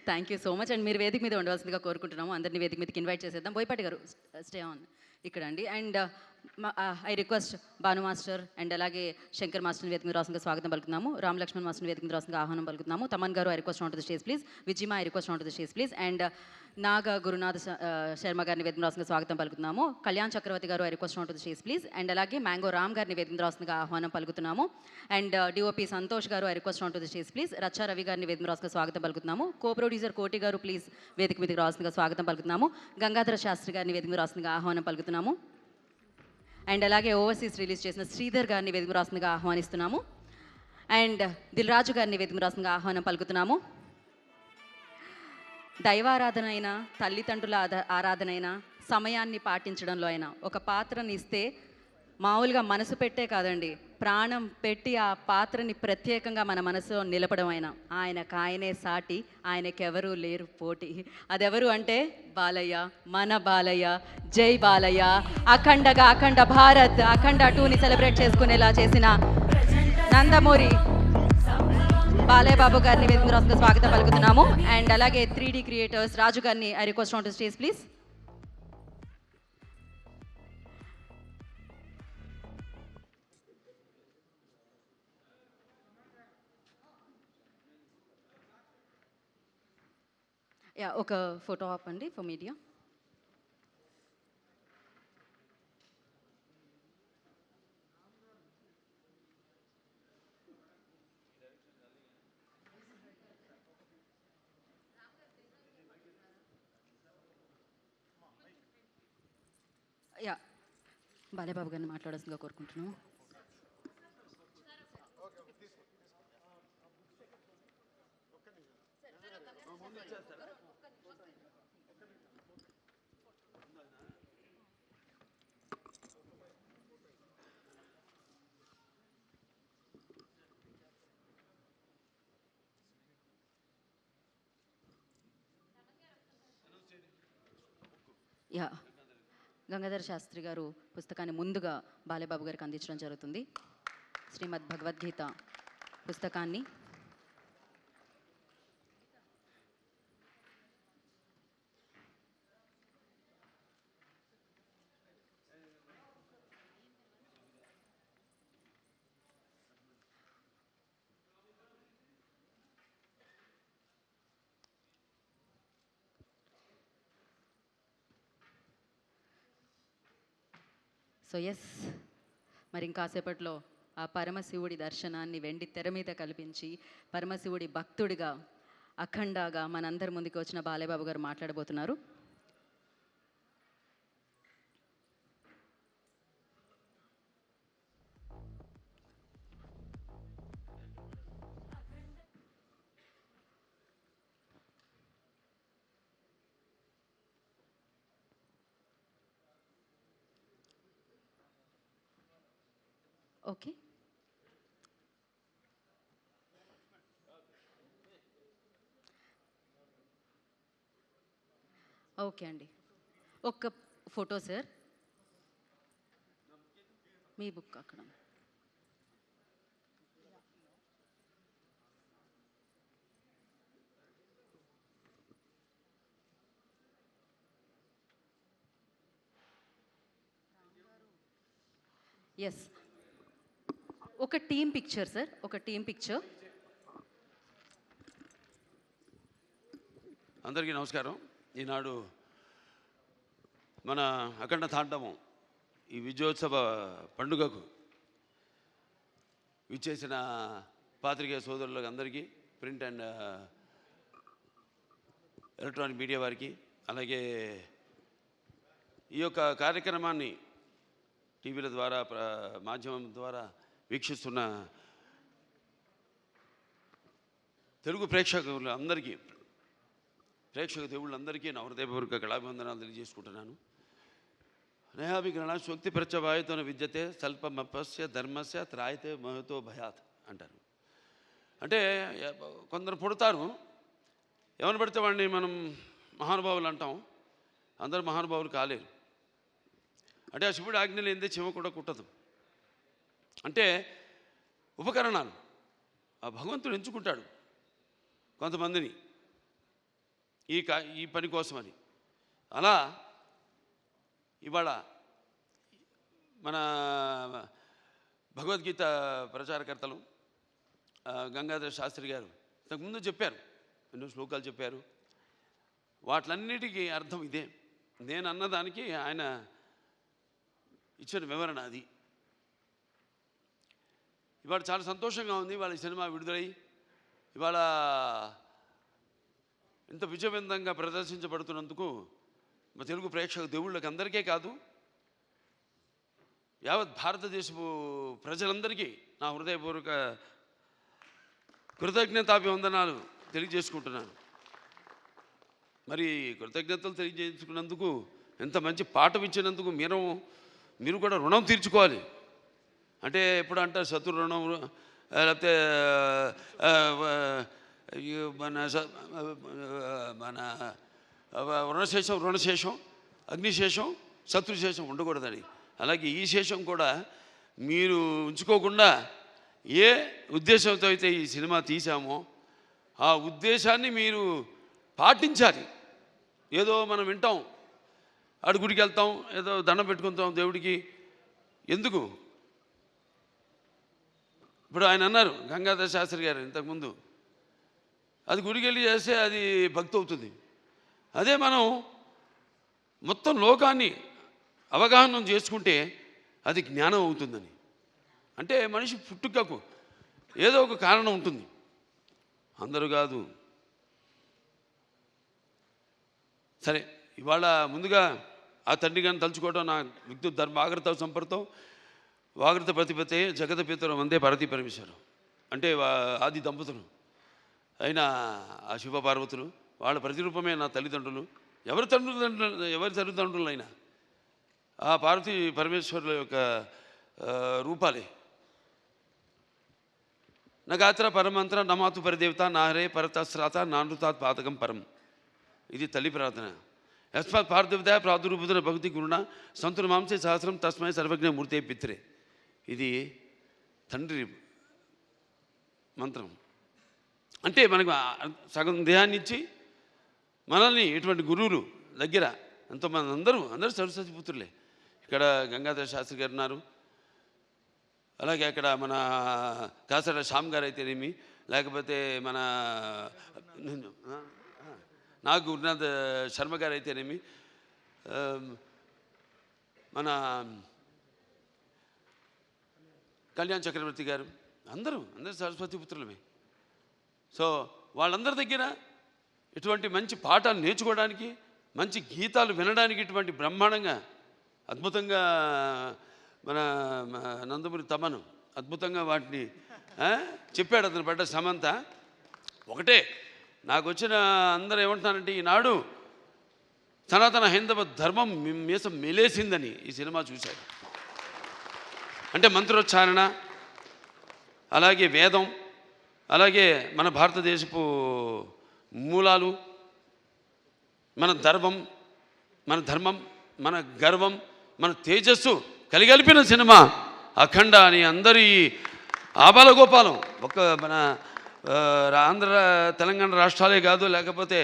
Thank you so much. And మీరు వేదిక మీద ఉండవలసిందిగా కోరుకుంటున్నాము. అందరినీ వేదిక మీదకి ఇన్వైట్ చేసేద్దాం. బోయపాటి గారు స్టే ఆన్. ఇక్కడ అండి. And I request Bhanu master and అలాగే శంకర్ మాస్టర్ని వేదిక మీద రాసుగా స్వాగతం పలుకుతున్నాము. రామ్ లక్ష్మణ్ మాస్టర్ని వేదిక మీద రాసుగా ఆహ్వానం పలుకుతున్నాము. తమన్ గారు I request on to the stage please. విజిమా I request on to the stage please. And Naga Gurunath Sharma గారిని వేదిక మీద రాసుగా స్వాగతం పలుకుతున్నాము. కళ్యాణ్ చక్రవర్తి గారు I request on to the stage please. And అలాగే మ్యాంగో రామ్ గారిని వేదిక మీద రాసుగా ఆహ్వానం పలుకుతున్నాము. అండ్ డిఓపి సంతోష్ గారు I request on to the stage please. Racha Ravi గారిని వేదిక మీద రాసుగా స్వాగతం పలుకుతున్నాము. కో ప్రొడ్యూసర్ కోటి గారు ప్లీజ్ వేదిక మీదకి రాసుగా స్వాగతం పలుకుతున్నాము. గంగాధర శాస్త్రి గారిని వేదిక మీద రాసుగా ఆహ్వానం పలుకుతున్నాము. అండ్ అలాగే ఓవర్సీస్ రిలీజ్ చేసిన శ్రీధర్ గారిని వేదిక రాసుగా ఆహ్వానిస్తున్నాము. అండ్ దిల్రాజు గారిని వేదిక రాసుగా ఆహ్వానం పలుకుతున్నాము. దైవారాధన అయినా తల్లిదండ్రుల ఆరాధన అయినా సమయాన్ని పాటించడంలో అయినా ఒక పాత్రని ఇస్తే మామూలుగా మనసు పెట్టే కాదండి, ప్రాణం పెట్టి ఆ పాత్రని ప్రత్యేకంగా మన మనసులో నిలపడం అయినా ఆయనకాయనే సాటి, ఆయనకెవరూ లేరు పోటీ. అదెవరు అంటే బాలయ్య, మన బాలయ్య, జై బాలయ్య. అఖండగా అఖండ భారత్ అఖండ 2ని సెలబ్రేట్ చేసుకునేలా చేసిన నందమూరి బాలయ్య బాబు గారిని వేదిక రాసుగా స్వాగతం పలుకుతున్నాము. అండ్ అలాగే 3D క్రియేటర్స్ రాజు గారిని I request on to stage please. Yeah, ఒక ఫోటో ఆపండి ఫర్ మీడియా. యా, బాలయ్యబాబు గారిని మాట్లాడాల్సిందిగా కోరుకుంటున్నాము. యా, గంగాధర శాస్త్రి గారు పుస్తకాన్ని ముందుగా బాలయ్యబాబు గారికి అందించడం జరుగుతుంది. శ్రీమద్ భగవద్గీత పుస్తకాన్ని సో ఎస్, మరి ఇంకాసేపట్లో ఆ పరమశివుడి దర్శనాన్ని వెండి తెర మీద కల్పించి పరమశివుడి భక్తుడిగా అఖండగా మనందరి ముందుకు వచ్చిన బాలయ్యబాబు గారు మాట్లాడబోతున్నారు. ఓకే, ఓకే అండి. ఒక్క ఫోటో సార్, మీ బుక్ అక్కడ. ఎస్, ఒక టీమ్ పిక్చర్ సార్, ఒక టీమ్ పిక్చర్. అందరికీ నమస్కారం. ఈనాడు మన అఖండ తాండవం ఈ విజయోత్సవ పండుగకు విచ్చేసిన పాత్రికేయ సోదరులకు అందరికీ, ప్రింట్ అండ్ ఎలక్ట్రానిక్ మీడియా వారికి, అలాగే ఈ యొక్క కార్యక్రమాన్ని టీవీల ద్వారా మాధ్యమం ద్వారా వీక్షిస్తున్న తెలుగు ప్రేక్షకులందరికీ, ప్రేక్షక దేవుళ్ళందరికీ నా హృదయపూర్వక కళాభివందనాలు తెలియజేసుకుంటున్నాను. నేహాభిగ్రహణ శోక్తి ప్రచవాయుతోన విద్యతే స్వల్పమపస్య ధర్మస్య త్రాయితే మహతో భయాత్ అంటారు. అంటే కొందరు పుడతారు, ఎవరిని పడితే వాడిని మనం మహానుభావులు అంటాం. అందరూ మహానుభావులు కాలేరు. అంటే ఆ శివుడు ఆజ్ఞలు ఏందే చెమ కూడా కుట్టదు. అంటే ఉపకరణాలు ఆ భగవంతుడు ఎంచుకుంటాడు కొంతమందిని ఈ పని కోసమని. అలా ఇవాళ మన భగవద్గీత ప్రచారకర్తలు గంగాధర శాస్త్రి గారు ఇంతకుముందు చెప్పారు, ఎన్నో శ్లోకాలు చెప్పారు. వాటిలన్నిటికీ అర్థం ఇదే. నేను అన్నదానికి ఆయన ఇచ్చిన వివరణ అది. ఇవాళ చాలా సంతోషంగా ఉంది. ఇవాళ ఈ సినిమా విడుదలై ఇవాళ ఇంత విజయవంతంగా ప్రదర్శించబడుతున్నందుకు మా తెలుగు ప్రేక్షక దేవుళ్ళకి అందరికీ కాదు, యావత్ భారతదేశపు ప్రజలందరికీ నా హృదయపూర్వక కృతజ్ఞతాభివందనాలు తెలియజేసుకుంటున్నాను. మరి కృతజ్ఞతలు తెలియజేసుకున్నందుకు, ఎంత మంచి పాఠం ఇచ్చినందుకు మీరు కూడా రుణం తీర్చుకోవాలి. అంటే ఎప్పుడు అంటారు శత్రు రుణం, లేకపోతే మన రుణశేషం అగ్నిశేషం శత్రుశేషం ఉండకూడదని. అలాగే ఈ శేషం కూడా మీరు ఉంచుకోకుండా ఏ ఉద్దేశంతో అయితే ఈ సినిమా తీసామో ఆ ఉద్దేశాన్ని మీరు పాటించాలి. ఏదో మనం వింటాం, అటు గుడికి వెళ్తాం, ఏదో దండం పెట్టుకుంటాం దేవుడికి, ఎందుకు? ఇప్పుడు ఆయన అన్నారు గంగాధర శాస్త్రి గారు ఇంతకుముందు, అది గుడికి వెళ్ళి చేస్తే అది భక్తి అవుతుంది. అదే మనం మొత్తం లోకాన్ని అవగాహన చేసుకుంటే అది జ్ఞానం అవుతుందని. అంటే మనిషి పుట్టుకకు ఏదో ఒక కారణం ఉంటుంది, అందరూ కాదు. సరే, ఇవాళ ముందుగా ఆ తండ్రి గారిని తలుచుకోవడం నా విద్యుత్ ధర్మ ఆగ్రత సంపర్తం వాగ్రత ప్రతిపతే జగత పితరం వందే పార్వతీ పరమేశ్వరం. అంటే ఆది దంపతులు అయిన ఆ శివపార్వతులు, వాళ్ళ ప్రతిరూపమే నా తల్లిదండ్రులు. ఎవరి తల్లిదండ్రులైనా ఆ పార్వతీ పరమేశ్వరుల యొక్క రూపాలే. నగాత్ర పరమంత్ర నమాతు పరిదేవత నాహరే పరతశ్రాత నానృతాత్ పాతకం పరం. ఇది తల్లి ప్రార్థన. యస్మాత్ పార్థివత ప్రాదురూపుతున్న భక్తి గురుణ సంతుల మాంసే సహస్రం తస్మై సర్వజ్ఞ మూర్తే పిత్రే. ఇది తండ్రి మంత్రం. అంటే మనకు సగం దేహాన్ని ఇచ్చి మనల్ని ఇటువంటి గురువులు దగ్గర ఎంతోమంది అందరూ సరస్వతి పుత్రులే. ఇక్కడ గంగాధర శాస్త్రి గారు ఉన్నారు, అలాగే అక్కడ మన కాసర శ్యామ్ గారు అయితేనేమి, లేకపోతే మన నాగ్ గురునాథ్ శర్మ గారు అయితేనేమి, మన కళ్యాణ్ చక్రవర్తి గారు, అందరూ సరస్వతి పుత్రులమే. సో వాళ్ళందరి దగ్గర ఇటువంటి మంచి పాఠాలు నేర్చుకోవడానికి, మంచి గీతాలు వినడానికి ఇటువంటి బ్రహ్మాండంగా అద్భుతంగా మన నందమూరి తమను అద్భుతంగా వాటిని చెప్పాడు. అతను పడ్డ సమంత ఒకటే. నాకు వచ్చిన అందరూ ఏమంటున్నారంటే, ఈనాడు సనాతన హైందవ ధర్మం మీసం మెలేసిందని ఈ సినిమా చూశాడు. అంటే మంత్రోచ్చారణ, అలాగే వేదం, అలాగే మన భారతదేశపు మూలాలు, మన ధర్మం, మన గర్వం, మన తేజస్సు కలిగలిపిన సినిమా అఖండ అని అందరి ఆబాలగోపాలం. ఒక మన ఆంధ్ర తెలంగాణ రాష్ట్రాలే కాదు, లేకపోతే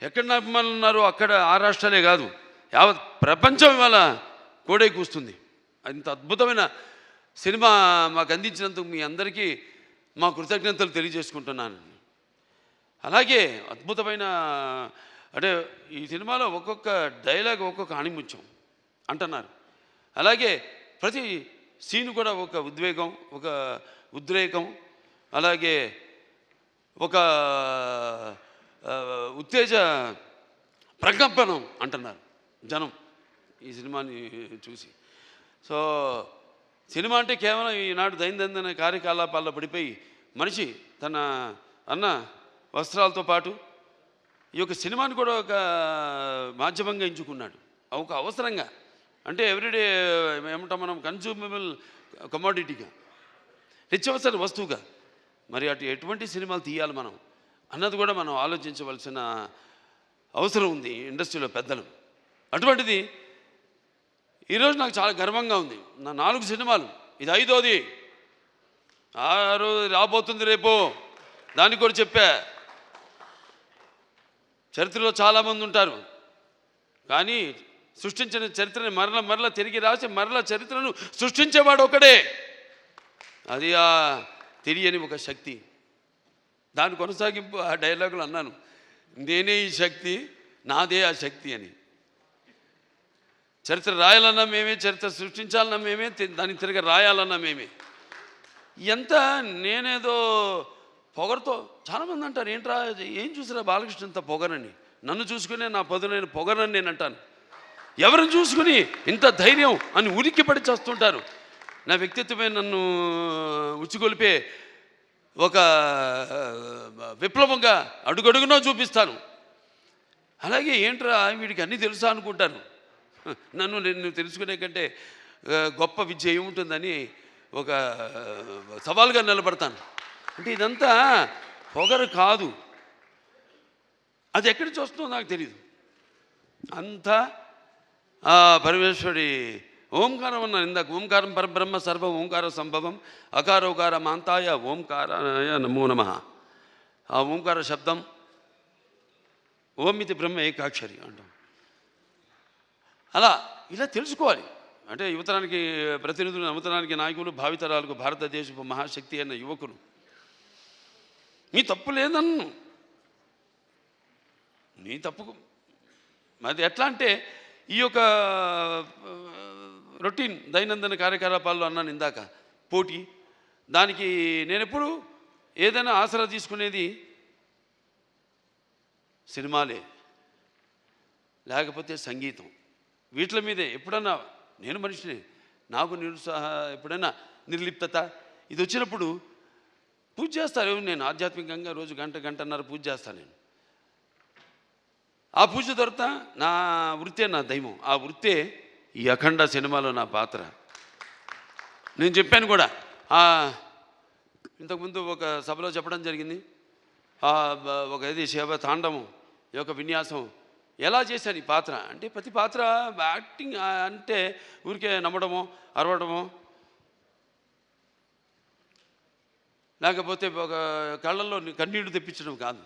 ఎక్కడ అభిమానులు ఉన్నారో అక్కడ ఆ రాష్ట్రాలే కాదు, యావత్ ప్రపంచం ఇవాళ కోడే కూస్తుంది. అంత అద్భుతమైన సినిమా మాకు అందించినందుకు మీ అందరికీ మా కృతజ్ఞతలు తెలియజేసుకుంటున్నాను. అలాగే అద్భుతమైన, అంటే ఈ సినిమాలో ఒక్కొక్క డైలాగ్ ఒక్కొక్క ఆణిముత్యం అంటున్నారు. అలాగే ప్రతి సీన్ కూడా ఒక ఉద్వేగం, ఒక ఉద్రేకం, అలాగే ఒక ఉత్తేజ ప్రకంపనం అంటున్నారు జనం ఈ సినిమాని చూసి. సో సినిమా అంటే కేవలం ఈనాడు దైనందిన కార్యకలాపాల్లో పడిపోయి మనిషి తన అన్న వస్త్రాలతో పాటు ఈ యొక్క సినిమాని కూడా ఒక మాధ్యమంగా ఎంచుకున్నాడు, ఒక అవసరంగా. అంటే ఎవ్రీడే ఏమంటాం మనం, కన్జ్యూమబుల్ కమోడిటీగా, నిత్యవసర వస్తువుగా. మరి ఎటువంటి సినిమాలు తీయాలి మనం అన్నది కూడా మనం ఆలోచించవలసిన అవసరం ఉంది ఇండస్ట్రీలో పెద్దలు. అటువంటిది ఈరోజు నాకు చాలా గర్వంగా ఉంది. నా 4 సినిమాలు, ఇది 5వది, 6 రాబోతుంది రేపు. దానికి కూడా చెప్పా, చరిత్రలో చాలామంది ఉంటారు కానీ సృష్టించిన చరిత్రని మరల తిరిగి రాసి మరల చరిత్రను సృష్టించేవాడు ఒకడే. అది ఆ తెలియని ఒక శక్తి. దాని కొనసాగింపు ఆ డైలాగులు అన్నాను, నేనే ఈ శక్తి, నాదే ఆ శక్తి అని. చరిత్ర రాయాలన్నా మేమే, చరిత్ర సృష్టించాలన్నా మేమే, దాన్ని తిరిగి రాయాలన్నా మేమే. ఎంత నేనేదో పొగరుతో చాలామంది అంటారు, ఏంట్రా ఏం చూసిరా బాలకృష్ణ ఇంత పొగరని. నన్ను చూసుకునే నా పదునైన పొగరని నేను అంటాను. ఎవరిని చూసుకుని ఇంత ధైర్యం అని ఉలిక్కిపడి చేస్తుంటారు. నా వ్యక్తిత్వమే నన్ను ఉచ్చిగొలిపే ఒక విప్లవంగా అడుగడుగునో చూపిస్తాను. అలాగే ఏంట్రా వీడికి అన్నీ తెలుసా అనుకుంటాను. నేను తెలుసుకునే కంటే గొప్ప విద్య ఏముంటుందని ఒక సవాల్గా నిలబడతాను. అంటే ఇదంతా పొగరు కాదు, అది ఎక్కడి నుంచి వస్తుందో నాకు తెలియదు. అంతా పరమేశ్వరుడి ఓంకారం అన్నాను ఇందాక. ఓంకారం పరబ్రహ్మ సర్వం ఓంకార సంభవం అకారోకార మాంతాయ ఓంకారాయ నమో నమః. ఆ ఓంకార శబ్దం ఓమితి బ్రహ్మ ఏకాక్షరి అంటాం. అలా ఇలా తెలుసుకోవాలి. అంటే యువతరానికి ప్రతినిధులు, నవతరానికి నాయకులు, భావితరాలకు భారతదేశపు మహాశక్తి అన్న యువకులు. మీ తప్పు లేదన్ను, నీ తప్పుకు అది ఎట్లా అంటే ఈ యొక్క రొటీన్ దైనందిన కార్యకలాపాల్లో అన్నాను ఇందాక, పోటీ. దానికి నేను ఎప్పుడు ఏదైనా ఆసరా తీసుకునేది సినిమాలే, లేకపోతే సంగీతం. వీటి మీదే ఎప్పుడన్నా నేను మనిషిని, నాకు ఎప్పుడైనా నిర్లిప్తత ఇది వచ్చినప్పుడు పూజ చేస్తారు. నేను ఆధ్యాత్మికంగా రోజు గంటన్నర పూజ చేస్తాను. నేను ఆ పూజ దొరత నా వృత్తే నా దైవం. ఆ వృత్తే ఈ అఖండ సినిమాలో నా పాత్ర. నేను చెప్పాను కూడా, ఇంతకుముందు ఒక సభలో చెప్పడం జరిగింది. ఒక ఇది శివ తాండవం యొక్క విన్యాసం ఎలా చేశాను ఈ పాత్ర అంటే, ప్రతి పాత్ర యాక్టింగ్ అంటే ఊరికే నమ్మడమో అరవడమో, లేకపోతే ఒక కళ్ళల్లో కన్నీళ్లు తెప్పించడం కాదు.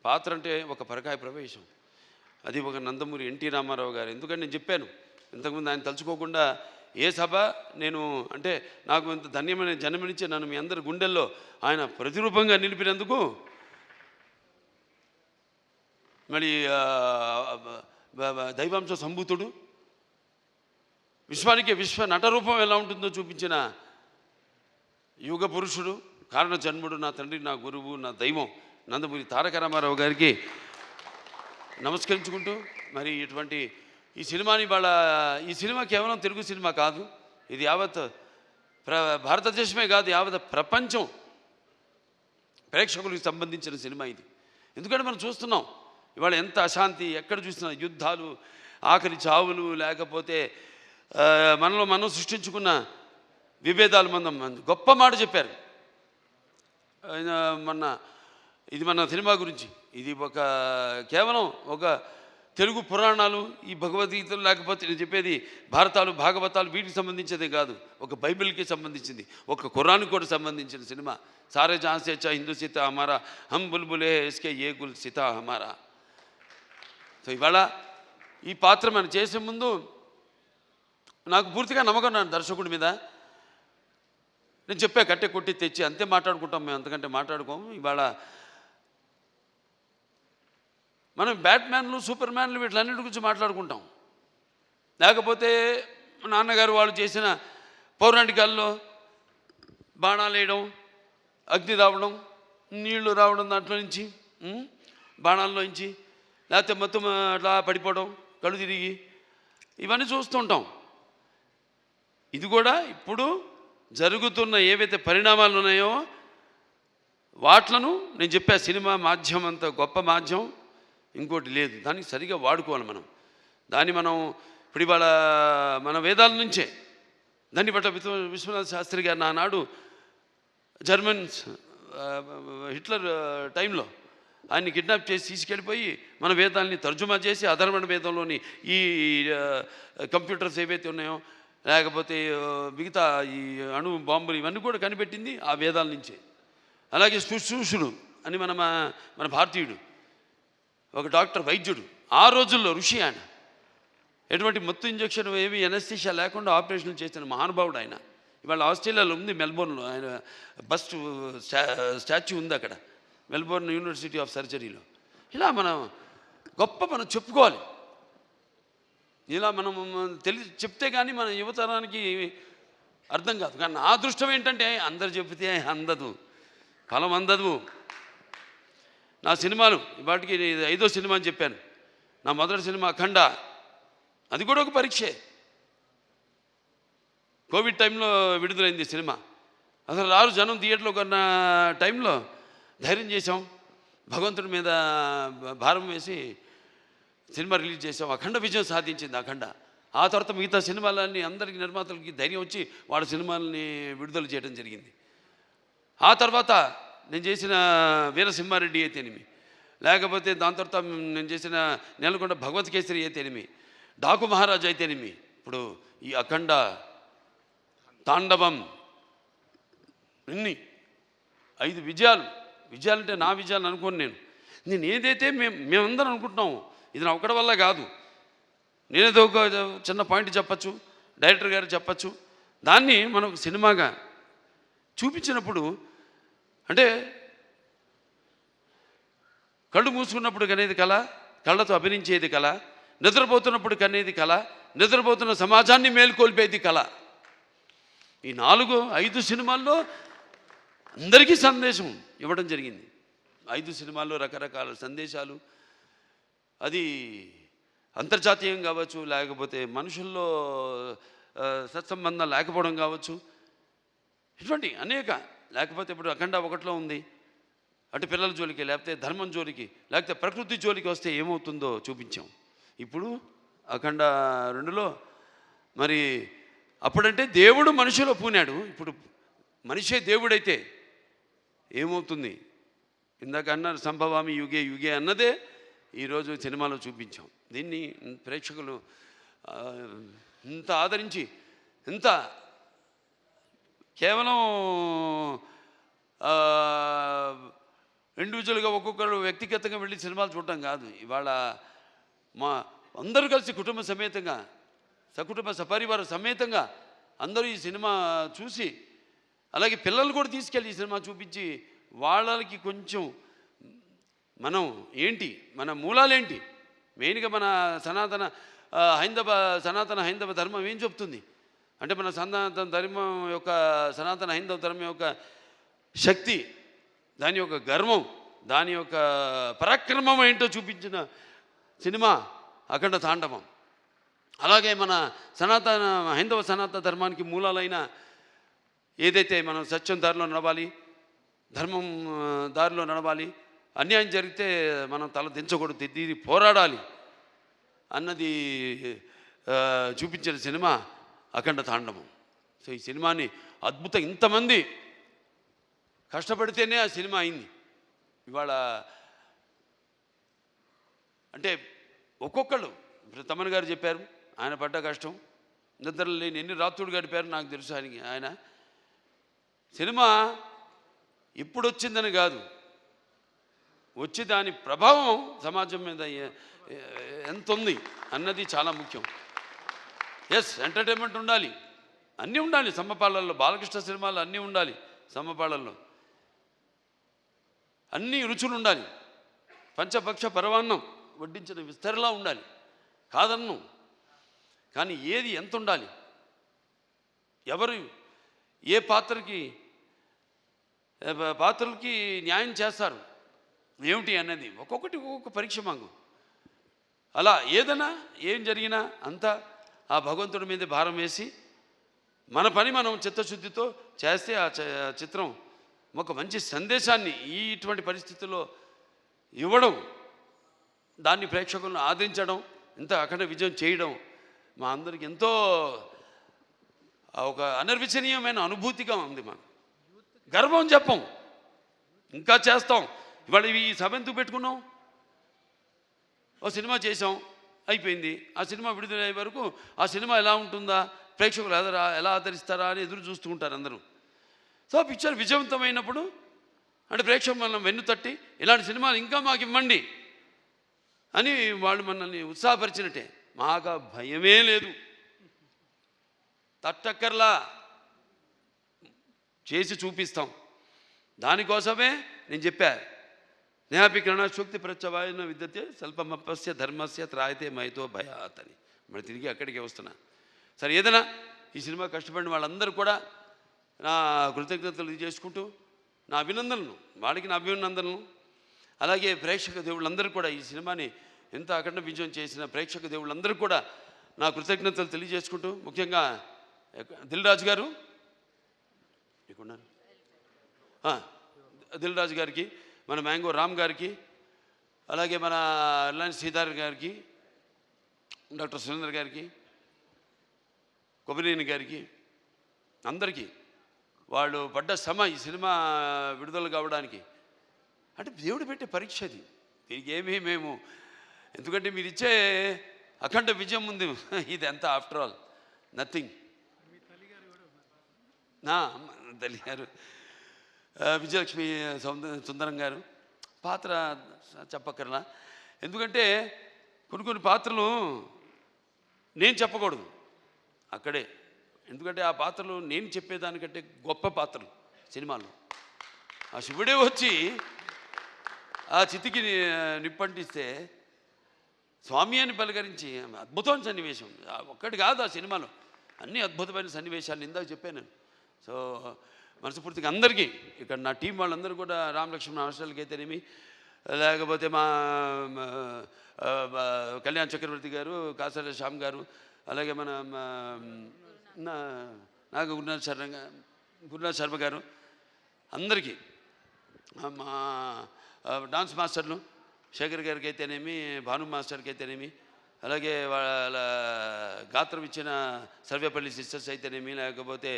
పాత్ర అంటే ఒక పరకాయ ప్రవేశం. అది ఒక నందమూరి ఎన్టీ రామారావు గారు. ఎందుకంటే నేను చెప్పాను ఇంతకుముందు, ఆయన తలుచుకోకుండా ఏ సభ నేను అంటే నాకు ఇంత ధన్యమైన జన్మనిచ్చి నన్ను మీ అందరి గుండెల్లో ఆయన ప్రతిరూపంగా నిలిపినందుకు, మరి దైవాంశ సంభూతుడు, విశ్వానికి విశ్వ నటరూపం ఎలా ఉంటుందో చూపించిన యుగ పురుషుడు, కారణ జన్ముడు, నా తండ్రి, నా గురువు, నా దైవం నందమూరి తారక రామారావు గారికి నమస్కరించుకుంటూ, మరి ఇటువంటి ఈ సినిమాని ఈ సినిమా కేవలం తెలుగు సినిమా కాదు, ఇది యావత్ భారతదేశమే కాదు, యావత్ ప్రపంచం ప్రేక్షకులకు సంబంధించిన సినిమా ఇది. ఎందుకంటే మనం చూస్తున్నాం ఇవాళ ఎంత అశాంతి, ఎక్కడ చూసినా యుద్ధాలు, ఆకలి చావులు, లేకపోతే మనలో మనం సృష్టించుకున్న విభేదాలు. గొప్ప మాట చెప్పారు ఇది మన సినిమా గురించి. ఇది కేవలం ఒక తెలుగు పురాణాలు, ఈ భగవద్గీతలు, లేకపోతే నేను చెప్పేది భారతాలు, భాగవతాలు వీటికి సంబంధించేదే కాదు, ఒక బైబిల్కి సంబంధించింది, ఒక ఖురాన్కి కూడా సంబంధించిన సినిమా. సారే జహాన్ సే అచ్చా హిందూ సీతా హమారా, హమ్ బుల్బులే ఇస్కే ఏ గుల్ సీతా హమారా. సో ఇవాళ ఈ పాత్ర మనం చేసే ముందు నాకు పూర్తిగా నమ్మకం నా దర్శకుడి మీద. నేను చెప్పా కట్టె కొట్టి తెచ్చి అంతే మాట్లాడుకుంటాం మేము, అంతకంటే మాట్లాడుకోము. ఇవాళ మనం బ్యాట్మ్యాన్లు, సూపర్ మ్యాన్లు వీటిలన్నిటి గురించి మాట్లాడుకుంటాం. లేకపోతే నాన్నగారు వాళ్ళు చేసిన పౌరాణికాల్లో బాణాలు వేయడం, అగ్ని రావడం, నీళ్లు రావడం, దాంట్లో నుంచి బాణాల్లో నుంచి, లేకపోతే మొత్తం అట్లా పడిపోవడం, కళ్ళు తిరిగి, ఇవన్నీ చూస్తుంటాం. ఇది కూడా ఇప్పుడు జరుగుతున్న ఏవైతే పరిణామాలు ఉన్నాయో వాట్లను నేను చెప్పా. సినిమా మాధ్యమం అంత గొప్ప మాధ్యమం ఇంకోటి లేదు, దానికి సరిగా వాడుకోవాలి మనం. దాన్ని మనం ఇప్పుడు ఇవాళ మన వేదాల నుంచే దాన్ని బట్ట విశ్వనాథ శాస్త్రి గారు నానాడు జర్మన్స్ హిట్లర్ టైంలో ఆయన్ని కిడ్నాప్ చేసి తీసుకెళ్ళిపోయి మన వేదాలని తర్జుమా చేసి అధర్వణ వేదంలోని ఈ కంప్యూటర్స్ ఏవైతే ఉన్నాయో, లేకపోతే మిగతా ఈ అణు బాంబులు ఇవన్నీ కూడా కనిపెట్టింది ఆ వేదాల నుంచే. అలాగే శుశ్రూషుడు అని మన భారతీయుడు, ఒక డాక్టర్, వైద్యుడు, ఆ రోజుల్లో ఋషి ఆయన. ఎటువంటి మత్తు ఇంజక్షన్ ఏవి ఎనస్థీషియా లేకుండా ఆపరేషన్లు చేసిన మహానుభావుడు ఆయన. ఇవాళ ఆస్ట్రేలియాలో ఉంది, మెల్బోర్న్లో ఆయన బస్ట్ స్టాచ్యూ ఉంది అక్కడ, మెల్బోర్న్ యూనివర్సిటీ ఆఫ్ సర్జరీలో. ఇలా మనం చెప్పుకోవాలి. ఇలా మనం చెప్తే కానీ మన యువతరానికి అర్థం కాదు. కానీ నా అదృష్టం ఏంటంటే అందరు చెప్తే అందదు, ఫలం అందదు. నా సినిమాలు వాటికి 5వ సినిమా అని చెప్పాను. నా మొదటి సినిమా అఖండ, అది కూడా ఒక పరీక్షే. కోవిడ్ టైంలో విడుదలైంది సినిమా. అసలు రారు జనం థియేటర్లో కొన్న టైంలో ధైర్యం చేసాం, భగవంతుడి మీద భారం వేసి సినిమా రిలీజ్ చేసాం. అఖండ విజయం సాధించింది అఖండ. ఆ తర్వాత మిగతా సినిమాలన్నీ అందరికీ నిర్మాతలకి ధైర్యం వచ్చి వాళ్ళ సినిమాలని విడుదల చేయడం జరిగింది. ఆ తర్వాత నేను చేసిన వీరసింహారెడ్డి అయితేనేమి, లేకపోతే దాని తర్వాత నేను చేసిన నెలకొండ భగవత్ కేసరి అయితేనేమి, డాకు మహారాజు అయితేనేమి, ఇప్పుడు ఈ అఖండ, తాండవం, ఇన్ని 5 విజయాలంటే నా విజయాలు అనుకోను. నేను ఏదైతే మేమందరం అనుకుంటున్నాము ఇది నా ఒక్కడి వల్ల కాదు. నేనేదో ఒక చిన్న పాయింట్ చెప్పచ్చు, డైరెక్టర్ గారు చెప్పచ్చు, దాన్ని మనం సినిమాగా చూపించినప్పుడు అంటే కళ్ళు మూసుకున్నప్పుడు కనేది కళ, కళ్ళతో అభినయించేది కళ, నిద్రపోతున్నప్పుడు కనేది కళ, నిద్రపోతున్న సమాజాన్ని మేల్కొల్పేది కళ. ఈ 4-5 సినిమాల్లో అందరికీ సందేశం ఇవ్వడం జరిగింది. 5 సినిమాల్లో రకరకాల సందేశాలు. అది అంతర్జాతీయం కావచ్చు, లేకపోతే మనుషుల్లో సత్సంబంధం లేకపోవడం కావచ్చు, ఇటువంటి అనేక. లేకపోతే ఇప్పుడు అఖండ 1లో ఉంది, అటు పిల్లల జోలికి, లేకపోతే ధర్మం జోలికి, లేకపోతే ప్రకృతి జోలికి వస్తే ఏమవుతుందో చూపించాం. ఇప్పుడు అఖండ 2లో మరి అప్పుడంటే దేవుడు మనిషిలో పూనాడు, ఇప్పుడు మనిషే దేవుడైతే ఏమవుతుంది? ఇందాక అన్నారు సంభవామి యుగే యుగే అన్నదే ఈరోజు సినిమాలో చూపించాం. దీన్ని ప్రేక్షకులు ఇంత ఆదరించి, ఇంత కేవలం ఇండివిజువల్గా ఒక్కొక్కరు వ్యక్తిగతంగా వెళ్ళి సినిమాలు చూడటం కాదు. ఇవాళ మా అందరూ కలిసి కుటుంబ సమేతంగా, సకుటుంబ సపరివార సమేతంగా అందరూ ఈ సినిమా చూసి, అలాగే పిల్లలు కూడా తీసుకెళ్ళి ఈ సినిమా చూపించి వాళ్ళకి కొంచెం మనం ఏంటి, మన మూలాలేంటి, మెయిన్గా మన సనాతన హైందవ ధర్మం ఏం చెప్తుంది అంటే, మన సనాతన ధర్మం యొక్క, సనాతన హైందవ ధర్మం యొక్క శక్తి, దాని యొక్క గర్వం, దాని యొక్క పరాక్రమం ఏంటో చూపించిన సినిమా అఖండ తాండవం. అలాగే మన హైందవ సనాతన ధర్మానికి మూలాలైన ఏదైతే మనం సత్యం దారిలో నడవాలి, ధర్మం దారిలో నడవాలి, అన్యాయం జరిగితే మనం తల దించకూడదు, తిరిగి పోరాడాలి అన్నది చూపించిన సినిమా అఖండ తాండవం. సో ఈ సినిమాని అద్భుతం, ఇంతమంది కష్టపడితేనే ఆ సినిమా అయింది. ఇవాళ అంటే ఒక్కొక్కళ్ళు, ఇప్పుడు తమన్ గారు చెప్పారు ఆయన పడ్డ కష్టం, నిద్ర లేని ఎన్ని రాత్రులు గడిపారు నాకు తెలుసు. ఆయన సినిమా ఇప్పుడు వచ్చిందని కాదు, వచ్చి దాని ప్రభావం సమాజం మీద ఎంత ఉంది అన్నది చాలా ముఖ్యం. ఎస్, ఎంటర్టైన్మెంట్ ఉండాలి, అన్నీ ఉండాలి సమ్మపాళ్ళల్లో, బాలకృష్ణ సినిమాలు అన్నీ ఉండాలి సమ్మపాళ్ళల్లో, అన్ని రుచులు ఉండాలి, పంచపక్ష పరవాన్నం వడ్డించిన విస్తరలా ఉండాలి, కాదన్ను. కానీ ఏది ఎంత ఉండాలి, ఎవరు ఏ పాత్రలకి న్యాయం చేస్తారు ఏమిటి అన్నది ఒక్కొక్కటి ఒక్కొక్క పరీక్ష మాకు. అలా ఏదైనా ఏం జరిగినా అంతా ఆ భగవంతుడి మీద భారం వేసి మన పని మనం చిత్తశుద్ధితో చేస్తే ఆ చిత్రం ఒక మంచి సందేశాన్ని ఇటువంటి పరిస్థితుల్లో ఇవ్వడం, దాన్ని ప్రేక్షకులను ఆదరించడం, ఇంత అఖండ విజయం చేయడం మా అందరికి ఎంతో ఒక అనిర్వచనీయమైన అనుభూతిగా ఉంది. మాకు గర్వం చెప్పం, ఇంకా చేస్తాం. ఇవాళ ఈ సభ ఎందుకు పెట్టుకున్నాం? ఓ సినిమా చేసాం, అయిపోయింది. ఆ సినిమా విడుదలయ్యే వరకు ఆ సినిమా ఎలా ఉంటుందా, ప్రేక్షకులు ఎలా ఆదరిస్తారా అని ఎదురు చూస్తూ ఉంటారు అందరూ. సో పిక్చర్ విజయవంతమైనప్పుడు అంటే ప్రేక్షకులు మనం వెన్ను తట్టి ఇలాంటి సినిమాలు ఇంకా మాకు ఇవ్వండి అని వాళ్ళు మనల్ని ఉత్సాహపరిచినట్టే. మాకు భయమే లేదు, తట్టక్కర్లా, చేసి చూపిస్తాం. దానికోసమే నేను చెప్పా, నేపి కిరణశక్తి ప్రత్యవాయన విద్యతే స్వల్పమపస్య ధర్మస్య త్రాయతే మైతో భయాత్ అని. మరి తిరిగి అక్కడికే వస్తున్నా. సరే, ఏదైనా ఈ సినిమా కష్టపడిన వాళ్ళందరూ కూడా నా కృతజ్ఞతలు చేసుకుంటూ నా అభినందనలు, వాళ్ళకి నా అభినందనలు, అలాగే ప్రేక్షక దేవుళ్ళందరూ కూడా ఈ సినిమాని ఎంత అఖండ విజయం చేసిన ప్రేక్షక దేవుళ్ళందరూ కూడా నా కృతజ్ఞతలు తెలియజేసుకుంటూ, ముఖ్యంగా దిల్ రాజు గారు దిల్ రాజు గారికి, మన మ్యాంగో రామ్ గారికి, అలాగే మన రిలయన్స్ సీతార్ గారికి, డాక్టర్ సురేందర్ గారికి, కొబ్బరినేని గారికి, అందరికీ వాళ్ళు పడ్డ శ్రమ ఈ సినిమా విడుదల కావడానికి, అంటే దేవుడు పెట్టే పరీక్ష అది. దీనికి ఏమీ మేము, ఎందుకంటే మీరు ఇచ్చే అఖండ విజయం ముందు ఇది ఎంత ఆఫ్టర్ ఆల్ నథింగ్. నా తల్లి గారు విజయలక్ష్మి సుందరం గారు పాత్ర చెప్పక్కర్లా, ఎందుకంటే కొన్ని పాత్రలు నేను చెప్పకూడదు అక్కడే, ఎందుకంటే ఆ పాత్రలు నేను చెప్పేదానికంటే గొప్ప పాత్రలు సినిమాలో. ఆ శివుడే వచ్చి ఆ చితికి నిప్పంటిస్తే స్వామి అని పలకరించి అద్భుతమైన సన్నివేశం ఒక్కటి కాదు, ఆ సినిమాలో అన్ని అద్భుతమైన సన్నివేశాలు ఇందాక చెప్పాను నేను. సో మనస్ఫూర్తిగా అందరికీ ఇక్కడ నా టీం వాళ్ళందరూ కూడా, రామలక్ష్మణ హాస్టల్కి అయితేనేమి, లేకపోతే మా కళ్యాణ్ చక్రవర్తి గారు, కాసాల శ్యామ్ గారు, అలాగే మన నాగ గురునాథ్ శర్మ గారు, అందరికీ, మా డాన్స్ మాస్టర్లు శేఖర్ గారికి అయితేనేమి, భాను మాస్టర్కి అయితేనేమి, అలాగే వాళ్ళ గాత్రం ఇచ్చిన సర్వేపల్లి సిస్టర్స్ అయితేనేమి, లేకపోతే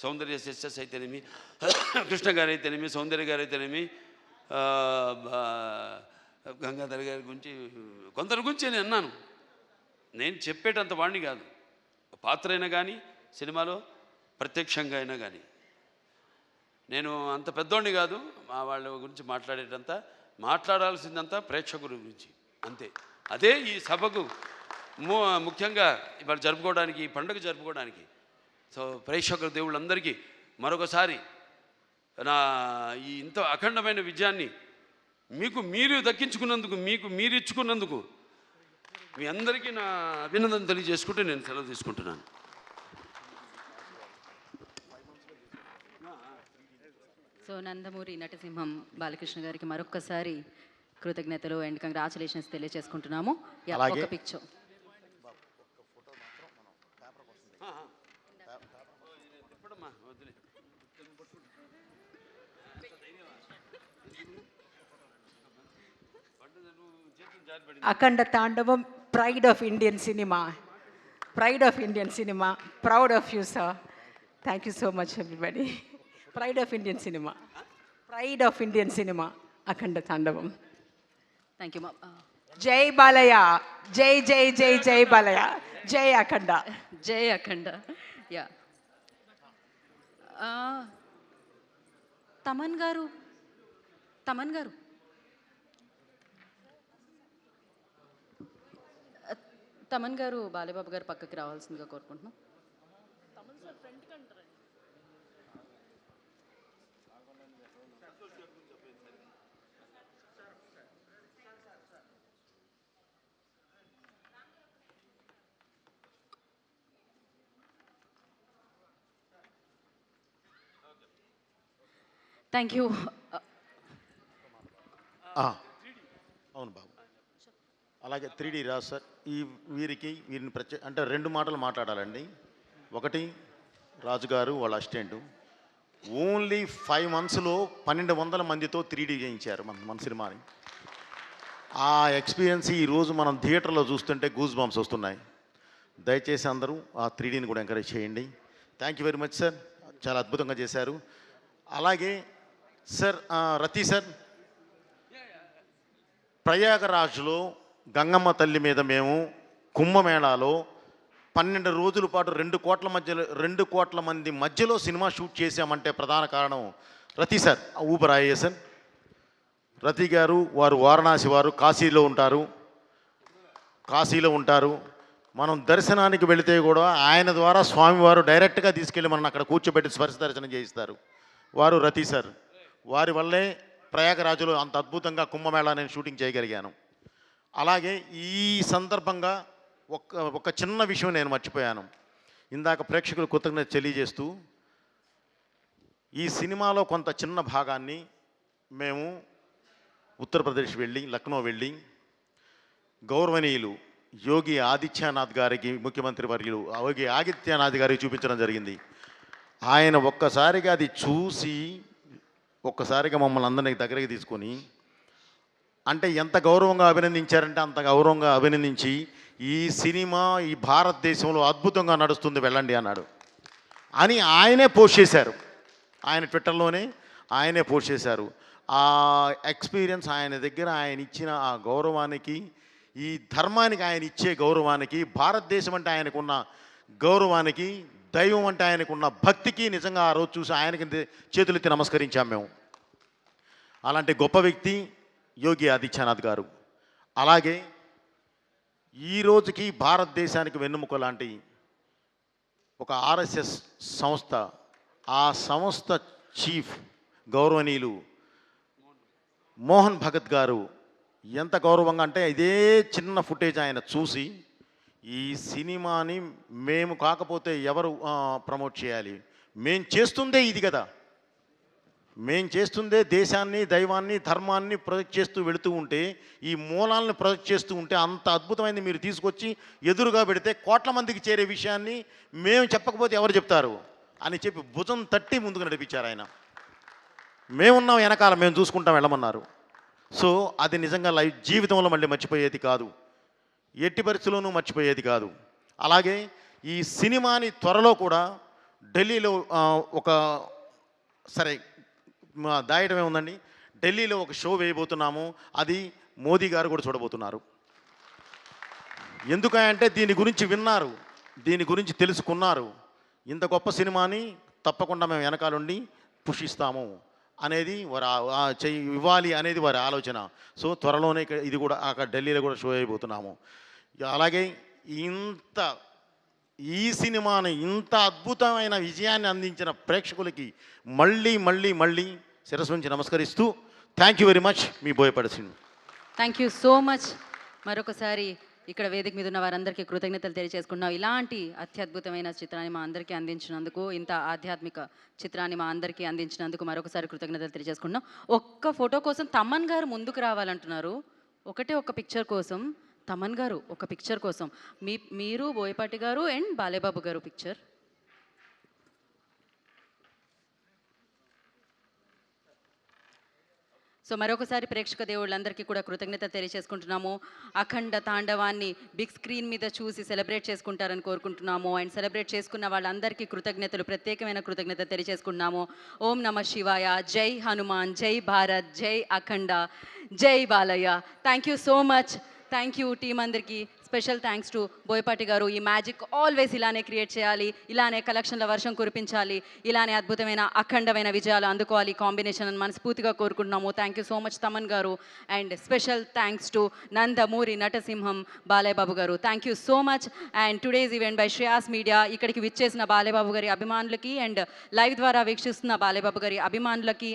సౌందర్య సిస్టర్స్ అయితేనేమి, కృష్ణ గారు అయితేనేమి, సౌందర్య గారు అయితేనేమి, గంగాధర్ గారి గురించి కొందరి గురించి నేను అన్నాను. నేను చెప్పేటంత వాడిని కాదు, పాత్ర అయినా కానీ సినిమాలో ప్రత్యక్షంగా అయినా కానీ నేను అంత పెద్దోడిని కాదు. మా వాళ్ళ గురించి మాట్లాడాల్సిందంతా ప్రేక్షకుల గురించి అంతే. అదే ఈ సభకు ముఖ్యంగా ఇవాళ జరుపుకోవడానికి, ఈ పండుగ జరుపుకోవడానికి. సో ప్రేక్షకుల దేవుళ్ళందరికీ మరొకసారి నా ఈ ఇంత అఖండమైన విజయాన్ని మీకు మీరు దక్కించుకున్నందుకు, మీకు మీరు ఇచ్చుకున్నందుకు మీ అందరికీ నా అభినందన తెలియజేసుకుంటూ నేను సెలవు తీసుకుంటున్నాను. సో నందమూరి నటసింహం బాలకృష్ణ గారికి మరొక్కసారి కృతజ్ఞతలు అండ్ కంగ్రాచులేషన్స్ తెలియజేసుకుంటున్నాము. ఒక picture Akhanda Thandavam, pride of Indian cinema, pride of Indian cinema, proud of you sir. Thank you so much everybody. Pride of Indian cinema, pride of Indian cinema, Akhanda Thandavam. Thank you. జై బాలయ్య, జై జై జై జై బాలయ్య, జై అఖండ, జై అఖండ. యా తమన్ గారు తమన్ గారు బాలయ్యబాబు గారు పక్కకి రావాల్సిందిగా కోరుకుంటున్నాం. Thank you. అవును బాబు, అలాగే 3D రాజు సార్, వీరిని అంటే 2 మాటలు మాట్లాడాలండి. ఒకటి, రాజుగారు వాళ్ళ అసిస్టెంటు ఓన్లీ 5 monthsలో 1200 మందితో 3D చేయించారు మన సినిమాని. ఆ ఎక్స్పీరియన్స్ ఈరోజు మనం థియేటర్లో చూస్తుంటే గూస్ బంప్స్ వస్తున్నాయి. దయచేసి అందరూ ఆ 3Dని కూడా ఎంకరేజ్ చేయండి. Thank you very much sir, చాలా అద్భుతంగా చేశారు. అలాగే సార్, రతి సార్, ప్రయాగరాజ్లో గంగమ్మ తల్లి మీద మేము కుంభమేళాలో 12 రోజుల పాటు 2 కోట్ల మంది మధ్యలో సినిమా షూట్ చేశామంటే ప్రధాన కారణం రతి సార్, ఊబర్ ఐఏఎస్ సార్. రతి గారు వారు వారణాసి వారు, కాశీలో ఉంటారు. మనం దర్శనానికి వెళితే కూడా ఆయన ద్వారా స్వామివారు డైరెక్ట్గా తీసుకెళ్ళి మనం అక్కడ కూర్చోబెట్టి స్పర్శ దర్శనం చేయిస్తారు. వారు రతి సార్, వారి వల్లే ప్రయాగరాజులో అంత అద్భుతంగా కుంభమేళా నేను షూటింగ్ చేయగలిగాను. అలాగే ఈ సందర్భంగా ఒక చిన్న విషయం నేను మర్చిపోయాను. ఇందాక ప్రేక్షకులు కృతజ్ఞత తెలియజేస్తూ, ఈ సినిమాలో కొంత చిన్న భాగాన్ని మేము ఉత్తరప్రదేశ్ వెళ్ళి, లక్నో వెళ్ళి, గౌరవనీయులు యోగి ఆదిత్యనాథ్ గారికి, ముఖ్యమంత్రి వర్యులు యోగి ఆదిత్యనాథ్ గారికి చూపించడం జరిగింది. ఆయన ఒక్కసారిగా అది చూసి ఒక్కసారిగా మమ్మల్ని అందరినీ దగ్గరికి తీసుకొని, అంటే ఎంత గౌరవంగా అభినందించారంటే అంత గౌరవంగా అభినందించి, ఈ సినిమా ఈ భారతదేశంలో అద్భుతంగా నడుస్తుంది, వెళ్ళండి అన్నాడు అని ఆయనే పోస్ట్ చేశారు. ఆయన ట్విట్టర్లోనే ఆయనే పోస్ట్ చేశారు. ఆ ఎక్స్పీరియన్స్ ఆయన దగ్గర ఆయన ఇచ్చిన ఆ గౌరవానికి, ఈ ధర్మానికి ఆయన ఇచ్చే గౌరవానికి, భారతదేశం అంటే ఆయనకున్న గౌరవానికి, దైవం అంటే ఆయనకున్న భక్తికి నిజంగా ఆ రోజు చూసి ఆయనకి చేతులెత్తి నమస్కరించాం మేము. అలాంటి గొప్ప వ్యక్తి యోగి ఆదిత్యనాథ్ గారు. అలాగే ఈ రోజుకి భారతదేశానికి వెన్నెముక లాంటి ఒక ఆర్ఎస్ఎస్ సంస్థ, ఆ సంస్థ చీఫ్ గౌరవనీయులు మోహన్ భగత్ గారు ఎంత గౌరవంగా అంటే, ఇదే చిన్న ఫుటేజ్ ఆయన చూసి, ఈ సినిమాని మేము కాకపోతే ఎవరు ప్రమోట్ చేయాలి, మేం చేస్తుందే ఇది కదా, మేం చేస్తుందే దేశాన్ని, దైవాన్ని, ధర్మాన్ని ప్రొజెక్ట్ చేస్తూ వెళుతూ ఉంటే, ఈ మూలాలను ప్రొజెక్ట్ చేస్తూ ఉంటే, అంత అద్భుతమైనది మీరు తీసుకొచ్చి ఎదురుగా పెడితే కోట్ల మందికి చేరే విషయాన్ని మేము చెప్పకపోతే ఎవరు చెప్తారు అని చెప్పి భుజం తట్టి ముందుకు నడిపించారు ఆయన. మేమున్నాం వెనకాల, మేము చూసుకుంటాం వెళ్ళమన్నారు. సో అది నిజంగా జీవితంలో మళ్ళీ మర్చిపోయేది కాదు, ఎట్టి పరిస్థితుల్లోనూ మర్చిపోయేది కాదు. అలాగే ఈ సినిమాని త్వరలో కూడా ఢిల్లీలో సరే దాయటం ఏముందండి, ఢిల్లీలో ఒక షో వేయబోతున్నాము. అది మోదీ గారు కూడా చూడబోతున్నారు. ఎందుకంటే దీని గురించి విన్నారు, దీని గురించి తెలుసుకున్నారు. ఇంత గొప్ప సినిమాని తప్పకుండా మేము వెనకాలండి పుషిస్తాము అనేది వారు ఇవ్వాలి అనేది వారి ఆలోచన. సో త్వరలోనే ఇది కూడా అక్కడ ఢిల్లీలో కూడా షో అయిపోతున్నాము. అలాగే ఈ సినిమాని ఇంత అద్భుతమైన విజయాన్ని అందించిన ప్రేక్షకులకి మళ్ళీ మళ్ళీ మళ్ళీ శిరస్సు నుంచి నమస్కరిస్తూ thank you very much. Me Boyapati cinema. Thank you so much. మరొకసారి ఇక్కడ వేదిక మీద ఉన్న వారందరికీ కృతజ్ఞతలు తెలియజేసుకుంటున్నాం. ఇలాంటి అత్యద్భుతమైన చిత్రాన్ని మా అందరికీ అందించినందుకు, ఇంత ఆధ్యాత్మిక చిత్రాన్ని మా అందరికీ అందించినందుకు మరొకసారి కృతజ్ఞతలు తెలియజేసుకుంటున్నాం. ఒక్క ఫోటో కోసం తమన్ గారు ముందుకు రావాలంటున్నారు. ఒక పిక్చర్ కోసం తమన్ గారు, ఒక పిక్చర్ కోసం మీరు, బోయపాటి గారు అండ్ బాలేబాబు గారు పిక్చర్. సో మరొకసారి ప్రేక్షక దేవుళ్ళందరికీ కూడా కృతజ్ఞత తెలియజేసుకుంటున్నాము. అఖండ తాండవాన్ని బిగ్ స్క్రీన్ మీద చూసి సెలబ్రేట్ చేసుకుంటారని కోరుకుంటున్నాము. అండ్ సెలబ్రేట్ చేసుకున్న వాళ్ళందరికీ కృతజ్ఞతలు, ప్రత్యేకమైన కృతజ్ఞత తెలియజేసుకున్నాము. ఓం నమ శివాయ, జై హనుమాన్, జై భారత్, జై అఖండ, జై Balayya. Thank you so much. Thank you team అందరికీ. స్పెషల్ థ్యాంక్స్ టు బోయపాటి గారు. ఈ మ్యాజిక్ ఆల్వేస్ ఇలానే క్రియేట్ చేయాలి, ఇలానే కలెక్షన్ల వర్షం కురిపించాలి, ఇలానే అద్భుతమైన అఖండమైన విజయాలు అందుకోవాలి కాంబినేషన్ అని మనస్ఫూర్తిగా కోరుకుంటున్నాము. Thank you so much Thaman గారు. And special thanks to Nandamuri నటసింహం బాలయ్యబాబు గారు. Thank you so much. And today's event by Shreyas media. ఇక్కడికి విచ్చేసిన బాలయ్యబాబు గారి అభిమానులకి అండ్ లైవ్ ద్వారా వీక్షిస్తున్న బాలయ్యబాబు గారి అభిమానులకి